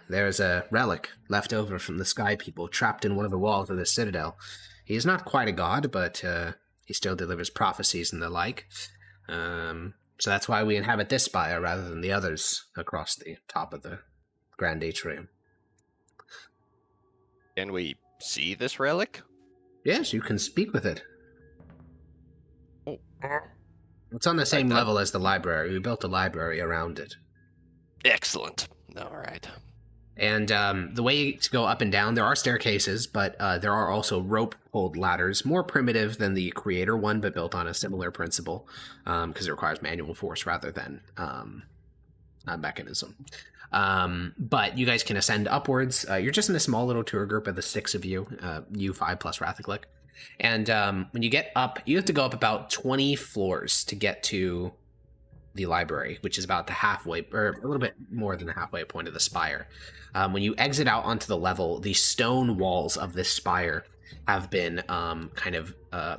Speaker 1: there's a relic left over from the sky people trapped in one of the walls of the citadel. He is not quite a god, but he still delivers prophecies and the like. So that's why we inhabit this spire rather than the others across the top of the Grand Atrium.
Speaker 7: Can we see this relic?
Speaker 1: Yes, you can speak with it.
Speaker 7: Oh.
Speaker 1: It's on the same
Speaker 7: that.
Speaker 1: level as the library. We built a library around it.
Speaker 7: Excellent. All right.
Speaker 1: And the way to go up and down, there are staircases, but there are also rope-pulled ladders, more primitive than the creator one, but built on a similar principle, because it requires manual force rather than a mechanism. But you guys can ascend upwards. You're just in a small little tour group of the 6 of you, you 5 plus Rathaclick. And when you get up, you have to go up about 20 floors to get to the library, which is about the halfway, or a little bit more than the halfway point of the spire. When you exit out onto the level, the stone walls of this spire have been kind of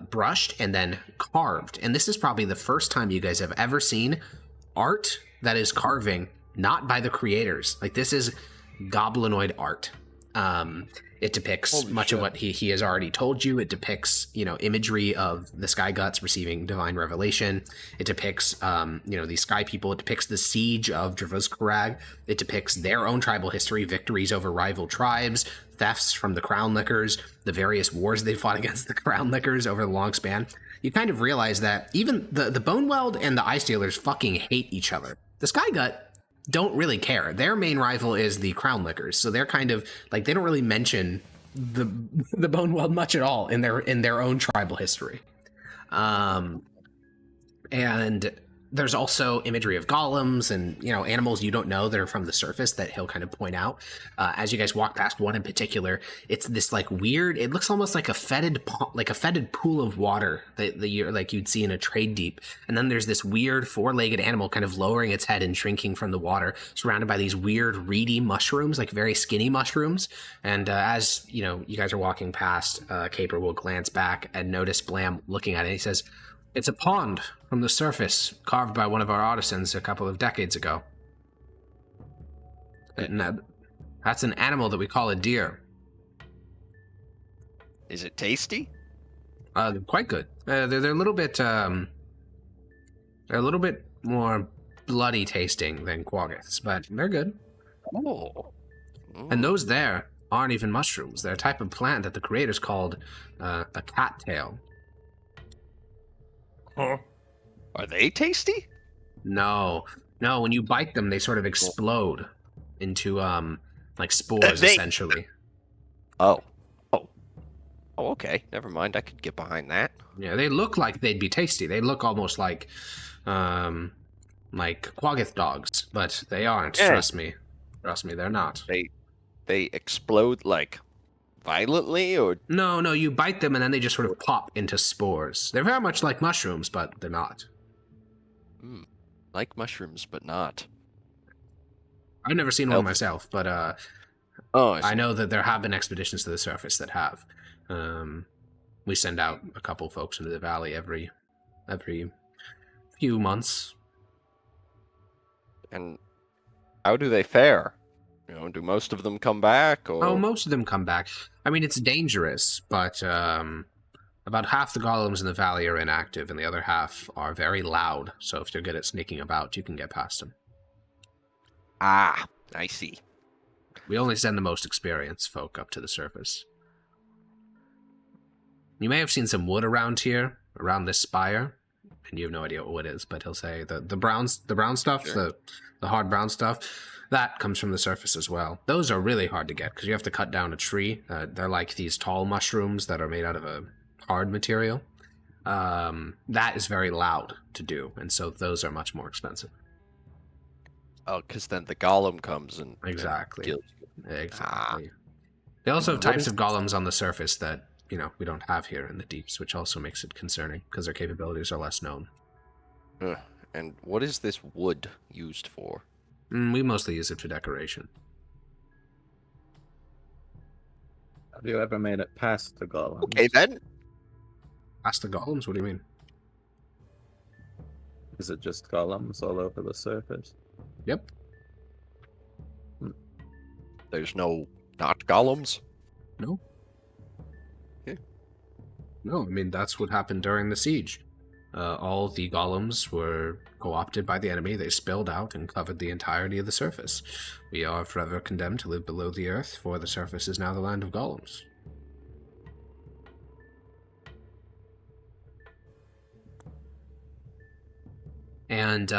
Speaker 1: brushed and then carved. And this is probably the first time you guys have ever seen art that is carving not by the creators. Like, this is goblinoid art. It depicts much of what he has already told you. It depicts, imagery of the Sky Guts receiving divine revelation. It depicts, the Sky People. It depicts the siege of Dravos Karag. It depicts their own tribal history, victories over rival tribes, thefts from the Crown Lickers, the various wars they fought against the Crown Lickers over the long span. You kind of realize that even the Boneweld and the Eye Stealers fucking hate each other. The Sky Gut don't really care. Their main rival is the Crown Lickers, so they're kind of like, they don't really mention the Boneweld much at all in their own tribal history. And there's also imagery of golems and animals you don't know that are from the surface that he'll kind of point out as you guys walk past one in particular. It's this like weird, it looks almost like a fetid pool of water that you'd see in a trade deep. And then there's this weird 4-legged animal kind of lowering its head and shrinking from the water, surrounded by these weird reedy mushrooms, like very skinny mushrooms. And as you guys are walking past, Caper will glance back and notice Blam looking at it. He says, "It's a pond from the surface, carved by one of our artisans a couple of decades ago. And that's an animal that we call a deer."
Speaker 7: Is it tasty?
Speaker 1: Quite good. They're a little bit more bloody tasting than quaggoths, but they're good.
Speaker 7: Oh.
Speaker 1: And those there aren't even mushrooms. They're a type of plant that the creators called a cattail.
Speaker 3: Huh?
Speaker 7: Are they tasty?
Speaker 1: No. When you bite them, they sort of explode into like spores, essentially.
Speaker 7: Oh, okay. Never mind. I could get behind that.
Speaker 1: Yeah, they look like they'd be tasty. They look almost like quaggoth dogs, but they aren't.
Speaker 7: Yeah.
Speaker 1: Trust me, they're not.
Speaker 7: They explode like violently, or
Speaker 1: No, you bite them and then they just sort of pop into spores. They're very much like mushrooms, but they're not.
Speaker 7: like mushrooms, but not.
Speaker 1: I've never seen one myself, but I know that there have been expeditions to the surface that have. We send out a couple folks into the valley every few months.
Speaker 7: And how do they fare? Do most of them come back? Or...
Speaker 1: Oh, most of them come back. I mean, it's dangerous, but about half the golems in the valley are inactive, and the other half are very loud. So if they're good at sneaking about, you can get past them.
Speaker 7: Ah, I see.
Speaker 1: We only send the most experienced folk up to the surface. You may have seen some wood around here, around this spire. and you have no idea what it is, but he'll say the brown stuff,
Speaker 7: Sure.
Speaker 1: the hard brown stuff, that comes from the surface as well. Those are really hard to get because you have to cut down a tree. They're like these tall mushrooms that are made out of a hard material. That is very loud to do, and so those are much more expensive.
Speaker 7: Oh, because then the golem comes and
Speaker 1: Exactly.
Speaker 7: kills you.
Speaker 1: Exactly. They also have types of golems on the surface that, we don't have here in the deeps, which also makes it concerning because their capabilities are less known.
Speaker 7: And what is this wood used for?
Speaker 1: We mostly use it for decoration.
Speaker 6: Have you ever made it past the golem?
Speaker 7: Okay, then.
Speaker 1: Past the golems? What do you mean?
Speaker 6: Is it just golems all over the surface?
Speaker 1: Yep.
Speaker 7: There's no not golems?
Speaker 1: No.
Speaker 7: Okay.
Speaker 1: No, I mean, that's what happened during the siege. All the golems were co-opted by the enemy. They spilled out and covered the entirety of the surface. We are forever condemned to live below the earth, for the surface is now the land of golems. And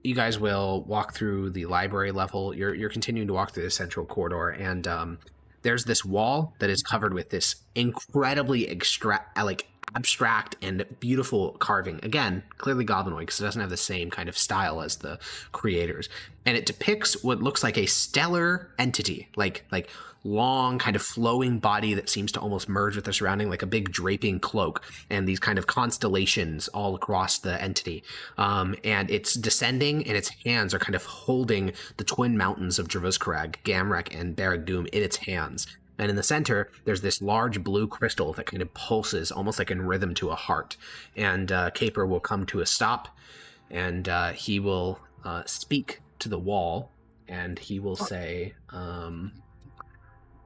Speaker 1: you guys will walk through the library level. You're continuing to walk through the central corridor, and there's this wall that is covered with this incredibly abstract and beautiful carving. Again, clearly goblinoid because it doesn't have the same kind of style as the creators. And it depicts what looks like a stellar entity, like long kind of flowing body that seems to almost merge with the surrounding, like a big draping cloak, and these kind of constellations all across the entity. And it's descending, and its hands are kind of holding the twin mountains of Dravuzkarag, Gamrek, and Baragdoom in its hands. And in the center, there's this large blue crystal that kind of pulses almost like in rhythm to a heart. And Caper will come to a stop, and he will speak to the wall, and he will say,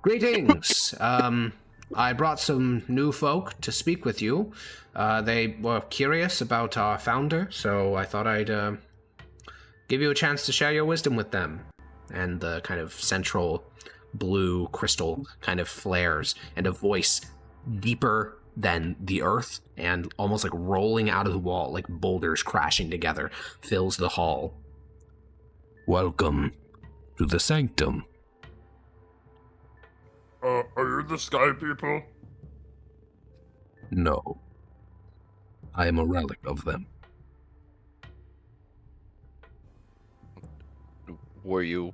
Speaker 1: "Greetings. I brought some new folk to speak with you. They were curious about our founder, so I thought I'd give you a chance to share your wisdom with them." And the kind of central blue crystal kind of flares, and a voice deeper than the earth and almost like rolling out of the wall, like boulders crashing together, fills the hall.
Speaker 8: Welcome to the sanctum.
Speaker 3: Are you the sky people?
Speaker 8: No. I am a relic of them.
Speaker 7: Were you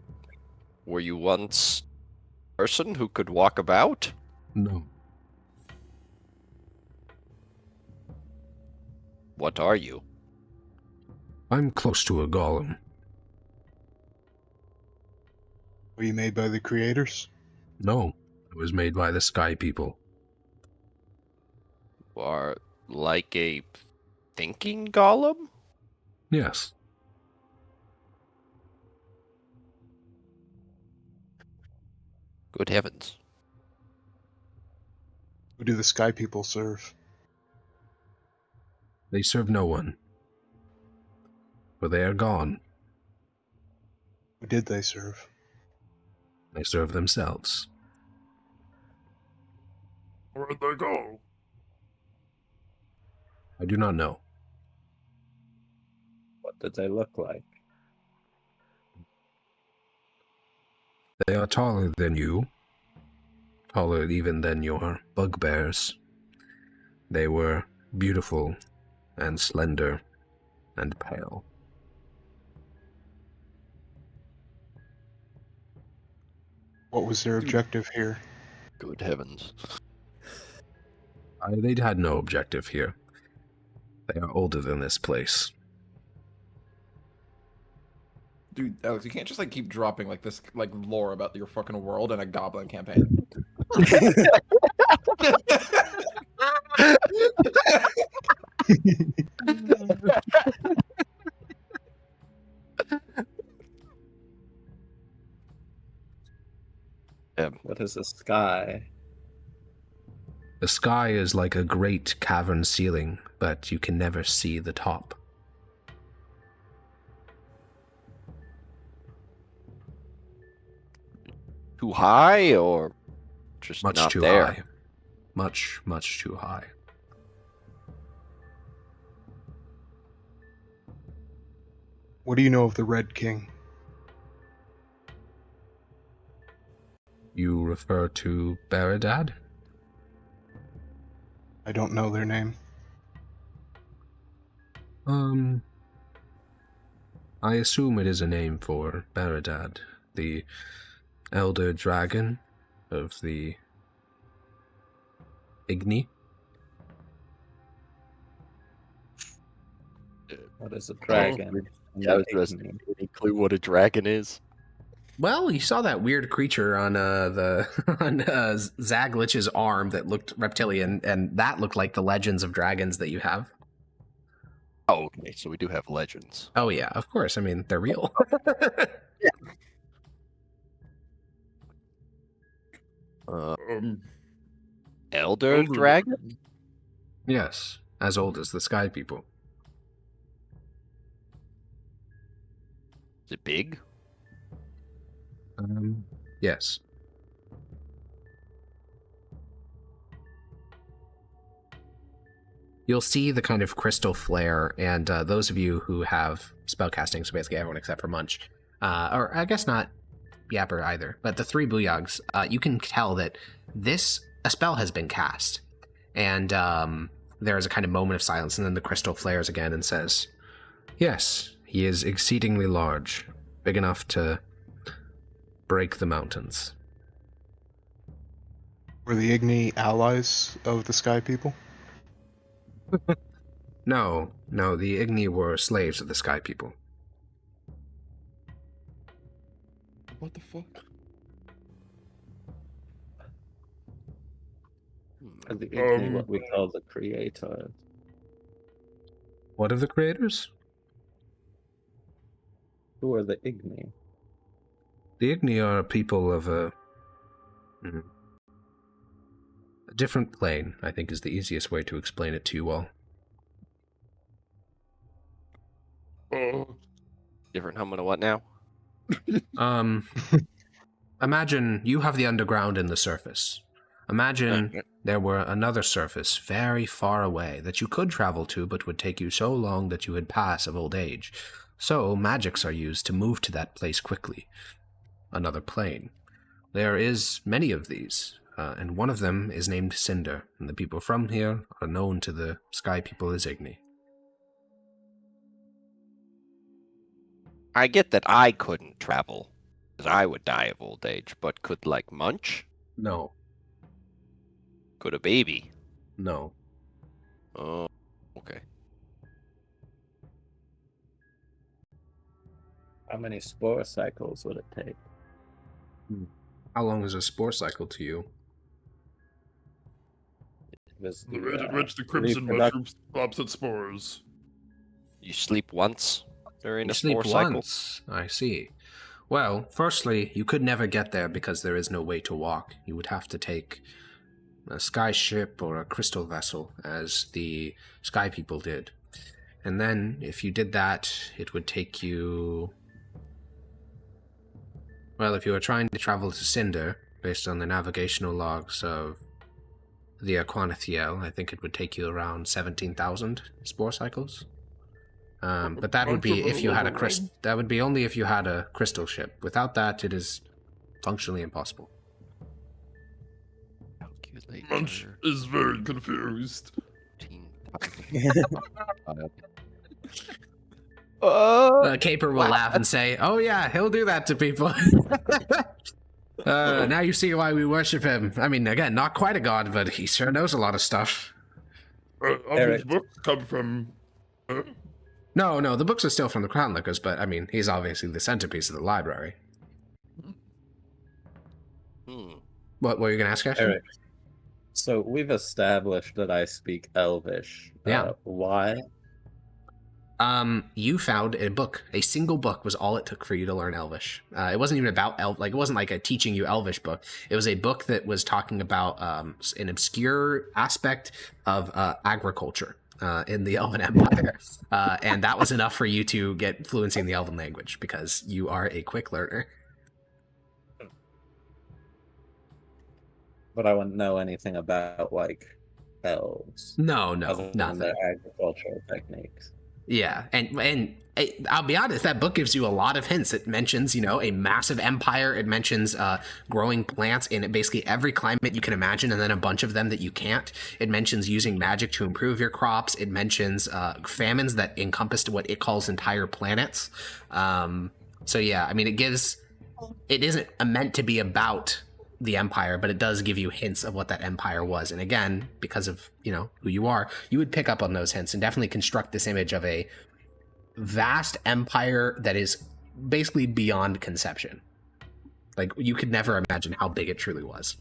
Speaker 7: once a person who could walk about?
Speaker 8: No.
Speaker 7: What are you?
Speaker 8: I'm close to a golem.
Speaker 2: Were you made by the creators?
Speaker 8: No. It was made by the sky people.
Speaker 7: You are like a thinking golem?
Speaker 8: Yes.
Speaker 7: Good heavens.
Speaker 2: Who do the sky people serve?
Speaker 8: They serve no one. For they are gone.
Speaker 2: Who did they serve?
Speaker 8: They serve themselves.
Speaker 3: Where'd they go?
Speaker 8: I do not know.
Speaker 6: What did they look like?
Speaker 8: They are taller than you. Taller even than your bugbears. They were beautiful and slender and pale.
Speaker 2: What was their objective here?
Speaker 7: Good heavens.
Speaker 8: They had no objective here. They are older than this place.
Speaker 4: Dude, Alex, you can't just keep dropping this lore about your fucking world in a goblin campaign.
Speaker 6: What is the sky?
Speaker 8: The sky is like a great cavern ceiling, but you can never see the top.
Speaker 7: Too high or just
Speaker 8: Much
Speaker 7: not
Speaker 8: too
Speaker 7: there?
Speaker 8: high. Much, much too high.
Speaker 2: What do you know of the Red King?
Speaker 1: You refer to Baradad?
Speaker 2: I don't know their name.
Speaker 1: I assume it is a name for Baradad, the elder dragon of the Igni.
Speaker 6: What is a dragon?
Speaker 7: Yeah, I was just any clue what a dragon is?
Speaker 1: Well, you saw that weird creature on Zaglich's arm that looked reptilian, and that looked like the legends of dragons that you have.
Speaker 7: Oh, okay, so we do have legends.
Speaker 1: Oh yeah, of course. I mean, they're real.
Speaker 7: Elder dragon?
Speaker 1: Yes, as old as the Sky People.
Speaker 7: Is it big?
Speaker 1: Yes. You'll see the kind of crystal flare, and those of you who have spellcasting, so basically everyone except for Munch, or I guess not Yapper either, but the three Booyogs, you can tell that a spell has been cast. And there is a kind of moment of silence, and then the crystal flares again and says, "Yes, he is exceedingly large, big enough to break the mountains."
Speaker 2: Were the Igni allies of the Sky People?
Speaker 1: No, the Igni were slaves of the Sky People.
Speaker 4: What the fuck?
Speaker 6: Are the Igni what we call the creators?
Speaker 1: What of the creators?
Speaker 6: Who are the Igni?
Speaker 1: The Igni are people of a different plane, I think is the easiest way to explain it to you all.
Speaker 7: Different how many what now?
Speaker 1: Imagine you have the underground and the surface. Imagine there were another surface very far away that you could travel to, but would take you so long that you would pass of old age. So magics are used to move to that place quickly. Another plane. There is many of these, and one of them is named Cinder, and the people from here are known to the Sky People as Igni.
Speaker 7: I get that I couldn't travel, because I would die of old age, but could, like, Munch?
Speaker 1: No.
Speaker 7: Could a baby?
Speaker 1: No.
Speaker 7: Oh, okay.
Speaker 6: How many spore cycles would it take?
Speaker 1: How long is a spore cycle to you?
Speaker 3: The rate at which the crimson mushrooms pops its spores.
Speaker 7: You sleep once during a
Speaker 1: sleep
Speaker 7: spore cycle?
Speaker 1: once. I see. Well, firstly, you could never get there because there is no way to walk. You would have to take a sky ship or a crystal vessel, as the Sky People did. And then, if you did that, it would take you... Well, if you were trying to travel to Cinder, based on the navigational logs of the Aquanathiel, I think it would take you around 17,000 spore cycles. But that would be if you had that would be only if you had a crystal ship. Without that, it is functionally impossible.
Speaker 3: Munch is very confused.
Speaker 1: Caper will laugh and say, "Oh yeah, he'll do that to people." Now you see why we worship him. I mean, again, not quite a god, but he sure knows a lot of stuff.
Speaker 3: These books come from...
Speaker 1: No, the books are still from the Crown Lickers, but, I mean, he's obviously the centerpiece of the library. What were you going to ask, Ashton?
Speaker 6: Eric, so we've established that I speak Elvish.
Speaker 1: Yeah.
Speaker 6: Why?
Speaker 1: You found a book. A single book was all it took for you to learn Elvish. It wasn't even about it wasn't like a teaching you Elvish book. It was a book that was talking about an obscure aspect of agriculture in the Elven Empire. And that was enough for you to get fluency in the Elven language because you are a quick learner.
Speaker 6: But I wouldn't know anything about, like, elves.
Speaker 1: No,
Speaker 6: other than
Speaker 1: nothing.
Speaker 6: their agricultural techniques.
Speaker 1: Yeah, and I'll be honest, that book gives you a lot of hints. It mentions, a massive empire. It mentions growing plants in basically every climate you can imagine, and then a bunch of them that you can't. It mentions using magic to improve your crops. It mentions famines that encompassed what it calls entire planets. So yeah, I mean, it isn't meant to be about the empire, but it does give you hints of what that empire was. And again, because of, who you are, you would pick up on those hints and definitely construct this image of a vast empire that is basically beyond conception. Like, you could never imagine how big it truly was.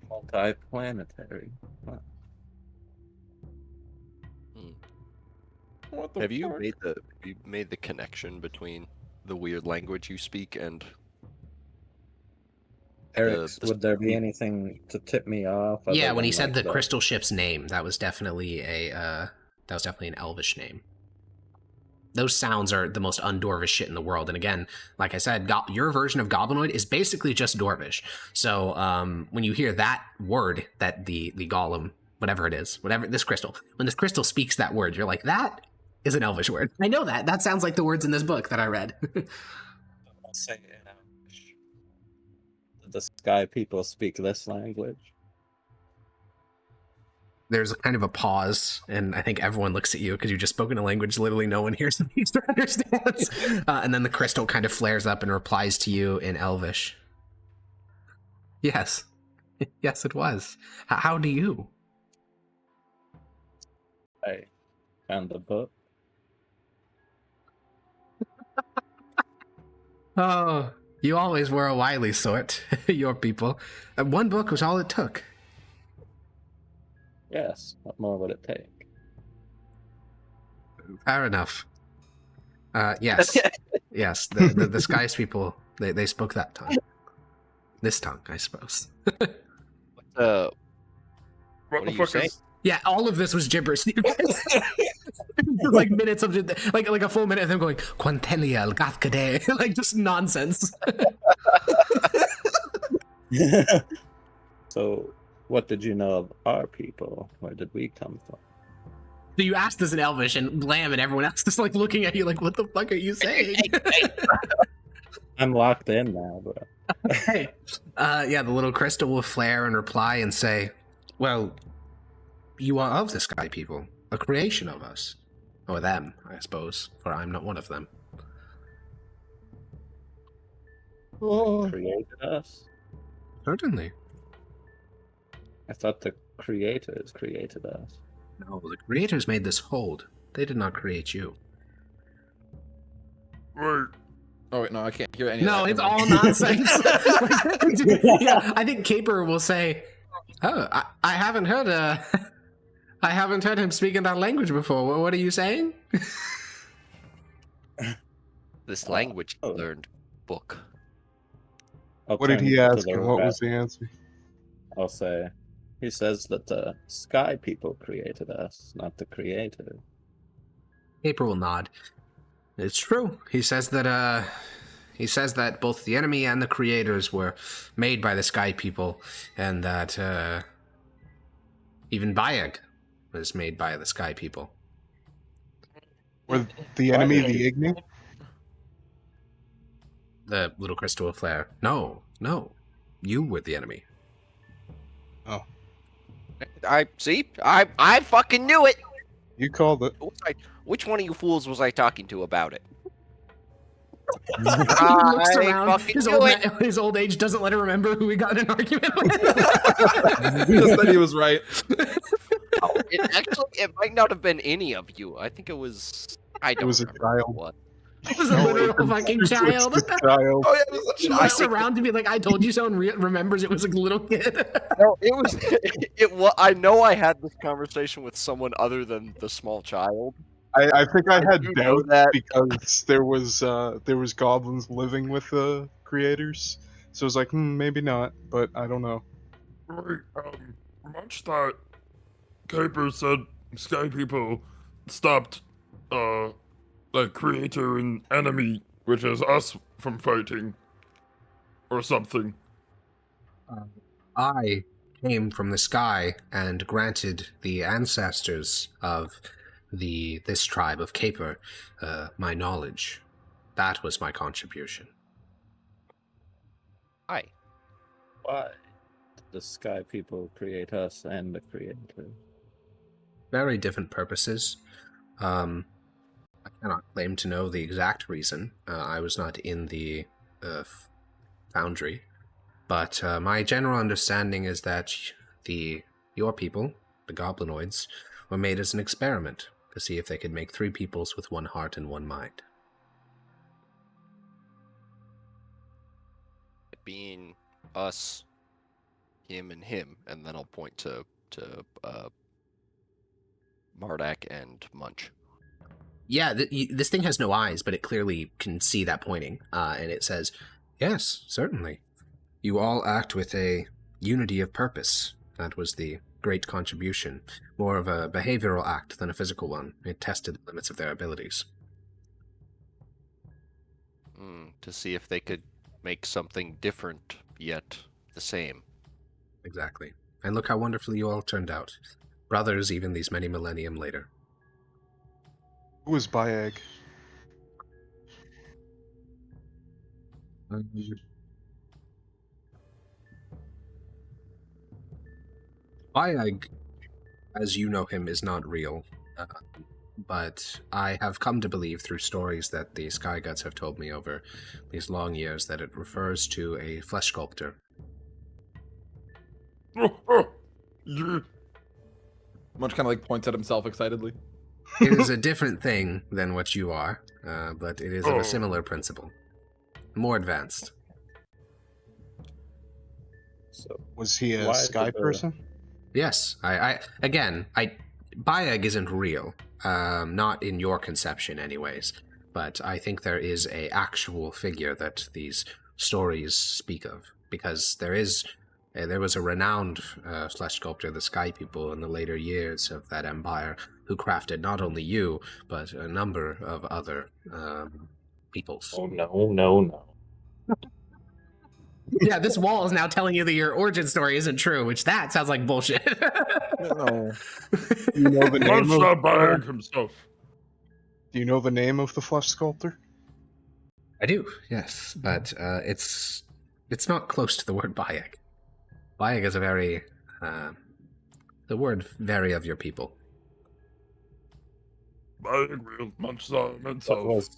Speaker 6: Multi-planetary. Huh.
Speaker 4: What the
Speaker 7: Have you
Speaker 4: fuck?
Speaker 7: made the connection between the weird language you speak and
Speaker 6: Eric,
Speaker 7: the
Speaker 6: would there be anything to tip me off?
Speaker 1: Yeah,
Speaker 6: other
Speaker 1: when he
Speaker 6: than,
Speaker 1: said
Speaker 6: like,
Speaker 1: the crystal ship's name, that was definitely an elvish name. Those sounds are the most undwarvish shit in the world. And again, like I said, your version of Goblinoid is basically just Dwarvish. So when you hear that word, that the golem, whatever it is, this crystal, when this crystal speaks that word, you're like, that is an elvish word. I know that. That sounds like the words in this book that I read.
Speaker 6: I'll say it in Elvish. The sky people speak this language.
Speaker 1: There's kind of a pause, and I think everyone looks at you because you've just spoken a language literally no one here speaks or understands. And then the crystal kind of flares up and replies to you in Elvish. Yes. Yes, it was. How do you?
Speaker 6: I found the book.
Speaker 1: Oh, you always were a wily sort, your people. One book was all it took.
Speaker 6: Yes. What more would it take?
Speaker 1: Fair enough. Yes. Yes, the Skies people, they spoke that tongue. This tongue, I suppose.
Speaker 3: What
Speaker 7: are
Speaker 3: the
Speaker 7: you
Speaker 3: fuck
Speaker 7: saying?
Speaker 3: is...
Speaker 1: Yeah, all of this was gibberish. Like minutes of like a full minute of them going Quantelia Gathkade, like just nonsense.
Speaker 6: So, what did you know of our people? Where did we come from?
Speaker 1: So you asked this in Elvish, and Blam and everyone else is like looking at you like, what the fuck are you saying?
Speaker 6: I'm locked in now, bro.
Speaker 1: Okay. Yeah, the little crystal will flare and reply and say, well, you are of the Sky People, a creation of us. Or them, I suppose, for I'm not one of them.
Speaker 6: Created us?
Speaker 1: Certainly.
Speaker 6: I thought the creators created us.
Speaker 1: No, the creators made this hold. They did not create you.
Speaker 3: Wait,
Speaker 4: Oh wait, no, I can't hear any
Speaker 1: No,
Speaker 4: of that.
Speaker 1: it's
Speaker 4: Never
Speaker 1: all
Speaker 4: mind.
Speaker 1: nonsense. Yeah, I think Caper will say, "Oh, I haven't heard I haven't heard him speak in that language before. What are you saying?"
Speaker 7: this language
Speaker 6: oh.
Speaker 7: learned book?
Speaker 6: I'll
Speaker 2: What did
Speaker 6: turn
Speaker 2: he
Speaker 6: to
Speaker 2: ask
Speaker 6: the
Speaker 2: and what
Speaker 6: rep.
Speaker 2: was the answer?
Speaker 6: I'll say, he says that the sky people created us, not the creator.
Speaker 1: Caper will nod. It's true. He says that both the enemy and the creators were made by the Sky People, and that even Bayek was made by the Sky People.
Speaker 2: Were the enemy the Igni?
Speaker 1: The little crystal will flare. No. You were the enemy.
Speaker 2: Oh,
Speaker 7: I see. I fucking knew it.
Speaker 2: you called it.
Speaker 7: Which one of you fools was I talking to about it?
Speaker 1: He looks
Speaker 7: I
Speaker 1: around.
Speaker 7: fucking
Speaker 1: His
Speaker 7: knew it.
Speaker 1: his old age doesn't let him remember who he got in an argument with.
Speaker 4: Just that he was right.
Speaker 7: It might not have been any of you. I think it was. I don't
Speaker 2: was a
Speaker 7: remember
Speaker 2: child.
Speaker 7: what.
Speaker 1: He was a literal fucking child.
Speaker 2: Child.
Speaker 4: Oh yeah, it was a
Speaker 1: He
Speaker 4: child.
Speaker 1: looks around to be like, I told you so, and remembers it was a little kid.
Speaker 7: No, it was. It was. I know I had this conversation with someone other than the small child.
Speaker 2: I think I had
Speaker 7: do know
Speaker 2: doubt
Speaker 7: that.
Speaker 2: because there was goblins living with the creators, so I was like, maybe not, but I don't know.
Speaker 3: wait, much that Caper said Sky People stopped, the creator and enemy, which is us, from fighting. Or something.
Speaker 1: I came from the sky and granted the ancestors of this tribe of Caper my knowledge. That was my contribution.
Speaker 5: Hi.
Speaker 6: Why did the Sky People create us and the Creator?
Speaker 1: Very different purposes. I cannot claim to know the exact reason. I was not in the foundry. But my general understanding is that your people, the goblinoids, were made as an experiment to see if they could make 3 peoples with 1 heart and 1 mind.
Speaker 7: Being us, him, and him, and then I'll point to Mardak and Munch.
Speaker 1: Yeah, this thing has no eyes, but it clearly can see that pointing, and it says, "Yes, certainly. You all act with a unity of purpose. That was the great contribution. More of a behavioral act than a physical one. It tested the limits of their abilities."
Speaker 7: To see if they could make something different, yet the same.
Speaker 1: Exactly. And look how wonderfully you all turned out. Brothers even these many millennium later.
Speaker 2: Who was Bayag?
Speaker 1: Bayag, as you know him, is not real. But I have come to believe through stories that the Sky Gods have told me over these long years that it refers to a flesh sculptor.
Speaker 3: Yeah.
Speaker 4: Munch kind of like points at himself excitedly.
Speaker 1: It is a different thing than what you are, but it is of a similar principle. More advanced.
Speaker 6: So
Speaker 2: Was he a
Speaker 6: Why
Speaker 2: sky
Speaker 6: did the-
Speaker 2: person?
Speaker 1: Yes, Bayag isn't real, not in your conception anyways, but I think there is a actual figure that these stories speak of, because there was a renowned flesh sculptor, the Sky People, in the later years of that empire, who crafted not only you, but a number of other peoples.
Speaker 9: Oh, no.
Speaker 1: Yeah, this wall is now telling you that your origin story isn't true, which that sounds like bullshit.
Speaker 4: No.
Speaker 2: Do you know the name
Speaker 3: Munch not
Speaker 2: of?
Speaker 3: buying himself.
Speaker 2: Do you know the name of the flesh sculptor?
Speaker 1: I do, yes, but it's not close to the word Bayek. Bayek is a very the word very of your people.
Speaker 3: Buying real Munch saw him
Speaker 6: what
Speaker 3: himself.
Speaker 6: was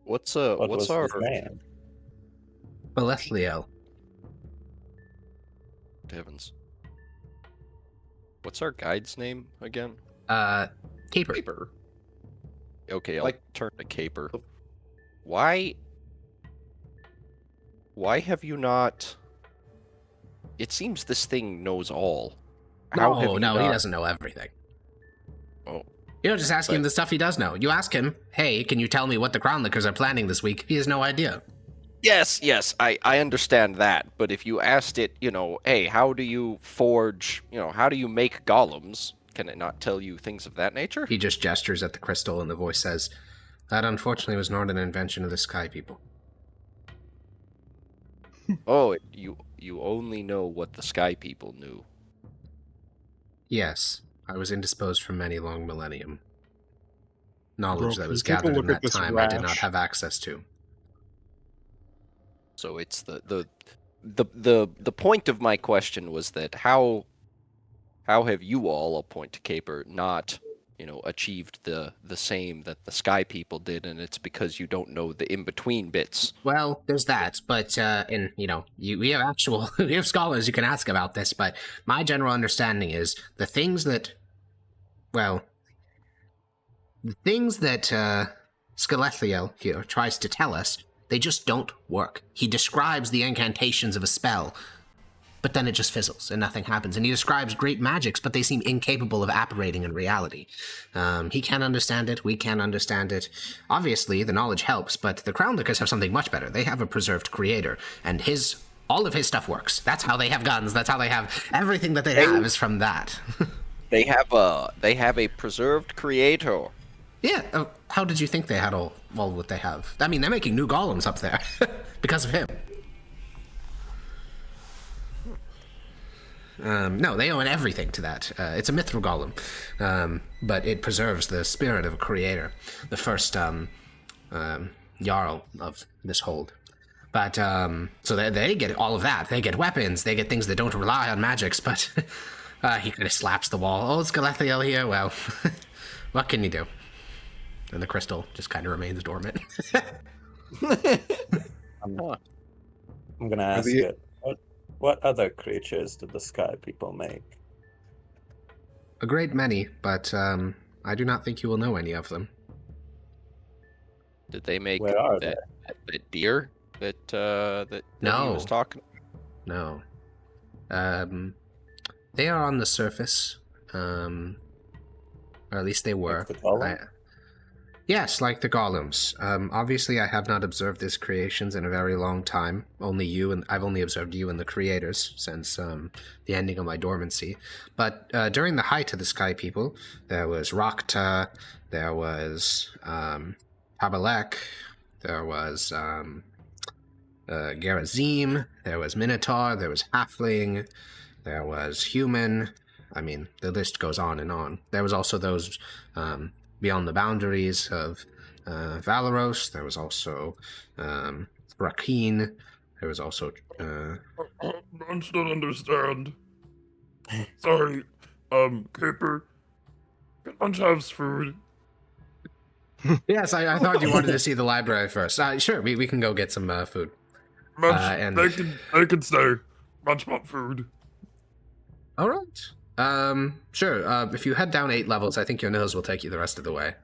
Speaker 7: What's
Speaker 6: his
Speaker 7: our
Speaker 6: name?
Speaker 1: Belethliel.
Speaker 7: heavens? What's our guide's name again?
Speaker 1: Caper.
Speaker 4: Paper.
Speaker 7: Okay, I'll
Speaker 4: Like-
Speaker 7: turn to Caper. Why have you not? It seems this thing knows all. How have
Speaker 1: No,
Speaker 7: you
Speaker 1: no, he
Speaker 7: not-
Speaker 1: doesn't know everything.
Speaker 7: Oh,
Speaker 1: You don't just ask him
Speaker 7: But-
Speaker 1: the stuff he does know. You ask him, hey, can you tell me what the Crown Lickers are planning this week? He has no idea.
Speaker 7: yes, I understand that. But if you asked it, hey, how do you forge? How do you make golems? Can it not tell you things of that nature?
Speaker 1: He just gestures at the crystal and the voice says, that unfortunately was not an invention of the Sky People.
Speaker 7: Oh, you only know what the Sky People knew.
Speaker 1: Yes, I was indisposed for many long millennium. Knowledge
Speaker 2: Bro,
Speaker 1: that
Speaker 2: can
Speaker 1: was
Speaker 2: you take a
Speaker 1: gathered in
Speaker 2: look at
Speaker 1: that
Speaker 2: this
Speaker 1: time I did not
Speaker 2: rash?
Speaker 1: have access to.
Speaker 7: So it's the point of my question was that how have you all, I'll point to Caper, not achieved the same that the Sky People did, and it's because you don't know the in-between bits.
Speaker 1: Well, there's that, but we have we have scholars you can ask about this, but my general understanding is the things that Skelethiel here tries to tell us, they just don't work. He describes the incantations of a spell, but then it just fizzles and nothing happens. And he describes great magics, but they seem incapable of apparating in reality. He can't understand it. We can't understand it. Obviously, the knowledge helps, but the Crown Lickers have something much better. They have a preserved creator, and all of his stuff works. That's how they have guns. That's how they have everything that they have is from that.
Speaker 7: They have a preserved creator.
Speaker 1: Yeah. How did you think they had all what they have? I mean, they're making new golems up there because of him. No, they own everything to that. It's a mithril golem, but it preserves the spirit of a creator, the first jarl of this hold. But so they get all of that. They get weapons. They get things that don't rely on magics. But he kind of slaps the wall. Oh, it's Galethiel here. Well, what can you do? And the crystal just kind of remains dormant.
Speaker 5: I'm gonna ask it. What other creatures did the Sky People make?
Speaker 1: A great many, but I do not think you will know any of them.
Speaker 7: Did they make
Speaker 5: Where are
Speaker 7: that deer that he
Speaker 1: No.
Speaker 7: was talking?
Speaker 1: No. They are on the surface, or at least they were.
Speaker 5: Like the golem?
Speaker 1: Yes, like the golems. Obviously, I have not observed these creations in a very long time. Only you, and I've only observed you and the creators since the ending of my dormancy. But during the height of the Sky People, there was Rakta, there was Tabalek, there was Gerazim, there was Minotaur, there was Halfling, there was Human. I mean, the list goes on and on. There was also those beyond the boundaries of Valeros. There was also Rakeen. There was also...
Speaker 3: I don't understand. Sorry, Caper. Can Munch have food?
Speaker 1: Yes, I thought you wanted to see the library first. Sure, we can go get some food.
Speaker 3: Munch,
Speaker 1: and-
Speaker 3: they can stay. Munch want food.
Speaker 1: All right. Sure. If you head down 8 levels, I think your nose will take you the rest of the way.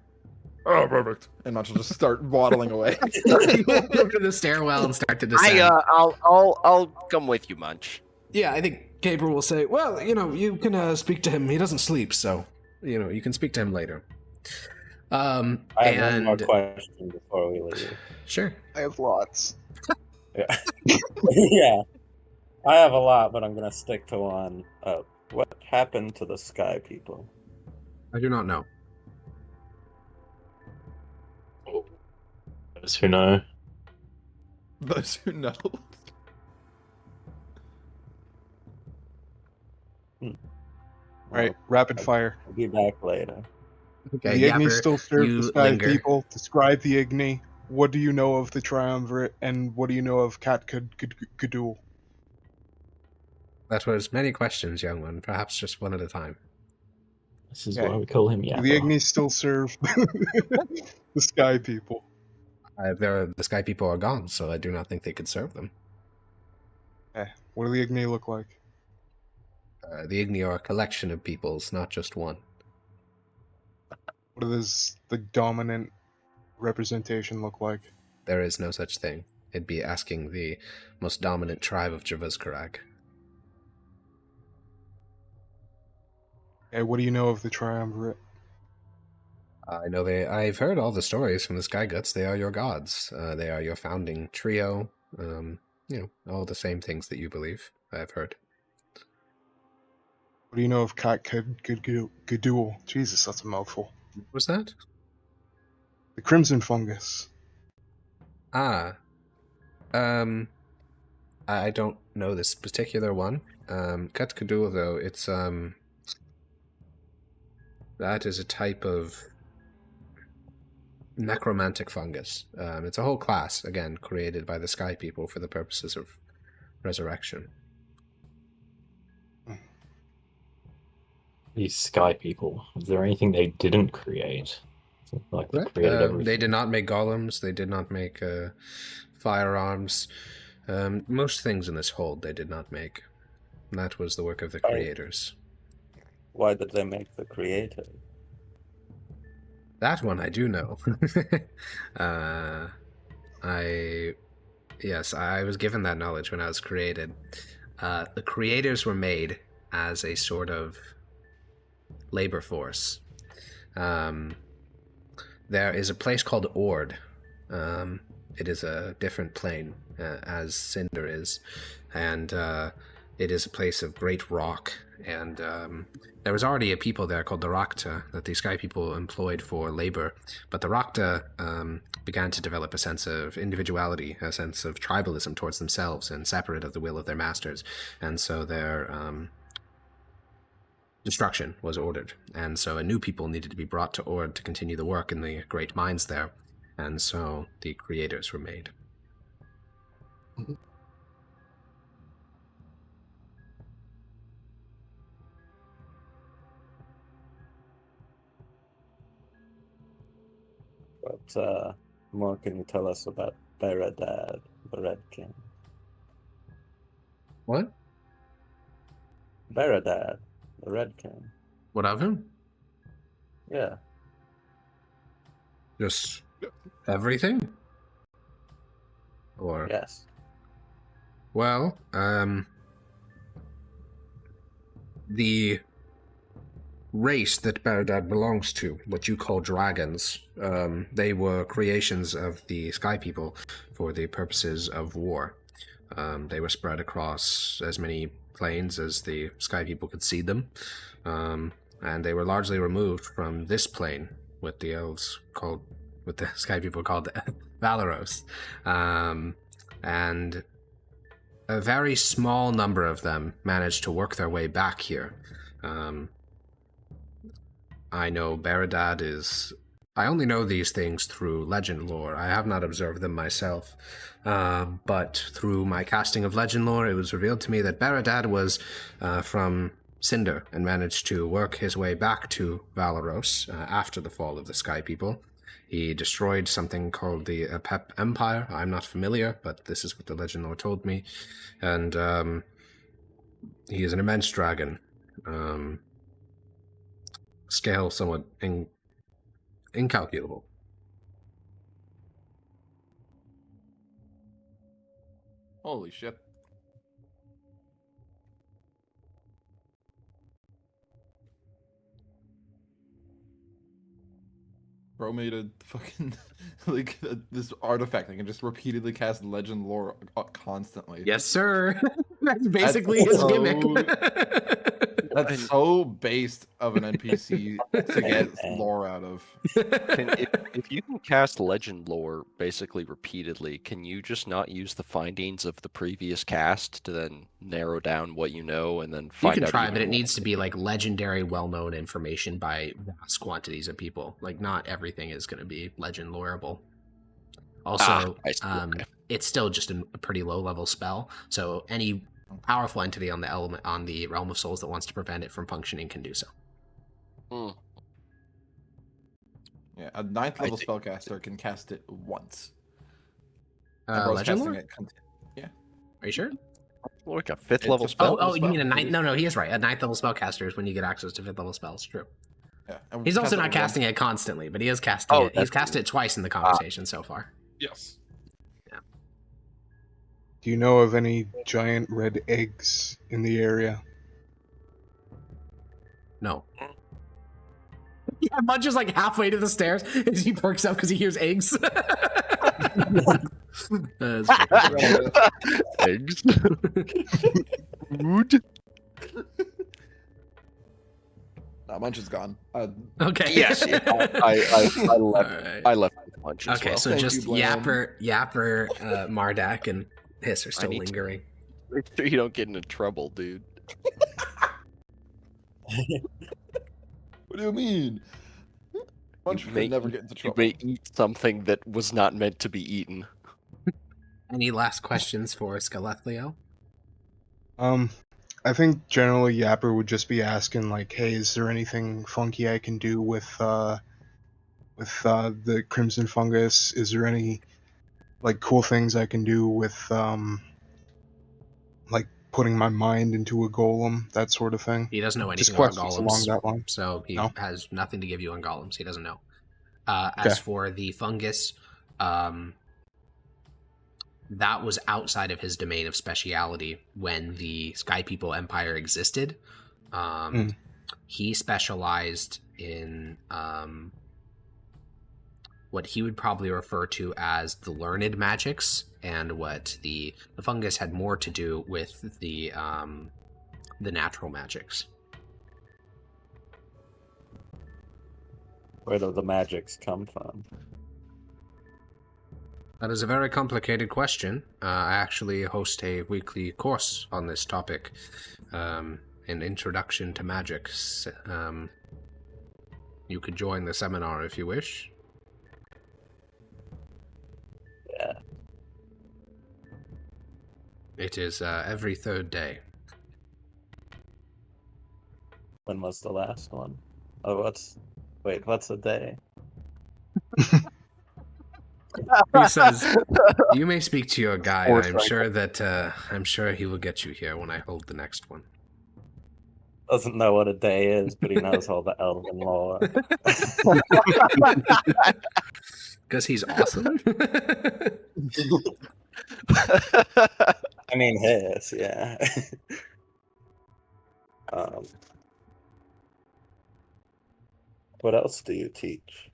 Speaker 3: Oh, perfect.
Speaker 4: And not to just start waddling away.
Speaker 1: You walk over to the stairwell and start to descend.
Speaker 7: I'll come with you, Munch.
Speaker 1: Yeah, I think Gabriel will say, well, you can speak to him. He doesn't sleep, so, you can speak to him later.
Speaker 5: I have one more question before we leave.
Speaker 1: Sure.
Speaker 2: I have lots.
Speaker 5: Yeah. Yeah. I have a lot, but I'm gonna stick to one. What happened to the Sky People?
Speaker 1: I do not know.
Speaker 9: Those who know.
Speaker 4: Those who know.
Speaker 2: Right, rapid fire.
Speaker 5: I'll be back later.
Speaker 1: Okay,
Speaker 2: The Igni
Speaker 1: Yapper,
Speaker 2: still serve
Speaker 1: you
Speaker 2: the Sky
Speaker 1: linger.
Speaker 2: People. Describe the Igni. What do you know of the Triumvirate, and what do you know of Cat Gadul?
Speaker 1: That was many questions, young one. Perhaps just one at a time.
Speaker 9: This is
Speaker 2: Yeah.
Speaker 9: why we call him
Speaker 2: Do
Speaker 9: Yapper.
Speaker 2: the Igni still serve the Sky People?
Speaker 1: The Sky People are gone, so I do not think they could serve them.
Speaker 2: What do the Igni look like?
Speaker 1: The Igni are a collection of peoples, not just one.
Speaker 2: What does the dominant representation look like?
Speaker 1: There is no such thing. It'd be asking the most dominant tribe of Javuzkarag.
Speaker 2: Okay, what do you know of the Triumvirate?
Speaker 1: I know I've heard all the stories from the Sky Guts. They are your gods. They are your founding trio. All the same things that you believe. I've heard.
Speaker 2: What do you know of Cat Gadul? Jesus, that's a mouthful.
Speaker 1: What was that?
Speaker 2: The Crimson Fungus.
Speaker 1: I don't know this particular one. Kat Kadul, though, it's that is a type of necromantic fungus. It's a whole class, again, created by the Sky People for the purposes of resurrection.
Speaker 9: These Sky People, is there anything they didn't create? Like they created everything.
Speaker 1: They did not make golems. They did not make firearms. Most things in this hold they did not make. That was the work of the creators.
Speaker 5: Why did they make the creator?
Speaker 1: That one I do know. I was given that knowledge when I was created. The creators were made as a sort of labor force. There is a place called Ord. It is a different plane, as Cinder is, and it is a place of great rock. And there was already a people there called the Rakta that the Sky People employed for labor, but the Rakta began to develop a sense of individuality, a sense of tribalism towards themselves, and separate of the will of their masters. And so their destruction was ordered, and so a new people needed to be brought to Ord to continue the work in the great mines there, and so the creators were made.
Speaker 5: What more can you tell us about Beradad, the Red King?
Speaker 1: What?
Speaker 5: Beradad, the Red King.
Speaker 1: What of him?
Speaker 5: Yeah.
Speaker 1: Just everything? Or
Speaker 5: Yes.
Speaker 1: well, the race that Beradad belongs to, what you call dragons, they were creations of the Sky People for the purposes of war. They were spread across as many planes as the Sky People could see them, and they were largely removed from this plane, what the elves called, what the Sky People called Valeros, and a very small number of them managed to work their way back here. I know Beradad is... I only know these things through legend lore. I have not observed them myself. But through my casting of legend lore, it was revealed to me that Beradad was from Cinder and managed to work his way back to Valeros after the fall of the Sky People. He destroyed something called the Apep Empire. I'm not familiar, but this is what the legend lore told me. And he is an immense dragon. Scale somewhat incalculable.
Speaker 4: Holy shit. Bro made a fucking like this artifact that can just repeatedly cast legend lore constantly.
Speaker 1: Yes, sir. That's basically his gimmick.
Speaker 4: That's so based of an NPC to get lore out of.
Speaker 7: If you can cast legend lore basically repeatedly, can you just not use the findings of the previous cast to then narrow down what you know and then find out?
Speaker 1: You can try,
Speaker 7: even
Speaker 1: but it
Speaker 7: more?
Speaker 1: needs to be like legendary, well-known information by vast quantities of people. Like, not everything is going to be legend loreable. Also,
Speaker 7: I see. Okay.
Speaker 1: it's still just a pretty low-level spell, so any powerful entity on the Realm of Souls that wants to prevent it from functioning can do so.
Speaker 4: Yeah, a 9th level spellcaster can cast it once.
Speaker 1: Legend lore?
Speaker 4: Yeah.
Speaker 1: Are you sure?
Speaker 7: Like a 5th level spell?
Speaker 1: Oh, you mean a 9th? No, he is right. A 9th level spellcaster is when you get access to 5th level spells. True.
Speaker 4: Yeah.
Speaker 1: He's also not casting it constantly, but he is casting it. He's cast it twice in the conversation so far.
Speaker 3: Yes.
Speaker 1: Yeah.
Speaker 2: Do you know of any giant red eggs in the area?
Speaker 1: No. Yeah, Munch is like halfway to the stairs as he perks up because he hears eggs.
Speaker 7: Eggs. Food.
Speaker 4: Munch is gone.
Speaker 1: Okay.
Speaker 7: Yes. Yeah. I left.
Speaker 1: Right.
Speaker 7: I left with Munch as
Speaker 1: Okay,
Speaker 7: well.
Speaker 1: so
Speaker 4: Thank
Speaker 1: just
Speaker 4: you, Blam.
Speaker 1: Yapper, Mardak, and Hiss are still
Speaker 7: need to-
Speaker 1: lingering.
Speaker 7: Make sure you don't get into trouble, dude.
Speaker 4: What do you mean? Munch could never get into
Speaker 7: You
Speaker 4: trouble.
Speaker 7: may eat something that was not meant to be eaten.
Speaker 1: Any last questions for Skelethlio?
Speaker 2: I think generally Yapper would just be asking, like, hey, is there anything funky I can do with the Crimson Fungus? Is there any, like, cool things I can do with, like, putting my mind into a golem, that sort of thing?
Speaker 1: He doesn't know
Speaker 2: Just
Speaker 1: anything about
Speaker 2: questions along
Speaker 1: golems,
Speaker 2: that line.
Speaker 1: so he
Speaker 2: No?
Speaker 1: has nothing to give you on golems. He doesn't know.
Speaker 2: Okay.
Speaker 1: As for the fungus, that was outside of his domain of speciality when the Sky People Empire existed. He specialized in what he would probably refer to as the learned magics, and what the fungus had more to do with the natural magics.
Speaker 5: Where do the magics come from?
Speaker 1: That is a very complicated question. I actually host a weekly course on this topic, and an introduction to magic. You could join the seminar if you wish.
Speaker 5: Yeah.
Speaker 1: It is every third day.
Speaker 5: When was the last one? Oh, what's a day?
Speaker 1: He says, "You may speak to your guide.
Speaker 4: Force
Speaker 1: I'm sure he will get you here when I hold the next one."
Speaker 5: Doesn't know what a day is, but he knows all the elven lore.
Speaker 1: Because he's awesome.
Speaker 5: I mean, his, yeah. What else do you teach?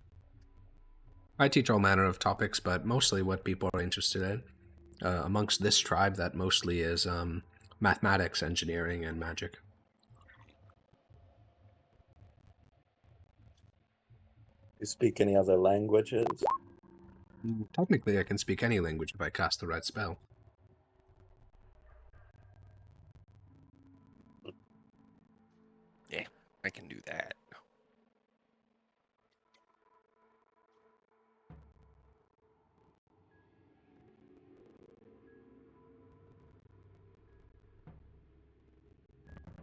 Speaker 1: I teach all manner of topics, but mostly what people are interested in. Amongst this tribe, that mostly is mathematics, engineering, and magic.
Speaker 5: You speak any other languages?
Speaker 1: Technically, I can speak any language if I cast the right spell.
Speaker 7: Yeah, I can do that.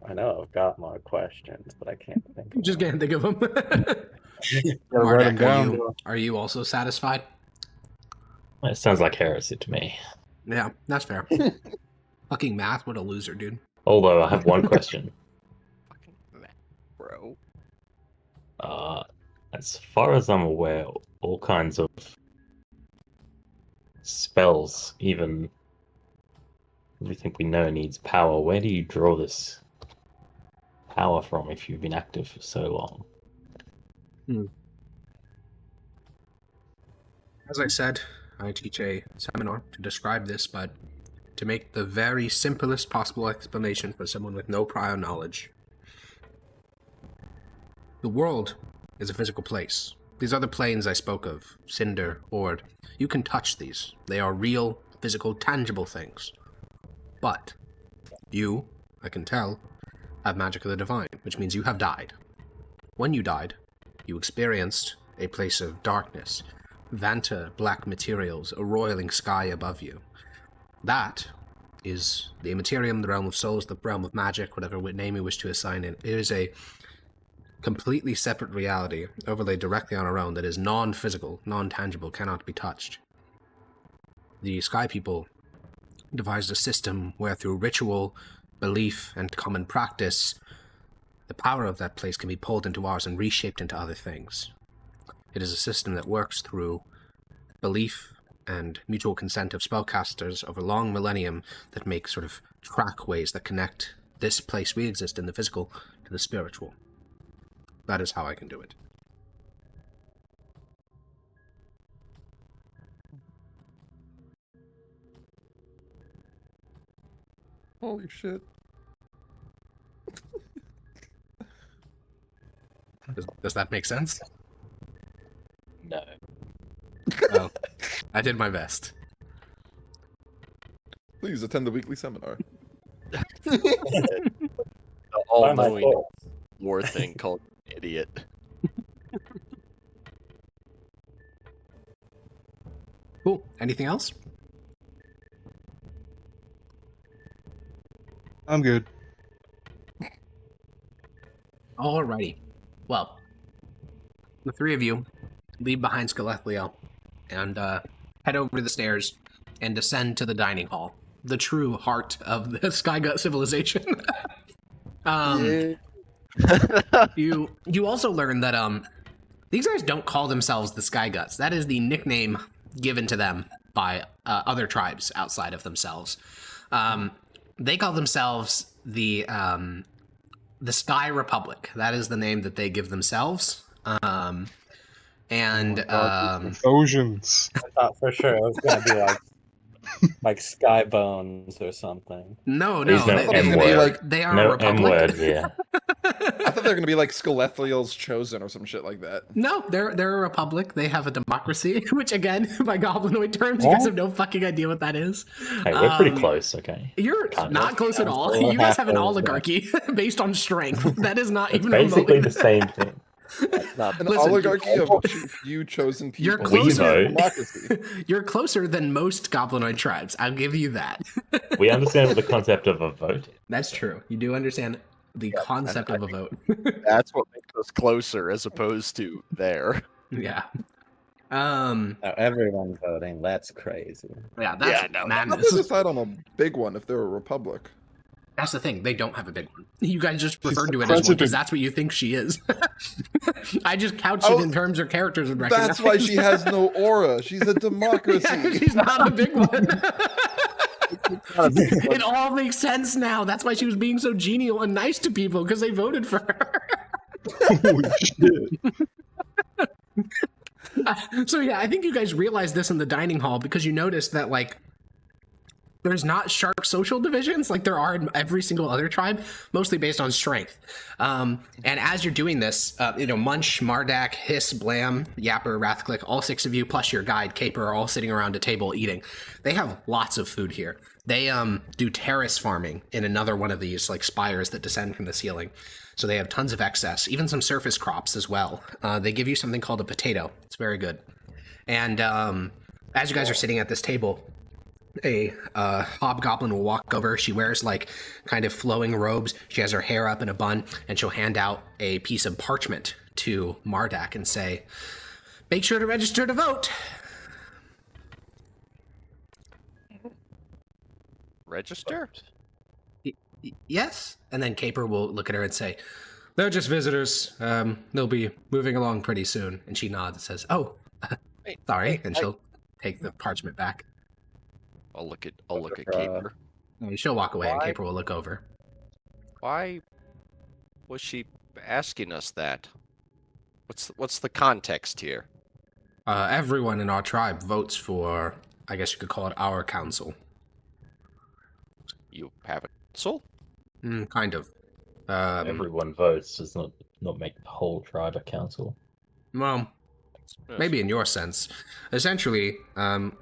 Speaker 5: I know I've got more questions, but I can't think of
Speaker 1: Just
Speaker 5: them.
Speaker 1: can't think of them.
Speaker 2: write 'em
Speaker 1: Marduk,
Speaker 2: down.
Speaker 1: are you also satisfied?
Speaker 9: It sounds like heresy to me.
Speaker 1: Yeah, that's fair. Fucking math, what a loser, dude.
Speaker 9: Although I have one question.
Speaker 7: Fucking mad, bro.
Speaker 9: As far as I'm aware, all kinds of spells, even everything we know needs power. Where do you draw this power from if you've been active for so long?
Speaker 1: As I said, I teach a seminar to describe this, but to make the very simplest possible explanation for someone with no prior knowledge. The world is a physical place. These other planes I spoke of, Cinder, Ord, you can touch these. They are real, physical, tangible things. But you, I can tell, have magic of the divine, which means you have died. When you died, you experienced a place of darkness, Vanta black materials, a roiling sky above you. That is the Immaterium, the realm of souls, the realm of magic, whatever name you wish to assign it. It is a completely separate reality overlaid directly on our own that is non-physical, non-tangible, cannot be touched. The Sky People devised a system where through ritual, belief, and common practice, the power of that place can be pulled into ours and reshaped into other things. It is a system that works through belief and mutual consent of spellcasters over long millennium that make sort of trackways that connect this place we exist in, the physical, to the spiritual. That is how I can do it.
Speaker 4: Holy shit.
Speaker 1: Does that make sense?
Speaker 9: No.
Speaker 1: Well, I did my best.
Speaker 4: Please attend the weekly seminar.
Speaker 7: The
Speaker 5: Why am I
Speaker 7: all-knowing
Speaker 5: full?
Speaker 7: lore thing called idiot.
Speaker 1: Cool. Anything else?
Speaker 2: I'm good.
Speaker 1: Alrighty. Well, the three of you leave behind Skelethlio and head over to the stairs and descend to the dining hall, the true heart of the Skygut civilization. You also learn that these guys don't call themselves the Skyguts. That is the nickname given to them by other tribes outside of themselves. They call themselves the Sky Republic. That is the name that they give themselves.
Speaker 2: Oceans.
Speaker 5: I thought for sure it was going to be like Sky Bones or something.
Speaker 1: No,
Speaker 9: There's no
Speaker 1: they,
Speaker 9: M
Speaker 1: they,
Speaker 9: word.
Speaker 1: they are a
Speaker 9: No M
Speaker 1: republic.
Speaker 9: word here.
Speaker 4: I thought they were gonna be like Skelethiel's Chosen or some shit like that.
Speaker 1: No, they're a republic. They have a democracy, which again, by goblinoid terms, you guys have no fucking idea what that is.
Speaker 9: Hey, we're pretty close, okay?
Speaker 1: You're
Speaker 9: Can't
Speaker 1: not
Speaker 9: let
Speaker 1: close at
Speaker 9: down.
Speaker 1: all.
Speaker 9: We're
Speaker 1: You guys
Speaker 9: half
Speaker 1: have an
Speaker 9: over there.
Speaker 1: oligarchy based on strength. That is not
Speaker 9: It's
Speaker 1: even
Speaker 9: basically
Speaker 1: remotely
Speaker 9: the same thing.
Speaker 7: Not
Speaker 4: An
Speaker 1: Listen,
Speaker 4: oligarchy of few chosen people.
Speaker 1: You're
Speaker 9: We
Speaker 1: closer.
Speaker 9: vote.
Speaker 4: Democracy.
Speaker 1: You're closer than most goblinoid tribes. I'll give you that.
Speaker 9: We understand the concept of a vote.
Speaker 1: That's true. You do understand the concept of a vote.
Speaker 7: That's what makes us closer as opposed to there.
Speaker 1: Yeah.
Speaker 5: Now everyone's voting. That's crazy.
Speaker 1: Yeah, that's
Speaker 7: Yeah, no,
Speaker 4: How do
Speaker 1: madness.
Speaker 4: they decide on a big one if they're a republic?
Speaker 1: That's the thing. They don't have a big one. You guys just
Speaker 2: She's
Speaker 1: referred
Speaker 2: the
Speaker 1: to it as one because
Speaker 2: president.
Speaker 1: that's what you think she is. I just couched it
Speaker 4: Oh,
Speaker 1: in terms her characters would recognize.
Speaker 4: That's why she has no aura. She's a democracy.
Speaker 1: Yeah, she's not a big one. It all makes sense now. That's why she was being so genial and nice to people because they voted for her.
Speaker 2: Holy shit.
Speaker 1: So yeah, I think you guys realized this in the dining hall because you noticed that like there's not sharp social divisions like there are in every single other tribe, mostly based on strength. And as you're doing this, Munch, Mardak, Hiss, Blam, Yapper, Wrathclick, all 6 of you plus your guide Caper are all sitting around a table eating. They have lots of food here. They do terrace farming in another one of these like spires that descend from the ceiling. So they have tons of excess, even some surface crops as well. They give you something called a potato. It's very good. And as you guys are sitting at this table, a hobgoblin will walk over. She wears like kind of flowing robes. She has her hair up in a bun, and she'll hand out a piece of parchment to Mardak and say, "Make sure to register to vote."
Speaker 7: Register?
Speaker 1: Yes. And then Caper will look at her and say, "They're just visitors. They'll be moving along pretty soon." And she nods and says, "Oh, sorry." And she'll take the parchment back.
Speaker 7: I'll look at Caper.
Speaker 1: And she'll walk away, and
Speaker 7: Why?
Speaker 1: Caper will look over.
Speaker 7: Why was she asking us that? What's the context here?
Speaker 1: Everyone in our tribe votes for, I guess you could call it our council.
Speaker 7: You have a council?
Speaker 1: Kind of.
Speaker 9: Everyone votes does not make the whole tribe a council.
Speaker 1: Well, maybe in your sense. Essentially,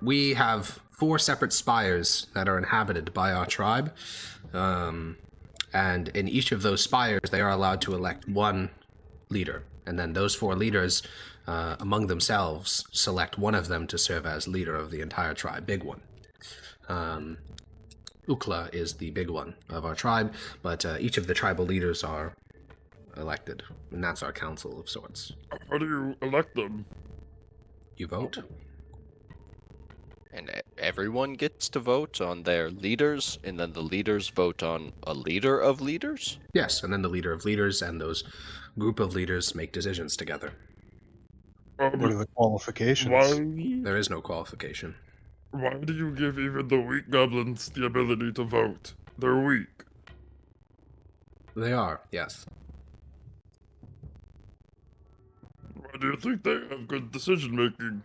Speaker 1: we have 4 separate spires that are inhabited by our tribe. And in each of those spires, they are allowed to elect one leader. And then those 4 leaders, among themselves, select one of them to serve as leader of the entire tribe. Big one. Ukla is the big one of our tribe, but each of the tribal leaders are elected. And that's our council of sorts.
Speaker 3: How do you elect them?
Speaker 1: You vote.
Speaker 7: And everyone gets to vote on their leaders, and then the leaders vote on a leader of leaders?
Speaker 1: Yes, and then the leader of leaders and those group of leaders make decisions together.
Speaker 2: What are the qualifications?
Speaker 1: There is no qualification.
Speaker 3: Why do you give even the weak goblins the ability to vote? They're weak.
Speaker 1: They are, yes.
Speaker 3: Why do you think they have good decision making?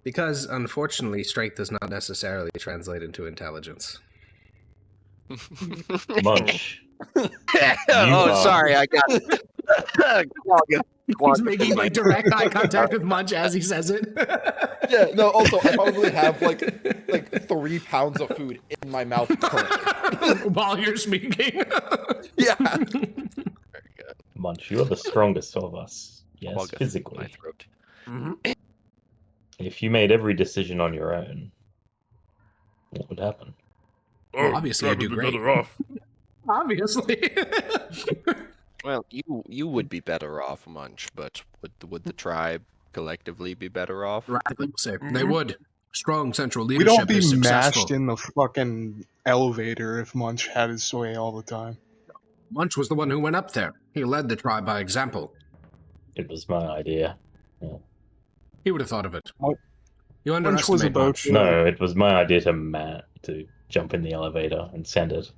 Speaker 1: Because, unfortunately, strength does not necessarily translate into intelligence.
Speaker 9: Munch.
Speaker 7: Oh, sorry, I got it.
Speaker 1: He's making like direct eye contact with Munch as he says it.
Speaker 4: Yeah, no, also, I probably have like 3 pounds of food in my mouth currently.
Speaker 1: While you're speaking.
Speaker 4: Yeah.
Speaker 7: Very good.
Speaker 9: Munch, you are the strongest of us. Yes,
Speaker 7: Plug a- my
Speaker 9: physically.
Speaker 7: throat.
Speaker 9: If you made every decision on your own, what would happen?
Speaker 1: Well, obviously
Speaker 3: I
Speaker 1: you do
Speaker 3: would be
Speaker 1: great.
Speaker 3: better off.
Speaker 1: Obviously.
Speaker 7: Well, you would be better off, Munch, but would the tribe collectively be better off?
Speaker 1: Radically will say they would. Strong central
Speaker 2: We'd
Speaker 1: leadership
Speaker 2: all be
Speaker 1: is successful.
Speaker 2: mashed in the fucking elevator if Munch had his way all the time.
Speaker 1: Munch was the one who went up there. He led the tribe by example.
Speaker 9: It was my idea.
Speaker 1: He would have thought of it.
Speaker 2: What?
Speaker 1: You
Speaker 2: Munch was
Speaker 1: underestimate
Speaker 2: about
Speaker 1: Munch.
Speaker 2: to-
Speaker 9: No, it was my idea to jump in the elevator and send it.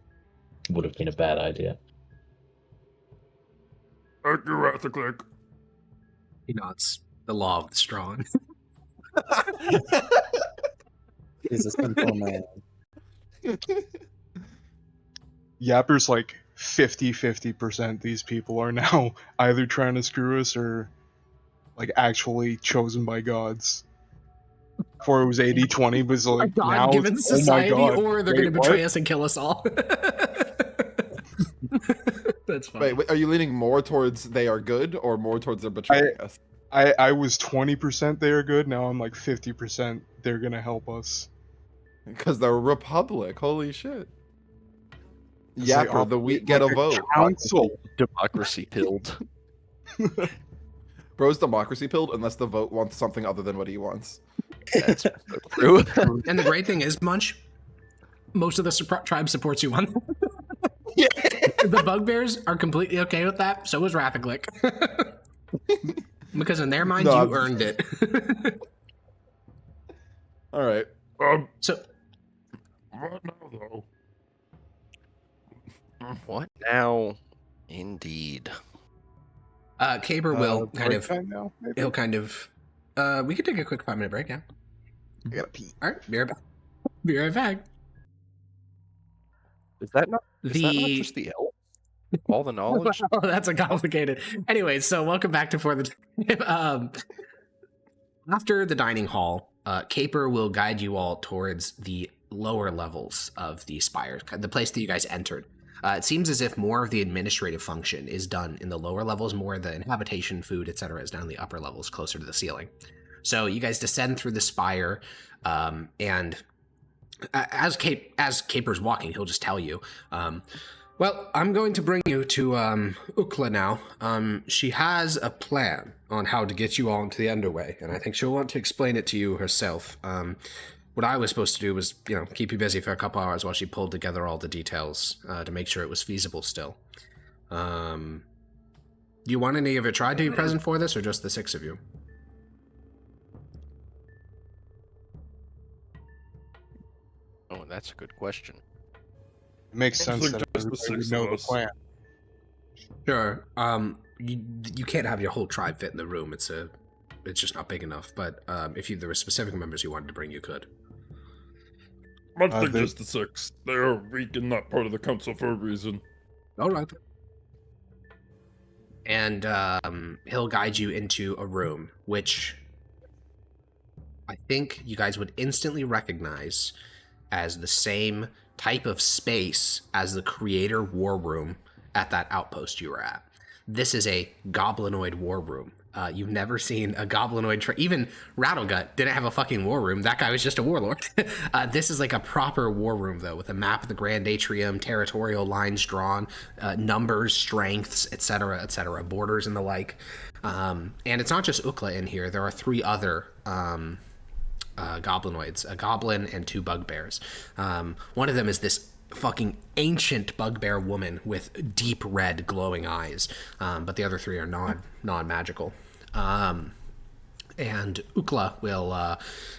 Speaker 9: Would have been a bad idea.
Speaker 3: Thank you, Wrathclick.
Speaker 1: He nods. The law of the strong.
Speaker 5: He's a simple man.
Speaker 2: Yapper's like 50% these people are now either trying to screw us or like actually chosen by gods. Before it was 80-20, but it's
Speaker 1: A
Speaker 2: like now
Speaker 1: god-given
Speaker 2: it's, oh my
Speaker 1: society,
Speaker 2: god,
Speaker 1: or they're
Speaker 2: wait,
Speaker 1: going to betray
Speaker 2: what?
Speaker 1: us and kill us all. That's funny.
Speaker 4: Wait, are you leaning more towards they are good or more towards they're betraying us?
Speaker 2: I was 20% they are good, now I'm like 50% they're gonna help us.
Speaker 4: Because they're a republic. Holy shit.
Speaker 2: They
Speaker 4: Yapper, the weak get a vote.
Speaker 2: Council.
Speaker 7: Democracy pilled.
Speaker 4: Bro's democracy pilled unless the vote wants something other than what he wants.
Speaker 7: That's so true.
Speaker 1: And the great thing is, Munch, most of the tribe supports you on
Speaker 4: Yeah.
Speaker 1: The bugbears are completely okay with that. So is Rathaglik. Because in their minds,
Speaker 4: No,
Speaker 1: you earned it.
Speaker 4: All right.
Speaker 1: So,
Speaker 3: What now, though?
Speaker 7: What now? Indeed.
Speaker 1: Caper will kind
Speaker 2: break
Speaker 1: of,
Speaker 2: time now, maybe?
Speaker 1: he'll kind of, we could take a quick 5-minute break, yeah.
Speaker 2: I gotta pee.
Speaker 1: All right, be right back. Be right back.
Speaker 7: Is that not just the elf? All the knowledge?
Speaker 1: Oh, that's a complicated. Anyway, so welcome back to For the Time. After the dining hall, Caper will guide you all towards the lower levels of the spire, the place that you guys entered. It seems as if more of the administrative function is done in the lower levels, more of the habitation, food, etc. is down in the upper levels, closer to the ceiling. So you guys descend through the spire, and as Caper's walking, he'll just tell you, well, I'm going to bring you to Ukla now. She has a plan on how to get you all into the underway, and I think she'll want to explain it to you herself. What I was supposed to do was, keep you busy for a couple hours while she pulled together all the details to make sure it was feasible still. Do you want any of your tribe to be present for this, or just the 6 of you?
Speaker 7: Oh, that's a good question.
Speaker 2: It makes sense
Speaker 3: think
Speaker 2: that
Speaker 3: just the
Speaker 2: everybody would
Speaker 3: 6
Speaker 2: know
Speaker 3: of
Speaker 2: the
Speaker 3: us.
Speaker 2: plan.
Speaker 1: Sure. You can't have your whole tribe fit in the room. It's just not big enough. But if there were specific members you wanted to bring, you could.
Speaker 3: I think
Speaker 2: they-
Speaker 3: just the 6. They are weak and not part of the council for a reason.
Speaker 1: All right. And he'll guide you into a room, which I think you guys would instantly recognize as the same type of space as the Creator War Room at that outpost you were at. This is a goblinoid war room. You've never seen a goblinoid... even Rattlegut didn't have a fucking war room. That guy was just a warlord. This is like a proper war room, though, with a map of the Grand Atrium, territorial lines drawn, numbers, strengths, etc., etc., borders and the like. And it's not just Ukla in here. There are 3 other... goblinoids, a goblin and 2 bugbears. One of them is this fucking ancient bugbear woman with deep red glowing eyes, but the other 3 are non-magical. And Ukla will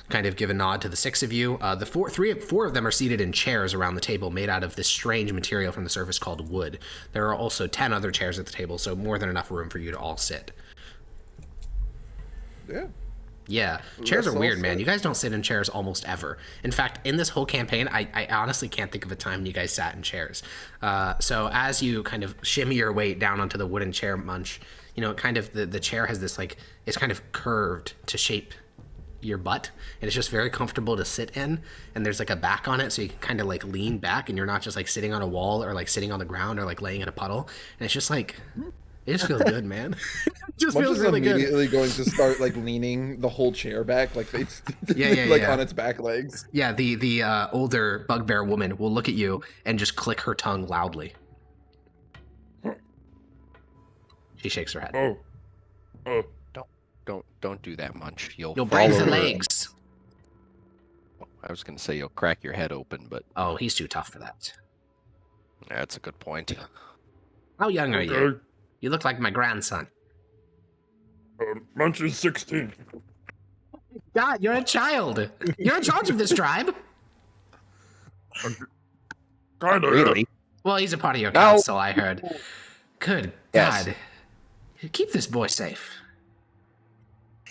Speaker 1: kind of give a nod to the 6 of you. The 4 of them are seated in chairs around the table made out of this strange material from the surface called wood. There are also 10 other chairs at the table, so more than enough room for you to all sit.
Speaker 4: Yeah.
Speaker 1: Yeah, chairs are
Speaker 4: Let's all
Speaker 1: weird, man.
Speaker 4: sit.
Speaker 1: You guys don't sit in chairs almost ever. In fact, in this whole campaign, I honestly can't think of a time you guys sat in chairs. So as you kind of shimmy your weight down onto the wooden chair, Munch, it kind of, the chair has this, like, it's kind of curved to shape your butt, and it's just very comfortable to sit in, and there's like a back on it, so you can kind of like lean back, and you're not just like sitting on a wall or like sitting on the ground or like laying in a puddle, and it's just like, it just feels good, man. It just
Speaker 4: Munch
Speaker 1: feels
Speaker 4: is
Speaker 1: really good.
Speaker 4: immediately going to start like leaning the whole chair back, like it's
Speaker 1: Yeah,
Speaker 4: like
Speaker 1: yeah.
Speaker 4: on its back legs.
Speaker 1: Yeah, the older bugbear woman will look at you and just click her tongue loudly. She shakes her head.
Speaker 3: Oh.
Speaker 7: Don't do that, Munch. You'll
Speaker 1: break
Speaker 7: fall
Speaker 1: the
Speaker 7: over.
Speaker 1: legs.
Speaker 7: I was gonna say you'll crack your head open, but
Speaker 1: Oh, he's too tough for that.
Speaker 7: that's a good point.
Speaker 1: How young are you?
Speaker 3: Okay.
Speaker 1: You look like my grandson.
Speaker 3: Munch is 16.
Speaker 1: God, you're a child. You're in charge of this tribe.
Speaker 3: Kinda.
Speaker 7: Really?
Speaker 1: Well, he's a part of your
Speaker 7: No.
Speaker 1: council, I heard. Good
Speaker 7: Yes.
Speaker 1: God. Keep this boy safe.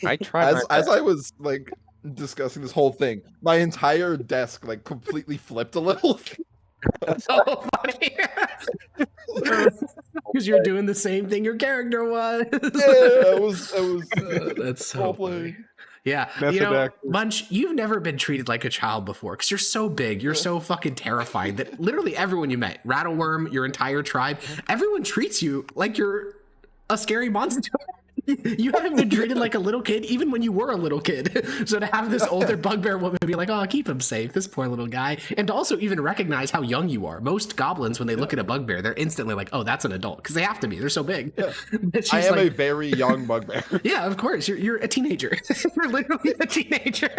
Speaker 7: I tried.
Speaker 4: As I was like discussing this whole thing, my entire desk like completely flipped a little.
Speaker 1: So funny. Because you're doing the same thing your character was.
Speaker 4: Yeah, I was
Speaker 1: That's so
Speaker 4: role
Speaker 1: funny.
Speaker 4: playing.
Speaker 1: Yeah,
Speaker 2: Method actor.
Speaker 1: Munch, you've never been treated like a child before because you're so big, you're so fucking terrifying that literally everyone you met, Rattleworm, your entire tribe, everyone treats you like you're a scary monster. You haven't been treated like a little kid even when you were a little kid. So to have this older bugbear woman be like, oh, keep him safe, this poor little guy, and to also even recognize how young you are. Most goblins, when they look at a bugbear, they're instantly like, oh, that's an adult, because they have to be. They're so big.
Speaker 4: Yeah.
Speaker 1: She's
Speaker 4: I am
Speaker 1: like,
Speaker 4: a very young bugbear.
Speaker 1: yeah, of course. You're a teenager. You're literally a teenager.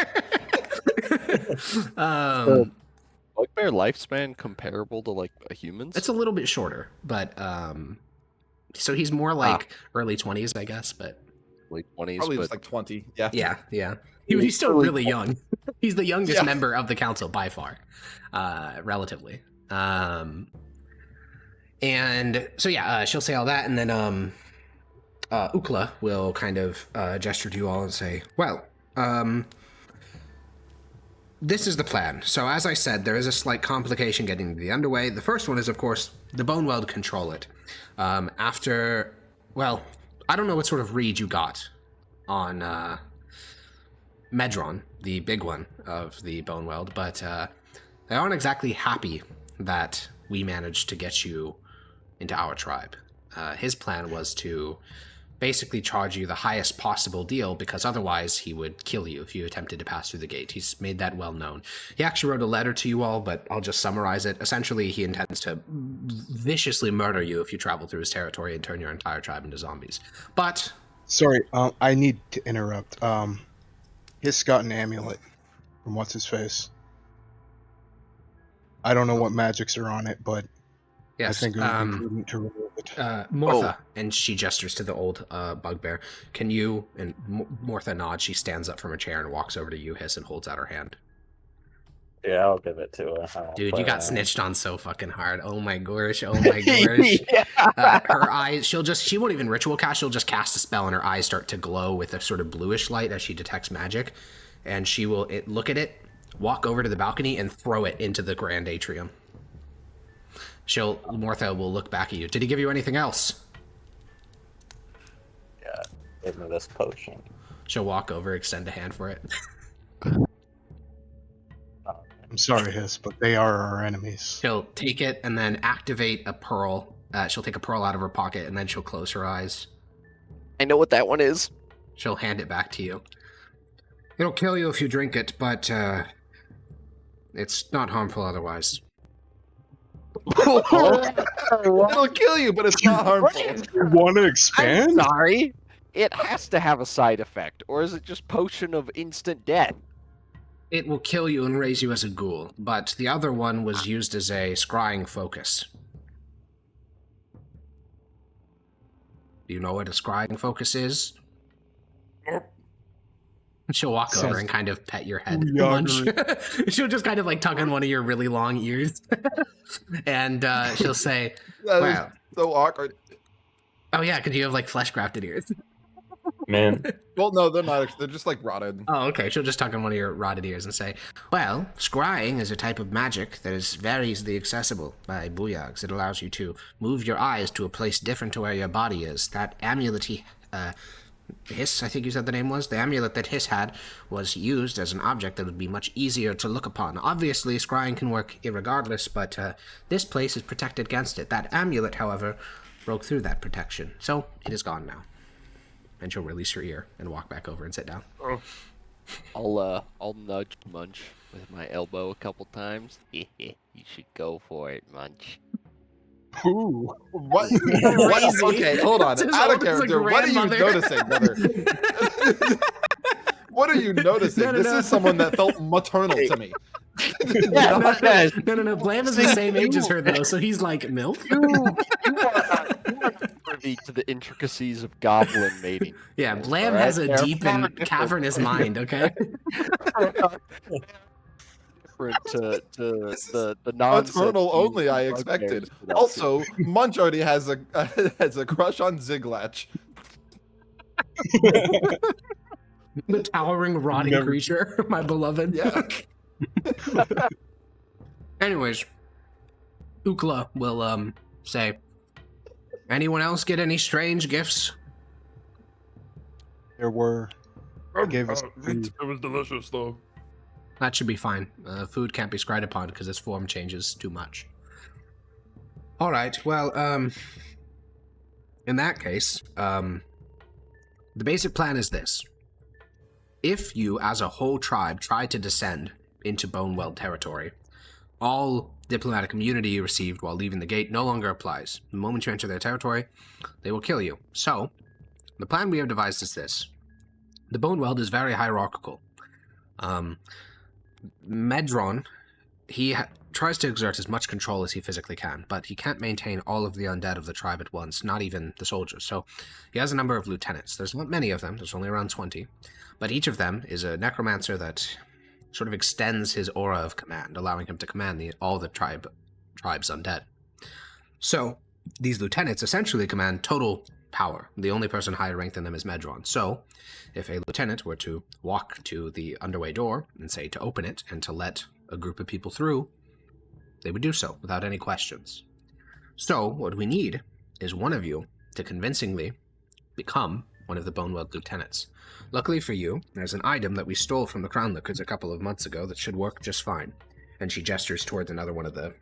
Speaker 7: Bugbear lifespan comparable to like a human's?
Speaker 1: It's a little bit shorter, but so he's more like early 20s, I guess, but
Speaker 7: late 20s.
Speaker 4: Probably
Speaker 7: but
Speaker 4: was like 20. Yeah.
Speaker 1: yeah. He's still really young. He's the youngest member of the council by far, relatively. And so yeah, she'll say all that, and then Ukla will kind of gesture to you all and say, well, this is the plan. So as I said, there is a slight complication getting to the underway. The first one is, of course, the Boneweld control it. After, well, I don't know what sort of read you got on Medron, the big one of the Boneweld, but they aren't exactly happy that we managed to get you into our tribe. His plan was to basically charge you the highest possible deal, because otherwise he would kill you if you attempted to pass through the gate. He's made that well known. He actually wrote a letter to you all, but I'll just summarize it. Essentially, he intends to viciously murder you if you travel through his territory and turn your entire tribe into zombies. But...
Speaker 2: Sorry, I need to interrupt. Hiss got an amulet from What's-His-Face. I don't know what magics are on it, but
Speaker 1: yes,
Speaker 2: I think it would be prudent to remove it.
Speaker 1: Mortha, and she gestures to the old bugbear. Can you... And Mortha nods. She stands up from a chair and walks over to you, Hiss, and holds out her hand.
Speaker 5: Yeah, I'll give it to her.
Speaker 1: Dude, you got snitched on so fucking hard. Oh my gosh, oh my gosh. Her eyes, she won't even ritual cast, she'll just cast a spell and her eyes start to glow with a sort of bluish light as she detects magic. And she will look at it, walk over to the balcony, and throw it into the grand atrium. Mortha will look back at you. Did he give you anything else?
Speaker 5: Yeah, give me this potion.
Speaker 1: She'll walk over, extend a hand for it.
Speaker 2: I'm sorry, Hiss, but they are our enemies.
Speaker 1: She'll take it and then activate a pearl. She'll take a pearl out of her pocket and then she'll close her eyes.
Speaker 7: I know what that one is.
Speaker 1: She'll hand it back to you. It'll kill you if you drink it, but it's not harmful otherwise.
Speaker 4: It'll kill you, but it's not harmful.
Speaker 2: You want to expand?
Speaker 7: I'm sorry. It has to have a side effect, or is it just potion of instant death?
Speaker 1: It will kill you and raise you as a ghoul, but the other one was used as a scrying focus. Do you know what a scrying focus is? She'll walk over and kind of pet your head. Munch. She'll just kind of like tug on one of your really long ears. And she'll say, wow.
Speaker 4: So awkward.
Speaker 1: Oh yeah, because you have like flesh grafted ears.
Speaker 9: Man.
Speaker 4: Well, no, they're not. They're just like rotted.
Speaker 1: Oh, okay. She'll just tug on one of your rotted ears and say, well, scrying is a type of magic that is very easily accessible by booyags. It allows you to move your eyes to a place different to where your body is. That amulet Hiss, I think you said the name was. The amulet that Hiss had was used as an object that would be much easier to look upon. Obviously, scrying can work irregardless, but this place is protected against it. That amulet, however, broke through that protection. So, it is gone now. And she'll release her ear and walk back over and sit down.
Speaker 7: I'll nudge Munch with my elbow a couple times. You should go for it, Munch.
Speaker 2: Ooh.
Speaker 4: What? What? Okay, hold on. Out of character. What are you noticing, brother? What are you noticing? This is someone that felt maternal to me.
Speaker 1: No. Blam is the same age as her, though, so he's like, MILF?
Speaker 7: You are not privy to the intricacies of goblin mating.
Speaker 1: Yeah, Blam has a deep and cavernous mind, okay?
Speaker 7: Different to the nonsense.
Speaker 4: Maternal only, I expected. Also, Munch already has a crush on Ziglatch.
Speaker 1: The towering, rotting creature, my beloved.
Speaker 4: Yeah.
Speaker 1: Anyways, Ukla will say, anyone else get any strange gifts?
Speaker 2: There were. Gave us
Speaker 3: meat. It was delicious, though.
Speaker 1: That should be fine. Food can't be scried upon because its form changes too much. All right. Well, in that case, the basic plan is this. If you, as a whole tribe, try to descend into Boneweld territory, all diplomatic immunity you received while leaving the gate no longer applies. The moment you enter their territory, they will kill you. So, the plan we have devised is this. The Boneweld is very hierarchical. Medron, he tries to exert as much control as he physically can, but he can't maintain all of the undead of the tribe at once, not even the soldiers. So he has a number of lieutenants. There's not many of them. There's only around 20. But each of them is a necromancer that sort of extends his aura of command, allowing him to command all the tribe's undead. So these lieutenants essentially command total power. The only person higher ranked than them is Medron. So if a lieutenant were to walk to the underway door and say to open it and to let a group of people through, they would do so without any questions. So what we need is one of you to convincingly become one of the Boneweld lieutenants. Luckily for you, there's an item that we stole from the Crown Lookers a couple of months ago that should work just fine. And she gestures towards another one of the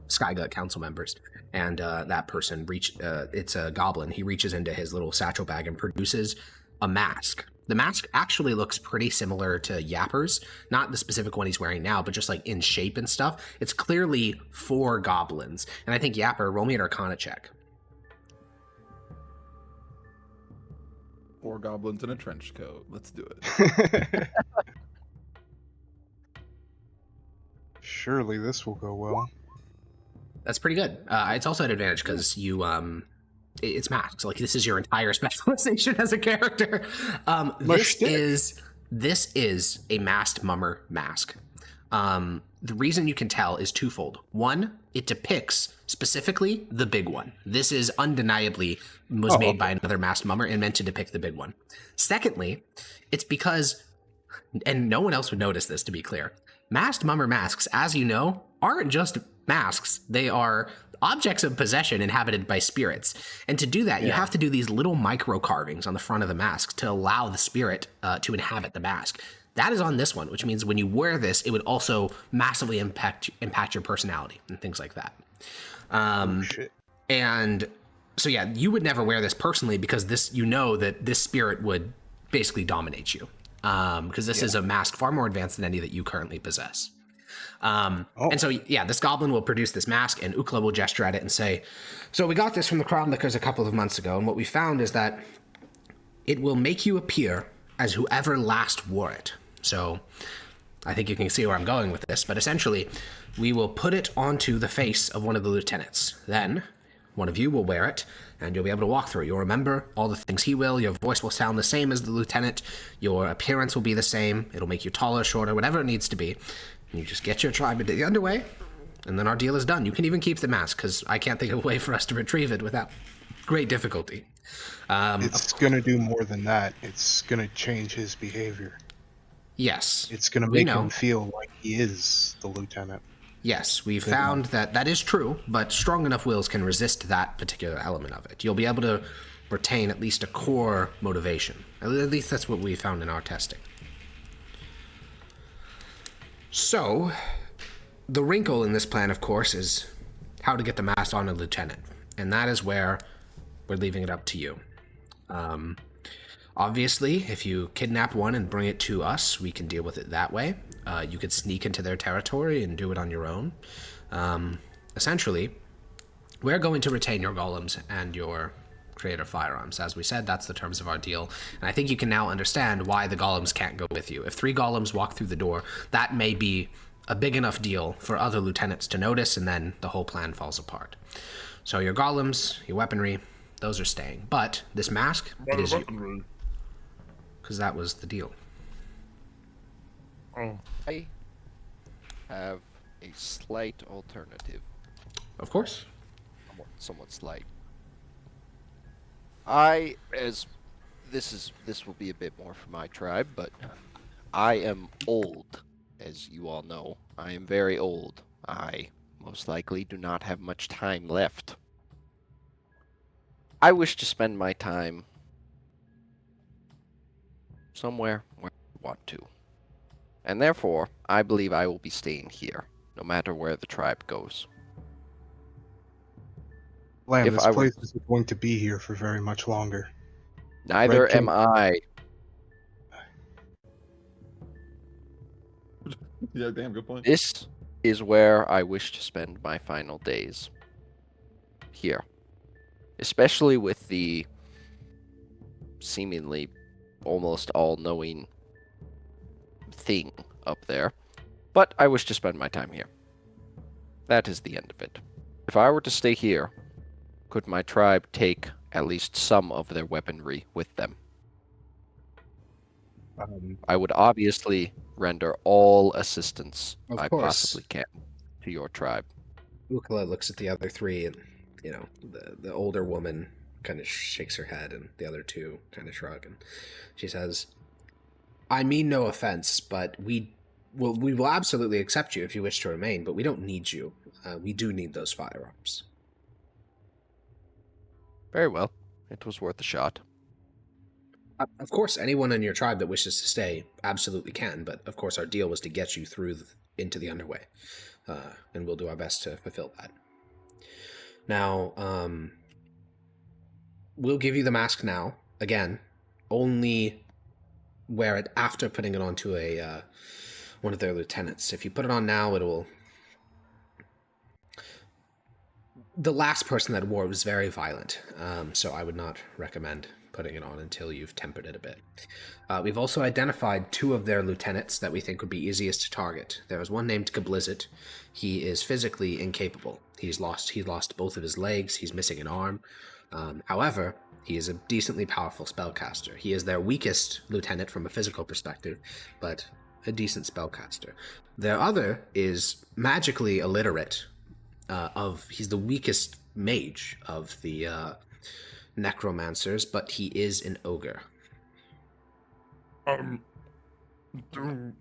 Speaker 1: Skygut council members. And that person, it's a goblin. He reaches into his little satchel bag and produces a mask. The mask actually looks pretty similar to Yapper's. Not the specific one he's wearing now, but just like in shape and stuff. It's clearly for goblins. And I think Yapper, roll me an Arcana check.
Speaker 4: 4 goblins in a trench coat. Let's do it.
Speaker 2: Surely this will go well.
Speaker 1: That's pretty good. It's also an advantage because you, it's masks. Like, this is your entire specialization as a character. This is a masked mummer mask. The reason you can tell is twofold. One, it depicts specifically the big one. This is undeniably was made by another masked mummer and meant to depict the big one. Secondly, it's because, and no one else would notice this, to be clear, masked mummer masks, as you know, aren't just masks. They are objects of possession inhabited by spirits. And to do that, you have to do these little micro carvings on the front of the mask to allow the spirit to inhabit the mask. That is on this one, which means when you wear this, it would also massively impact your personality and things like that. And so, yeah, you would never wear this personally because this, you know, that this spirit would basically dominate you. Because this is a mask far more advanced than any that you currently possess. And so, yeah, this goblin will produce this mask, and Ukla will gesture at it and say, so we got this from the Crown Lickers a couple of months ago, and what we found is that it will make you appear as whoever last wore it. So I think you can see where I'm going with this, but essentially, we will put it onto the face of one of the lieutenants. Then, one of you will wear it, and you'll be able to walk through it. You'll remember all the things he will. Your voice will sound the same as the lieutenant. Your appearance will be the same. It'll make you taller, shorter, whatever it needs to be. And you just get your tribe into the underway, and then our deal is done. You can even keep the mask, because I can't think of a way for us to retrieve it without great difficulty.
Speaker 2: It's going to do more than that. It's going to change his behavior.
Speaker 1: Yes.
Speaker 2: It's going to make him feel like he is the lieutenant.
Speaker 1: Yes, we found that is true, but strong enough wills can resist that particular element of it. You'll be able to retain at least a core motivation. At least that's what we found in our testing. So, the wrinkle in this plan, of course, is how to get the mask on a lieutenant. And that is where we're leaving it up to you. Obviously, if you kidnap one and bring it to us, we can deal with it that way. You could sneak into their territory and do it on your own. Essentially, we're going to retain your golems and your creator firearms. As we said, that's the terms of our deal. And I think you can now understand why the golems can't go with you. If 3 golems walk through the door, that may be a big enough deal for other lieutenants to notice, and then the whole plan falls apart. So your golems, your weaponry, those are staying. But this mask, it is you. Because that was the deal.
Speaker 7: I have a slight alternative.
Speaker 1: Of course.
Speaker 7: Somewhat slight. This will be a bit more for my tribe, but I am old, as you all know. I am very old. I most likely do not have much time left. I wish to spend my time somewhere where I want to. And therefore, I believe I will be staying here, no matter where the tribe goes.
Speaker 2: Lamb,
Speaker 7: If
Speaker 2: this
Speaker 7: I were-
Speaker 2: place isn't going to be here for very much longer.
Speaker 7: Neither
Speaker 2: Red
Speaker 7: am I.
Speaker 4: Yeah, damn, good point.
Speaker 7: This is where I wish to spend my final days. Here. Especially with the seemingly almost all-knowing thing up there. But I wish to spend my time here. That is the end of it. If I were to stay here, could my tribe take at least some of their weaponry with them? I would obviously render all assistance
Speaker 1: Of
Speaker 7: I
Speaker 1: course.
Speaker 7: possibly can to your tribe.
Speaker 1: Ukala looks at the other three, and the older woman kind of shakes her head, and the other two kind of shrug, and she says, "I mean no offense, but we will absolutely accept you if you wish to remain, but we don't need you. We do need those firearms."
Speaker 7: Very well. It was worth a shot.
Speaker 1: Of course, anyone in your tribe that wishes to stay absolutely can, but of course our deal was to get you through into the underway, and we'll do our best to fulfill that. Now, we'll give you the mask now. Again, only wear it after putting it onto a one of their lieutenants. If you put it on now, it will... The last person that wore it was very violent, so I would not recommend putting it on until you've tempered it a bit. We've also identified two of their lieutenants that we think would be easiest to target. There is one named Gablizzet. He is physically incapable. He lost both of his legs. He's missing an arm. However, he is a decently powerful spellcaster. He is their weakest lieutenant from a physical perspective, but a decent spellcaster. Their other is magically illiterate. He's the weakest mage of the necromancers, but he is an ogre.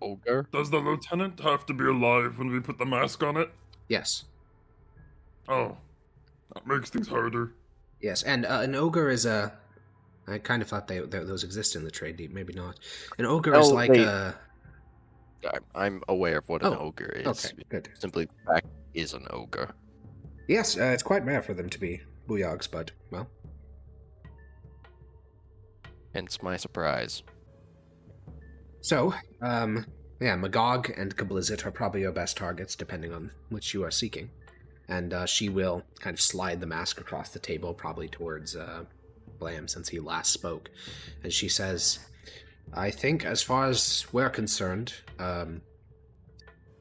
Speaker 7: Ogre?
Speaker 3: Does the lieutenant have to be alive when we put the mask on it?
Speaker 1: Yes.
Speaker 3: Oh, that makes things harder.
Speaker 1: Yes, and an ogre is a... I kind of thought those exist in the trade deep, maybe not. An ogre is like a...
Speaker 7: I'm aware of what an ogre is.
Speaker 1: Okay, good.
Speaker 7: Simply the fact is an ogre.
Speaker 1: Yes, it's quite rare for them to be booyogs, but, well...
Speaker 7: Hence my surprise.
Speaker 1: So, Magog and Gablizzet are probably your best targets, depending on which you are seeking. And she will kind of slide the mask across the table, probably towards Blam, since he last spoke. And she says, "I think, as far as we're concerned,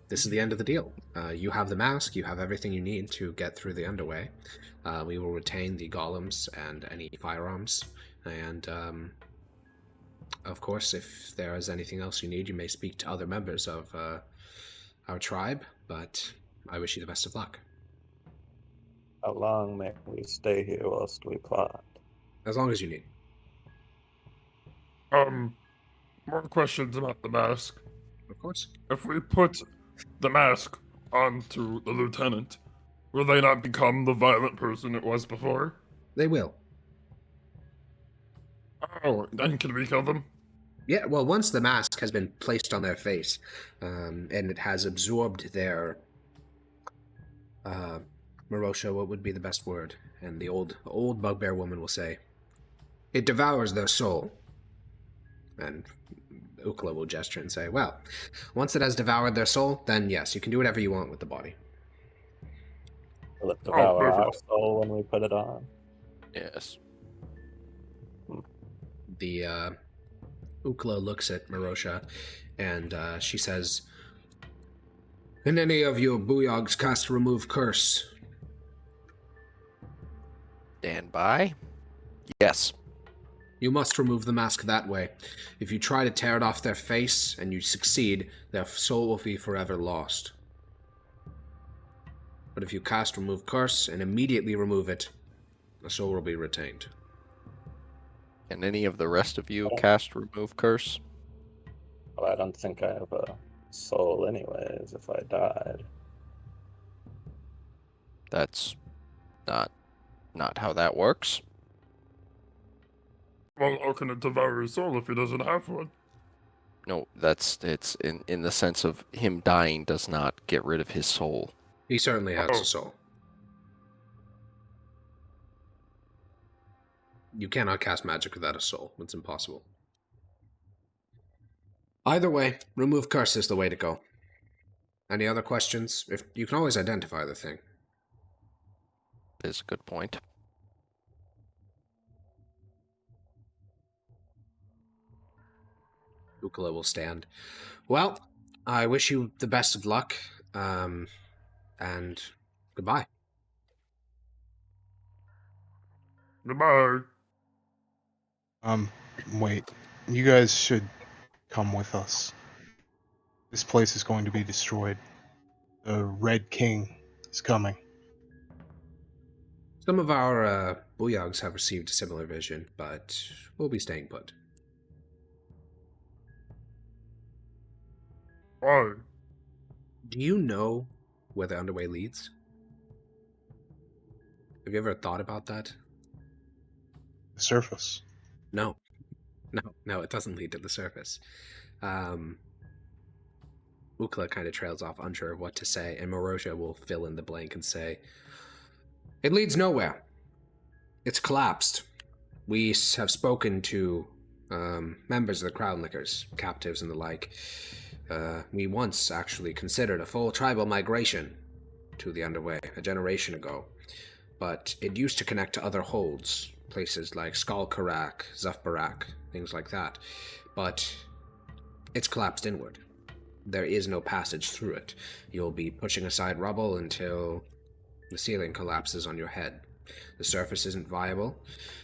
Speaker 1: this is the end of the deal. You have the mask, you have everything you need to get through the underway. We will retain the golems and any firearms, and... of course, if there is anything else you need, you may speak to other members of our tribe, but I wish you the best of luck."
Speaker 5: How long may we stay here whilst we plot?
Speaker 1: As long as you need.
Speaker 3: More questions about the mask.
Speaker 1: Of course.
Speaker 3: If we put the mask onto the lieutenant, will they not become the violent person it was before?
Speaker 1: They will.
Speaker 3: Oh, then can we kill them?
Speaker 1: Yeah, well, once the mask has been placed on their face, and it has absorbed their... Marosha, what would be the best word? And the old bugbear woman will say, "It devours their soul." And Ukla will gesture and say, "Well, once it has devoured their soul, then yes, you can do whatever you want with the body."
Speaker 5: Will it devour our
Speaker 3: perfect.
Speaker 5: soul when we put it on?
Speaker 7: Yes.
Speaker 1: The Ukla looks at Marosha, and she says, "Can any of you booyogs cast Remove Curse?"
Speaker 7: Stand by. Yes.
Speaker 1: "You must remove the mask that way. If you try to tear it off their face, and you succeed, their soul will be forever lost. But if you cast Remove Curse and immediately remove it, the soul will be retained."
Speaker 7: Can any of the rest of you cast Remove Curse?
Speaker 5: Well, I don't think I have a soul anyways if I died.
Speaker 7: That's not how that works.
Speaker 3: Well, how can it devour his soul if he doesn't have one?
Speaker 7: No, it's in the sense of him dying does not get rid of his soul.
Speaker 1: He certainly has
Speaker 3: Oh.
Speaker 1: a soul. You cannot cast magic without a soul. It's impossible. Either way, remove curse is the way to go. Any other questions? If you can always identify the thing.
Speaker 7: Is a good point.
Speaker 1: Ukala will stand. Well, I wish you the best of luck, and goodbye.
Speaker 3: Goodbye.
Speaker 2: Wait. You guys should come with us. This place is going to be destroyed. The Red King is coming.
Speaker 1: Some of our Booyogs have received a similar vision, but we'll be staying put.
Speaker 3: Why?
Speaker 1: Do you know where the underway leads? Have you ever thought about that?
Speaker 2: The surface.
Speaker 1: No, it doesn't lead to the surface. Ukla kind of trails off, unsure of what to say, and Marosha will fill in the blank and say, "It leads nowhere. It's collapsed. We have spoken to members of the Crown Lickers, captives and the like. We once actually considered a full tribal migration to the underway a generation ago, but it used to connect to other holds, places like Skullkarak, Zufbarak, things like that. But it's collapsed inward. There is no passage through it. You'll be pushing aside rubble until the ceiling collapses on your head. The surface isn't viable.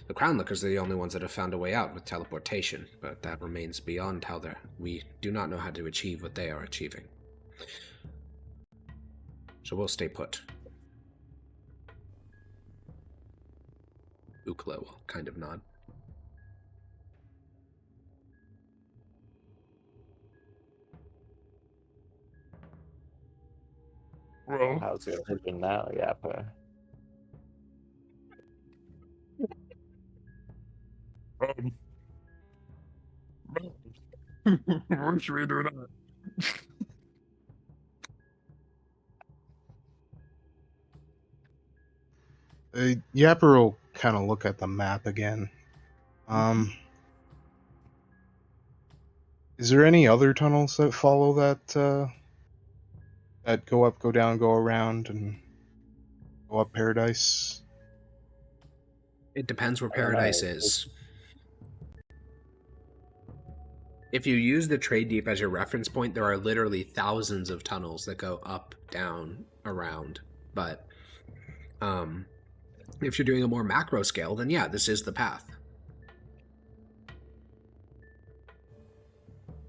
Speaker 1: The Crown Lickers are the only ones that have found a way out with teleportation, but that remains beyond how we do not know how to achieve what they are achieving. So we'll stay put." Ukla will kind of nod.
Speaker 3: Well,
Speaker 5: How's your vision now, Yapper?
Speaker 3: what should we do now?
Speaker 2: Yapper will kind of look at the map again. Is there any other tunnels that follow that, that go up, go down, go around, and go up Paradise?
Speaker 1: It depends where
Speaker 5: I don't know.
Speaker 1: Paradise is. If you use the Trade Deep as your reference point, there are literally thousands of tunnels that go up, down, around. But if you're doing a more macro scale, then yeah, this is the path.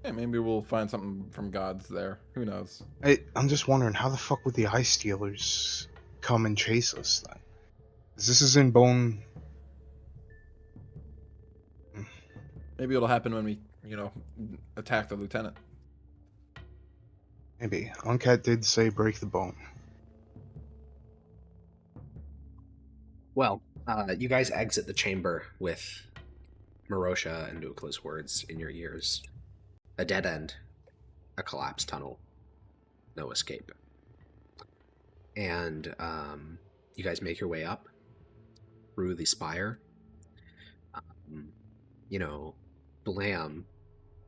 Speaker 4: Yeah, maybe we'll find something from gods there. Who knows?
Speaker 2: I'm just wondering, how the fuck would the Eye Stealers come and chase us then? 'Cause this is in Bone...
Speaker 4: Maybe it'll happen when we, attack the lieutenant.
Speaker 2: Maybe. Uncat did say break the bone.
Speaker 1: Well, you guys exit the chamber with Marosha and Ukla's words in your ears. A dead end. A collapsed tunnel. No escape. And you guys make your way up through the spire. Blam,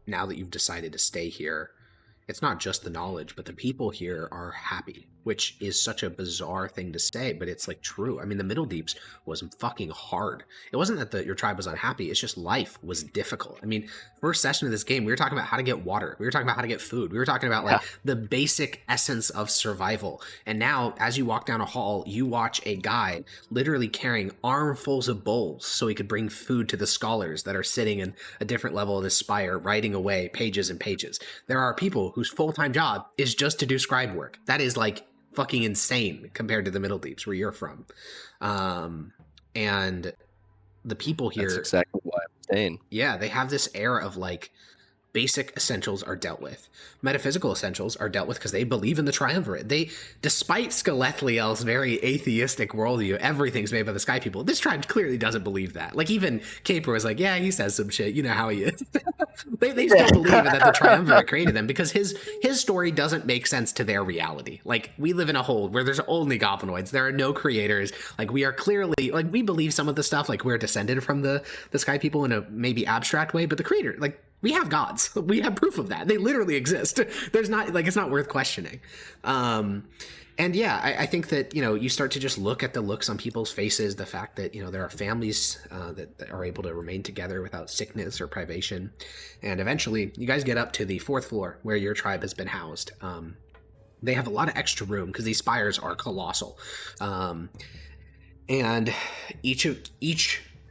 Speaker 1: now that you've decided to stay here, it's not just the knowledge, but the people here are happy, which is such a bizarre thing to say, but it's like true. I mean, the Middle Deeps was fucking hard. It wasn't that your tribe was unhappy, it's just life was difficult. I mean, first session of this game, we were talking about how to get water. We were talking about how to get food. We were talking about the basic essence of survival. And now, as you walk down a hall, you watch a guy literally carrying armfuls of bowls so he could bring food to the scholars that are sitting in a different level of this spire, writing away pages and pages. There are people whose full-time job is just to do scribe work. That is like fucking insane compared to the Middle Deeps where you're from. And the people here...
Speaker 7: That's exactly why I'm saying.
Speaker 1: Yeah, they have this air of like basic essentials are dealt with. Metaphysical essentials are dealt with because they believe in the Triumvirate. They, despite Skeletliel's very atheistic worldview, everything's made by the Sky People. This tribe clearly doesn't believe that. Like, even Caper was like, yeah, he says some shit. You know how he is. they still believe that the Triumvirate created them because his story doesn't make sense to their reality. Like, we live in a hold where there's only goblinoids. There are no creators. Like, we are clearly, like, we believe some of the stuff, like we're descended from the Sky People in a maybe abstract way, but the creator, like, we have gods. We have proof of that. They literally exist. There's not, like, it's not worth questioning. And yeah, I think that, you know, you start to just look at the looks on people's faces, the fact that, you know, there are families that are able to remain together without sickness or privation. And eventually, you guys get up to the 4th floor where your tribe has been housed. They have a lot of extra room because these spires are colossal. And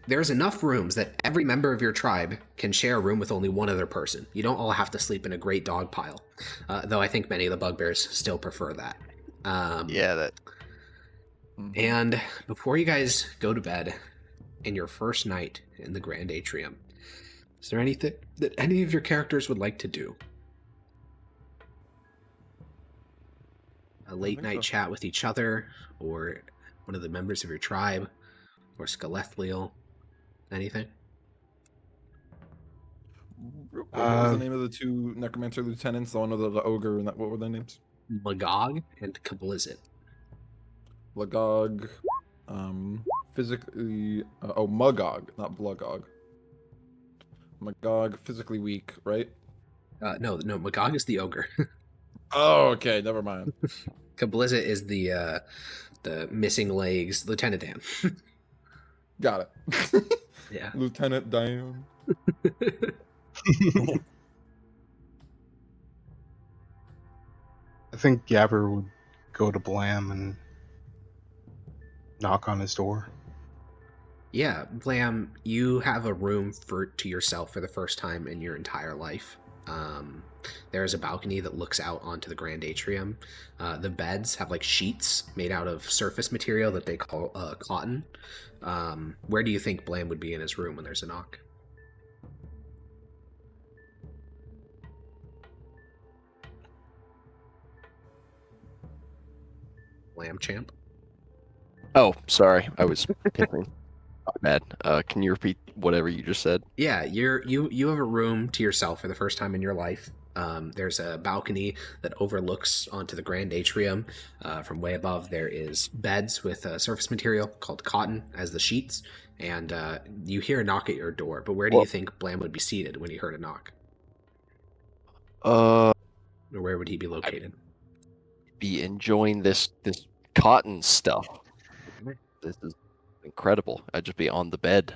Speaker 1: there's enough rooms that every member of your tribe can share a room with only one other person. You don't all have to sleep in a great dog pile, though I think many of the bugbears still prefer that. And before you guys go to bed in your first night in the Grand Atrium, is there anything that any of your characters would like to do? A late night chat with each other, or one of the members of your tribe, or Skeletliel? Anything?
Speaker 4: Real quick, what was the name of the 2 necromancer lieutenants? The one with the ogre and that, what were their names?
Speaker 1: Magog and Kablizzit.
Speaker 4: Lagog, physically, Magog, not Blugog. Magog, physically weak, right?
Speaker 1: No, Magog is the ogre.
Speaker 4: Oh, okay, never mind.
Speaker 1: Kablizzit is the missing legs, Lieutenant Dan.
Speaker 4: Got it.
Speaker 1: Yeah.
Speaker 4: Lieutenant Dan.
Speaker 2: I think Gabber would go to Blam and knock on his door.
Speaker 1: Yeah, Blam, you have a room to yourself for the first time in your entire life. There is a balcony that looks out onto the Grand Atrium. The beds have like sheets made out of surface material that they call cotton. Where do you think Blam would be in his room when there's a knock? Blam champ?
Speaker 7: Oh, sorry. I was thinking. Bad. Can you repeat whatever you just said?
Speaker 1: Yeah, you have a room to yourself for the first time in your life. There's a balcony that overlooks onto the Grand Atrium. From way above, there is beds with surface material called cotton as the sheets, and you hear a knock at your door. But where do you think Blam would be seated when he heard a knock?
Speaker 7: Or
Speaker 1: where would he be located?
Speaker 7: Be enjoying this cotton stuff. This is incredible. I'd just be on the bed.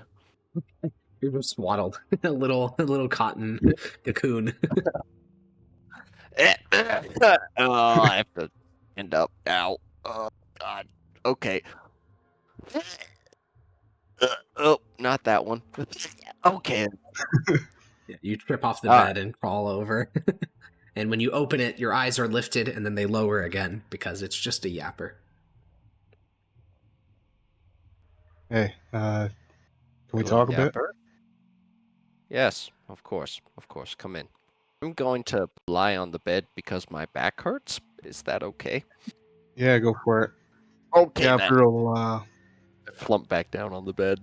Speaker 1: You're just swaddled. a little cotton cocoon.
Speaker 7: I have to end up now. Oh God. Okay. Oh, not that one. Okay.
Speaker 1: Yeah, you trip off the bed and crawl over. And when you open it, your eyes are lifted and then they lower again because it's just a yapper.
Speaker 2: Hey, can we talk a bit?
Speaker 7: Yes, of course. Come in. I'm going to lie on the bed because my back hurts. Is that okay?
Speaker 2: Yeah, go for it.
Speaker 7: Okay,
Speaker 2: Yapper will
Speaker 7: flump back down on the bed.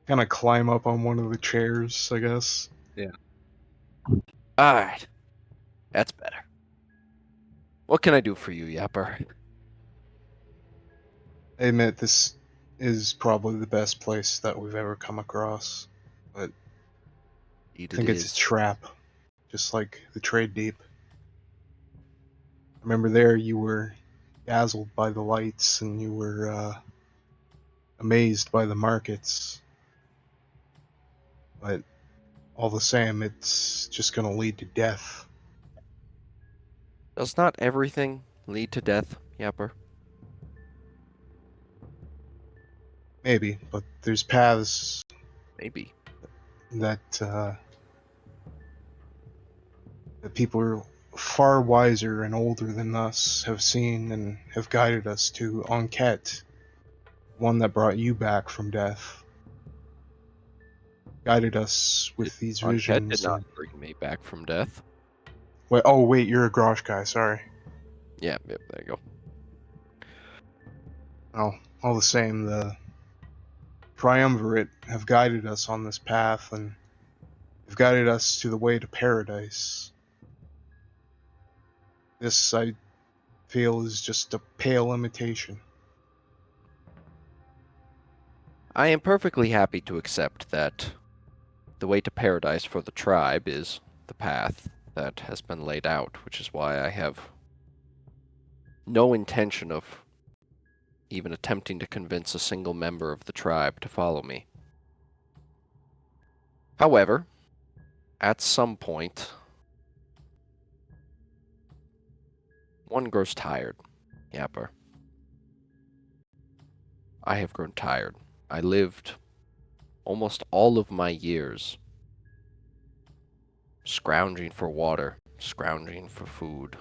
Speaker 2: kind of climb up on one of the chairs, I guess.
Speaker 1: Yeah.
Speaker 7: All right. That's better. What can I do for you, Yapper?
Speaker 2: I admit this is probably the best place that we've ever come across, but I think it's a trap, just like the Trade Deep. I remember there you were dazzled by the lights and you were amazed by the markets, but all the same, it's just going to lead to death.
Speaker 7: Does not everything lead to death, Yapper?
Speaker 2: Maybe, but there's paths
Speaker 7: Maybe.
Speaker 2: that that people are far wiser and older than us have seen and have guided us to Enquête, one that brought you back from death. guided us with these
Speaker 7: Anket
Speaker 2: visions.
Speaker 7: did not bring me back from death.
Speaker 2: Wait, oh wait, you're a Grosh guy. Sorry.
Speaker 7: Yeah, yep, there you go.
Speaker 2: Oh, all the same, the Triumvirate have guided us on this path, and have guided us to the way to paradise. This, I feel, is just a pale imitation.
Speaker 7: I am perfectly happy to accept that the way to paradise for the tribe is the path that has been laid out, which is why I have no intention of even attempting to convince a single member of the tribe to follow me. However, at some point, one grows tired, Yapper. I have grown tired. I lived almost all of my years scrounging for water, scrounging for food.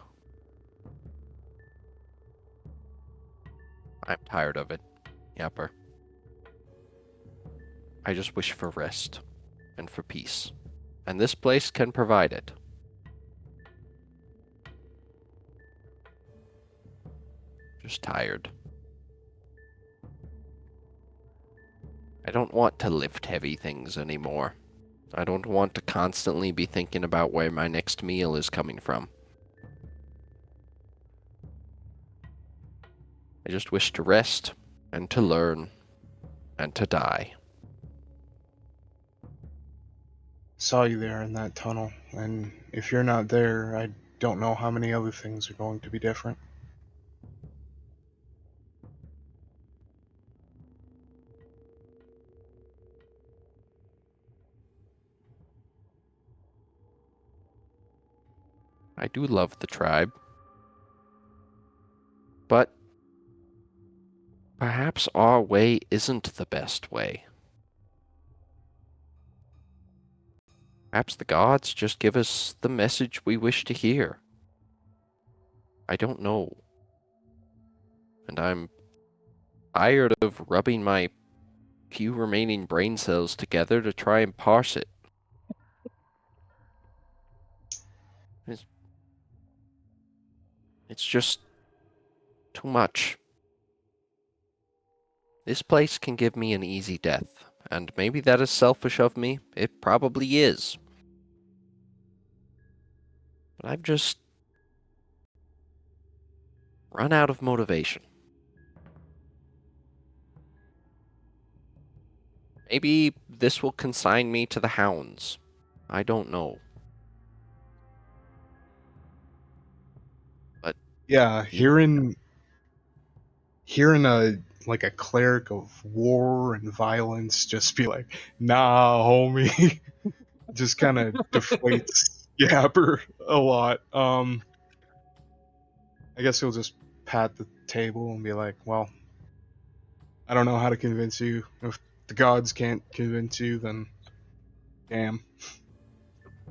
Speaker 7: I'm tired of it, Yapper. I just wish for rest and for peace, and this place can provide it. Just tired. I don't want to lift heavy things anymore. I don't want to constantly be thinking about where my next meal is coming from. I just wish to rest, and to learn, and to die.
Speaker 2: Saw you there in that tunnel, and if you're not there, I don't know how many other things are going to be different.
Speaker 7: I do love the tribe. But perhaps our way isn't the best way. Perhaps the gods just give us the message we wish to hear. I don't know. And I'm tired of rubbing my few remaining brain cells together to try and parse it. It's just too much. This place can give me an easy death, and maybe that is selfish of me. It probably is. But I've just run out of motivation. Maybe this will consign me to the hounds. I don't know. But
Speaker 2: Yeah, hearing a cleric of war and violence just be like, nah, homie, just kind of deflates Yapper a lot. I guess he'll just pat the table and be like, well, I don't know how to convince you. If the gods can't convince you, then damn.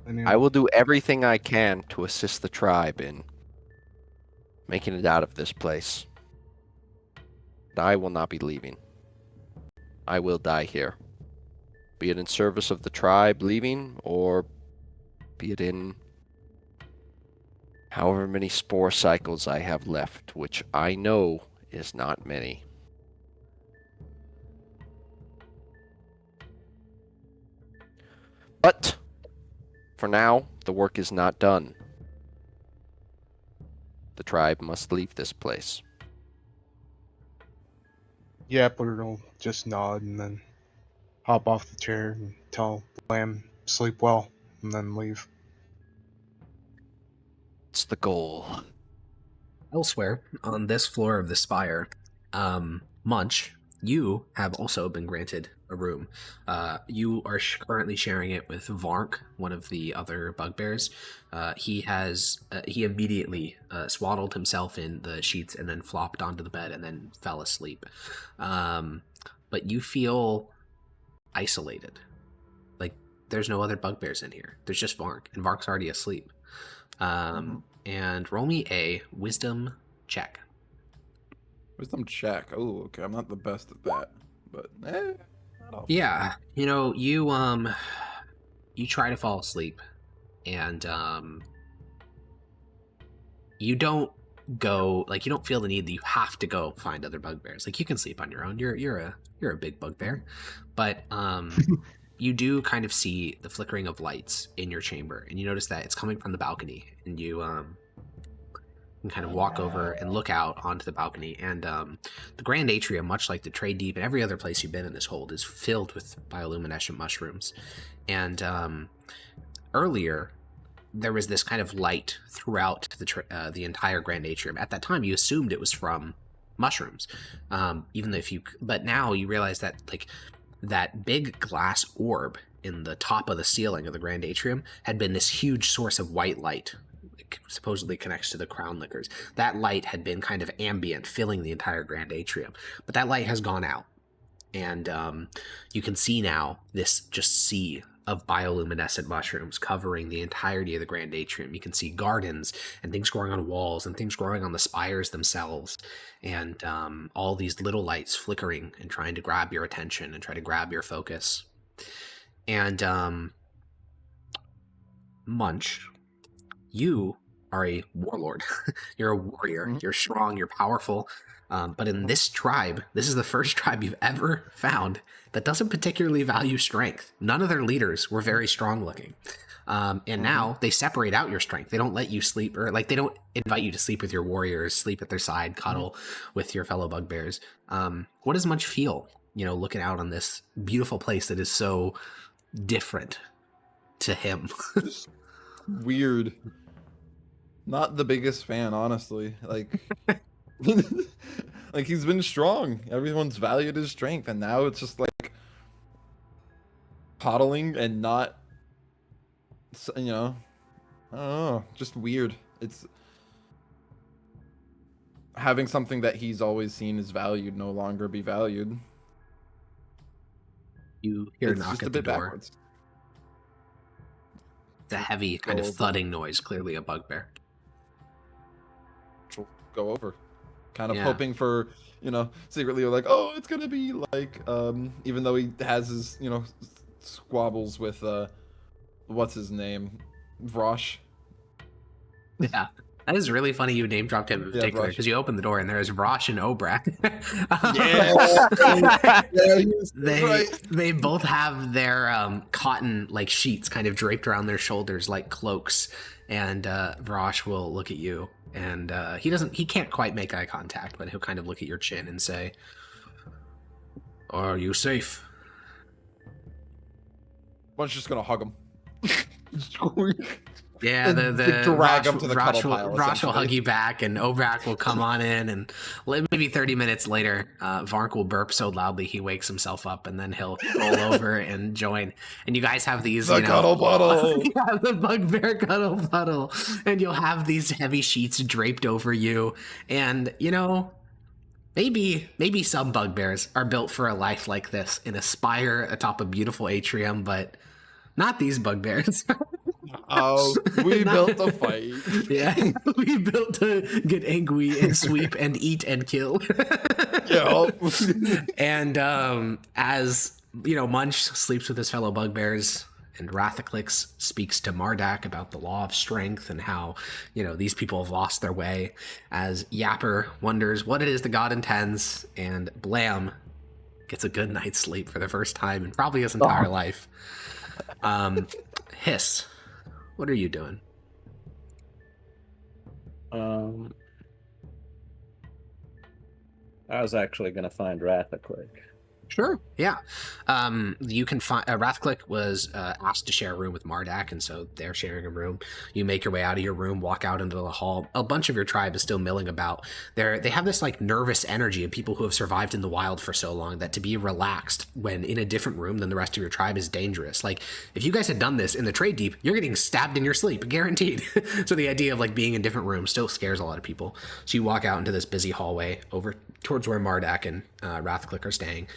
Speaker 2: And, you
Speaker 7: I
Speaker 2: know,
Speaker 7: will do everything I can to assist the tribe in making it out of this place. But I will not be leaving. I will die here. Be it in service of the tribe leaving, or be it in however many spore cycles I have left, which I know is not many. But for now, the work is not done. The tribe must leave this place.
Speaker 2: Yapper will just nod and then hop off the chair and tell Lamb sleep well, and then leave.
Speaker 7: It's the goal.
Speaker 1: Elsewhere, on this floor of the spire, Munch, you have also been granted a room. You are currently sharing it with Vark, one of the other bugbears. He immediately swaddled himself in the sheets and then flopped onto the bed and then fell asleep. But you feel isolated. Like, there's no other bugbears in here. There's just Vark, and Vark's already asleep. And roll me a wisdom check.
Speaker 4: Wisdom check. Oh, okay. I'm not the best at that, but
Speaker 1: Yeah, you try to fall asleep, and you don't you don't feel the need that you have to go find other bugbears. Like, you can sleep on your own. You're a big bugbear, but you do kind of see the flickering of lights in your chamber, and you notice that it's coming from the balcony, and you can kind of walk over and look out onto the balcony, and the Grand Atrium, much like the Trade Deep and every other place you've been in this hold, is filled with bioluminescent mushrooms. And earlier, there was this kind of light throughout the entire Grand Atrium. At that time, you assumed it was from mushrooms, even though but now you realize that that big glass orb in the top of the ceiling of the Grand Atrium had been this huge source of white light. Supposedly connects to the crown liquors. That light had been kind of ambient, filling the entire Grand Atrium, but that light has gone out, and you can see now this just sea of bioluminescent mushrooms covering the entirety of the Grand Atrium. You can see gardens and things growing on walls and things growing on the spires themselves, and all these little lights flickering and trying to grab your attention and try to grab your focus. And Munch, you are a warlord. You're a warrior. Mm-hmm. You're strong. You're powerful. But in this tribe, this is the first tribe you've ever found that doesn't particularly value strength. None of their leaders were very strong looking. And now they separate out your strength. They don't let you sleep, or they don't invite you to sleep with your warriors, sleep at their side, cuddle with your fellow bugbears. What does Munch feel, looking out on this beautiful place that is so different to him?
Speaker 4: Weird. Not the biggest fan, honestly. He's been strong. Everyone's valued his strength, and now it's just coddling and not, I don't know, just weird. It's having something that he's always seen as valued no longer be valued.
Speaker 1: You hear a knock at the door. Backwards. It's a heavy kind of thudding noise, clearly a bugbear.
Speaker 4: Go over, kind of hoping for, secretly oh, it's gonna be even though he has his, squabbles with what's his name, Vrosh.
Speaker 1: Yeah, that is really funny. You name dropped him in particular because you open the door and there's Vrosh and Obrak. They both have their cotton sheets kind of draped around their shoulders like cloaks, and Vrosh will look at you. And he can't quite make eye contact, but he'll kind of look at your chin and say, "Are you safe?"
Speaker 4: Bunch just gonna hug him.
Speaker 1: Yeah, the
Speaker 4: drag him to the cuddle pile.
Speaker 1: Vrosh will hug you back, and Obrak will come on in, and maybe 30 minutes later, Vark will burp so loudly he wakes himself up, and then he'll roll over and join. And you guys have these,
Speaker 4: cuddle puddle.
Speaker 1: Yeah, the bugbear cuddle puddle, and you'll have these heavy sheets draped over you, and maybe some bugbears are built for a life like this in a spire atop a beautiful atrium, but not these bugbears.
Speaker 4: Oh, we built to fight.
Speaker 1: Yeah, we built to get angry and sweep and eat and kill.
Speaker 4: Yeah.
Speaker 1: And as Munch sleeps with his fellow bugbears, and Rathaclix speaks to Mardak about the law of strength and how these people have lost their way, as Yapper wonders what it is the god intends, and Blam gets a good night's sleep for the first time in probably his entire life. Hiss, what are you doing?
Speaker 6: I was actually going to find Rathaclix.
Speaker 1: Sure, yeah. You can find Rathaclix was asked to share a room with Mardak, and so they're sharing a room. You make your way out of your room, walk out into the hall. A bunch of your tribe is still milling about. They have this nervous energy of people who have survived in the wild for so long that to be relaxed when in a different room than the rest of your tribe is dangerous. If you guys had done this in the Trade Deep, you're getting stabbed in your sleep, guaranteed. So the idea of being in different rooms still scares a lot of people. So you walk out into this busy hallway over towards where Mardak and Rathaclix are staying.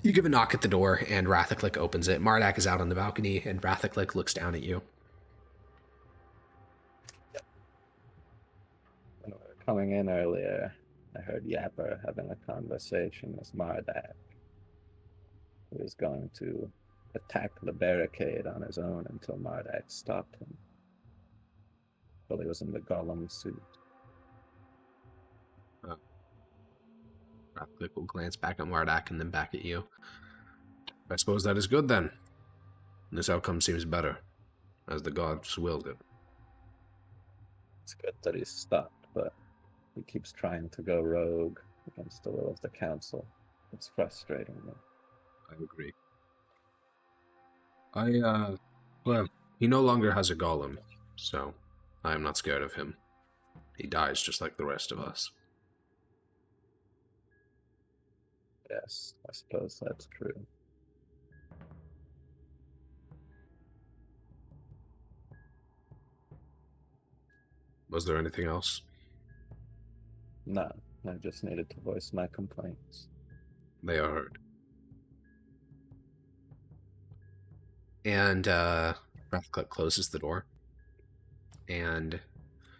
Speaker 1: You give a knock at the door, and Rathaclix opens it. Mardak is out on the balcony, and Rathaclix looks down at you.
Speaker 6: When we were coming in earlier, I heard Yapper having a conversation with Mardak. he was going to attack the barricade on his own until Mardak stopped him. While he was in the golem suit.
Speaker 1: Ratcliffe will glance back at Mardak and then back at you. I suppose that is good then. This outcome seems better, as the gods willed it.
Speaker 6: It's good that he's stopped, but he keeps trying to go rogue against the will of the council. It's frustrating me.
Speaker 1: I agree. Well, he no longer has a golem, so I am not scared of him. He dies just like the rest of us.
Speaker 6: Yes, I suppose that's true.
Speaker 1: Was there anything else?
Speaker 6: No, I just needed to voice my complaints.
Speaker 1: They are heard. And Ratcliffe closes the door. And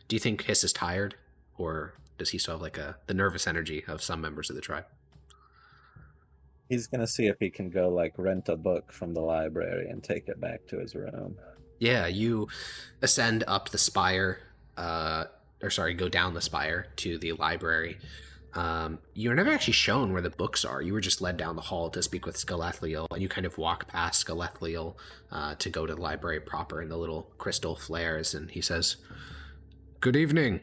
Speaker 1: do you think Hiss is tired? Or does he still have like the nervous energy of some members of the tribe?
Speaker 6: He's gonna see if he can go like rent a book from the library and take it back to his room.
Speaker 1: Yeah, you ascend up the spire, go down the spire to the library. You're never actually shown where the books are. You were just led down the hall to speak with Skelethiel, and you kind of walk past Skelethiel to go to the library proper, and the little crystal flares, and he says, "Good evening."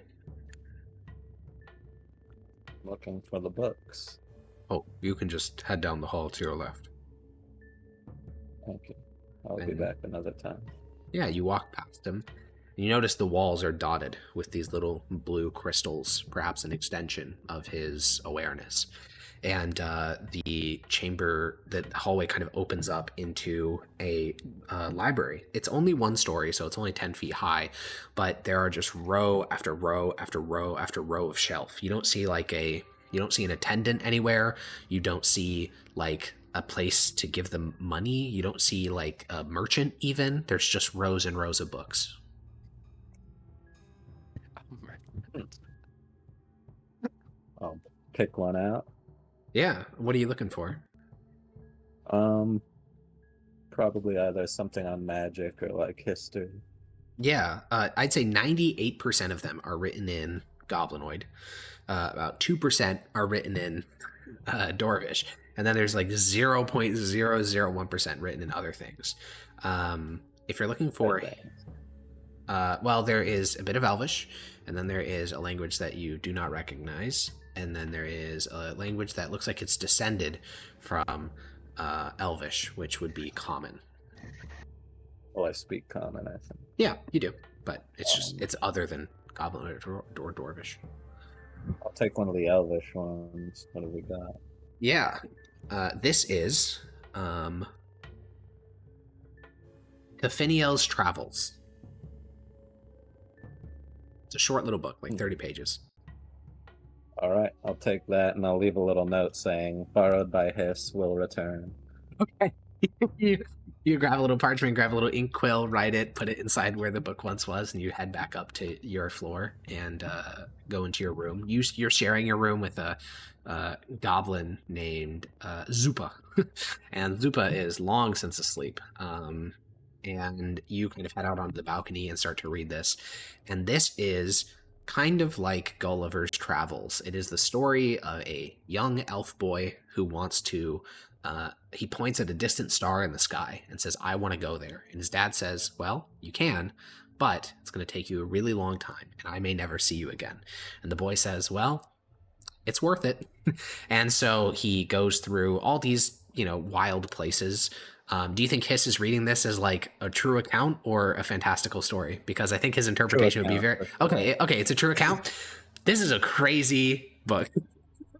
Speaker 6: Looking for the books.
Speaker 1: Oh, you can just head down the hall to your left.
Speaker 6: Thank you. I'll be back another time.
Speaker 1: Yeah, you walk past him, and you notice the walls are dotted with these little blue crystals, perhaps an extension of his awareness. And the hallway kind of opens up into a library. It's only one story, so it's only 10 feet high, but there are just row after row after row after row of shelf. You don't see an attendant anywhere. You don't see like a place to give them money. You don't see like a merchant even. There's just rows and rows of books.
Speaker 6: I'll pick one out.
Speaker 1: Yeah. What are you looking for?
Speaker 6: Probably either something on magic or like history.
Speaker 1: Yeah. I'd say 98% of them are written in Goblinoid. About 2% are written in Dwarvish. And then there's like 0.001% written in other things. If you're looking for... there is a bit of Elvish, and then there is a language that you do not recognize, and then there is a language that looks like it's descended from Elvish, which would be Common.
Speaker 6: Well, I speak Common, I think.
Speaker 1: Yeah, you do, but it's other than Goblin or Dwarvish.
Speaker 6: I'll take one of the Elvish ones. What have we got?
Speaker 1: Yeah, this is Caphiniel's Travels. It's a short little book, like 30 pages.
Speaker 6: All right, I'll take that, and I'll leave a little note saying, borrowed by Hiss, will return.
Speaker 1: Okay. You grab a little parchment, grab a little ink quill, write it, put it inside where the book once was, and you head back up to your floor and go into your room. You're sharing your room with a goblin named Zupa. And Zupa is long since asleep. And you kind of head out onto the balcony and start to read this. And this is kind of like Gulliver's Travels. It is the story of a young elf boy who wants to... he points at a distant star in the sky and says, "I want to go there." And his dad says, "Well, you can, but it's going to take you a really long time, and I may never see you again." And the boy says, "Well, it's worth it." And so he goes through all these, wild places. Do you think Hiss is reading this as like a true account or a fantastical story? Because I think his interpretation would be very... Okay, it's a true account. This is a crazy book.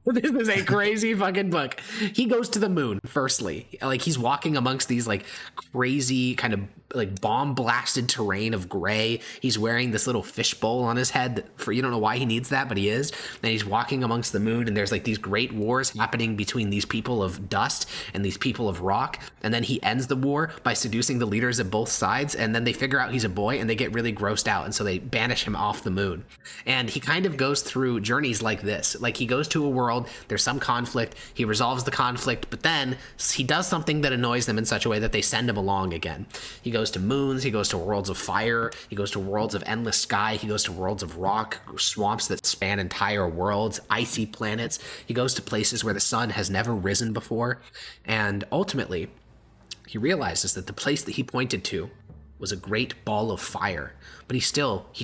Speaker 1: This is a crazy fucking book. He goes to the moon, firstly. Like, he's walking amongst these, like, crazy kind of like bomb blasted terrain of gray. He's wearing this little fishbowl on his head for you don't know why he needs that, but he is. And he's walking amongst the moon, and there's like these great wars happening between these people of dust and these people of rock. And then he ends the war by seducing the leaders of both sides, and then they figure out he's a boy and they get really grossed out, and so they banish him off the moon. And he kind of goes through journeys like this. Like he goes to a world, there's some conflict, he resolves the conflict, but then he does something that annoys them in such a way that they send him along again. He goes to moons, he goes to worlds of fire, he goes to worlds of endless sky, he goes to worlds of rock, swamps that span entire worlds, icy planets. He goes to places where the sun has never risen before. And ultimately, he realizes that the place that he pointed to was a great ball of fire, but he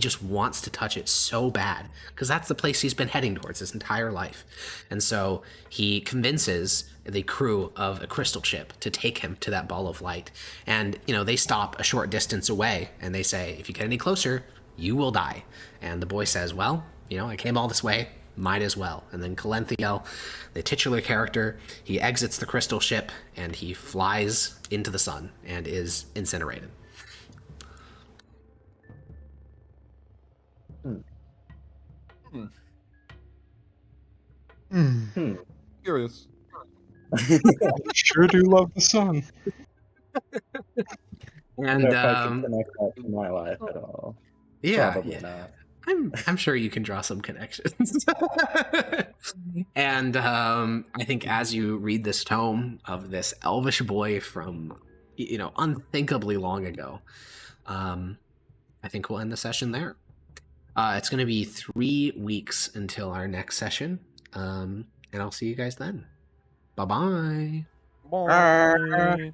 Speaker 1: just wants to touch it so bad, because that's the place he's been heading towards his entire life. And so he convinces the crew of a crystal ship to take him to that ball of light. And, they stop a short distance away, and they say, if you get any closer, you will die. And the boy says, well, I came all this way, might as well. And then Calenthiel, the titular character, he exits the crystal ship, and he flies into the sun and is incinerated.
Speaker 4: Curious.
Speaker 2: I sure do love the sun.
Speaker 1: And
Speaker 6: if I can connect that to my life at all. Probably not.
Speaker 1: I'm sure you can draw some connections. And I think as you read this tome of this elvish boy from unthinkably long ago, I think we'll end the session there. It's going to be 3 weeks until our next session, and I'll see you guys then. Bye-bye.
Speaker 4: Bye.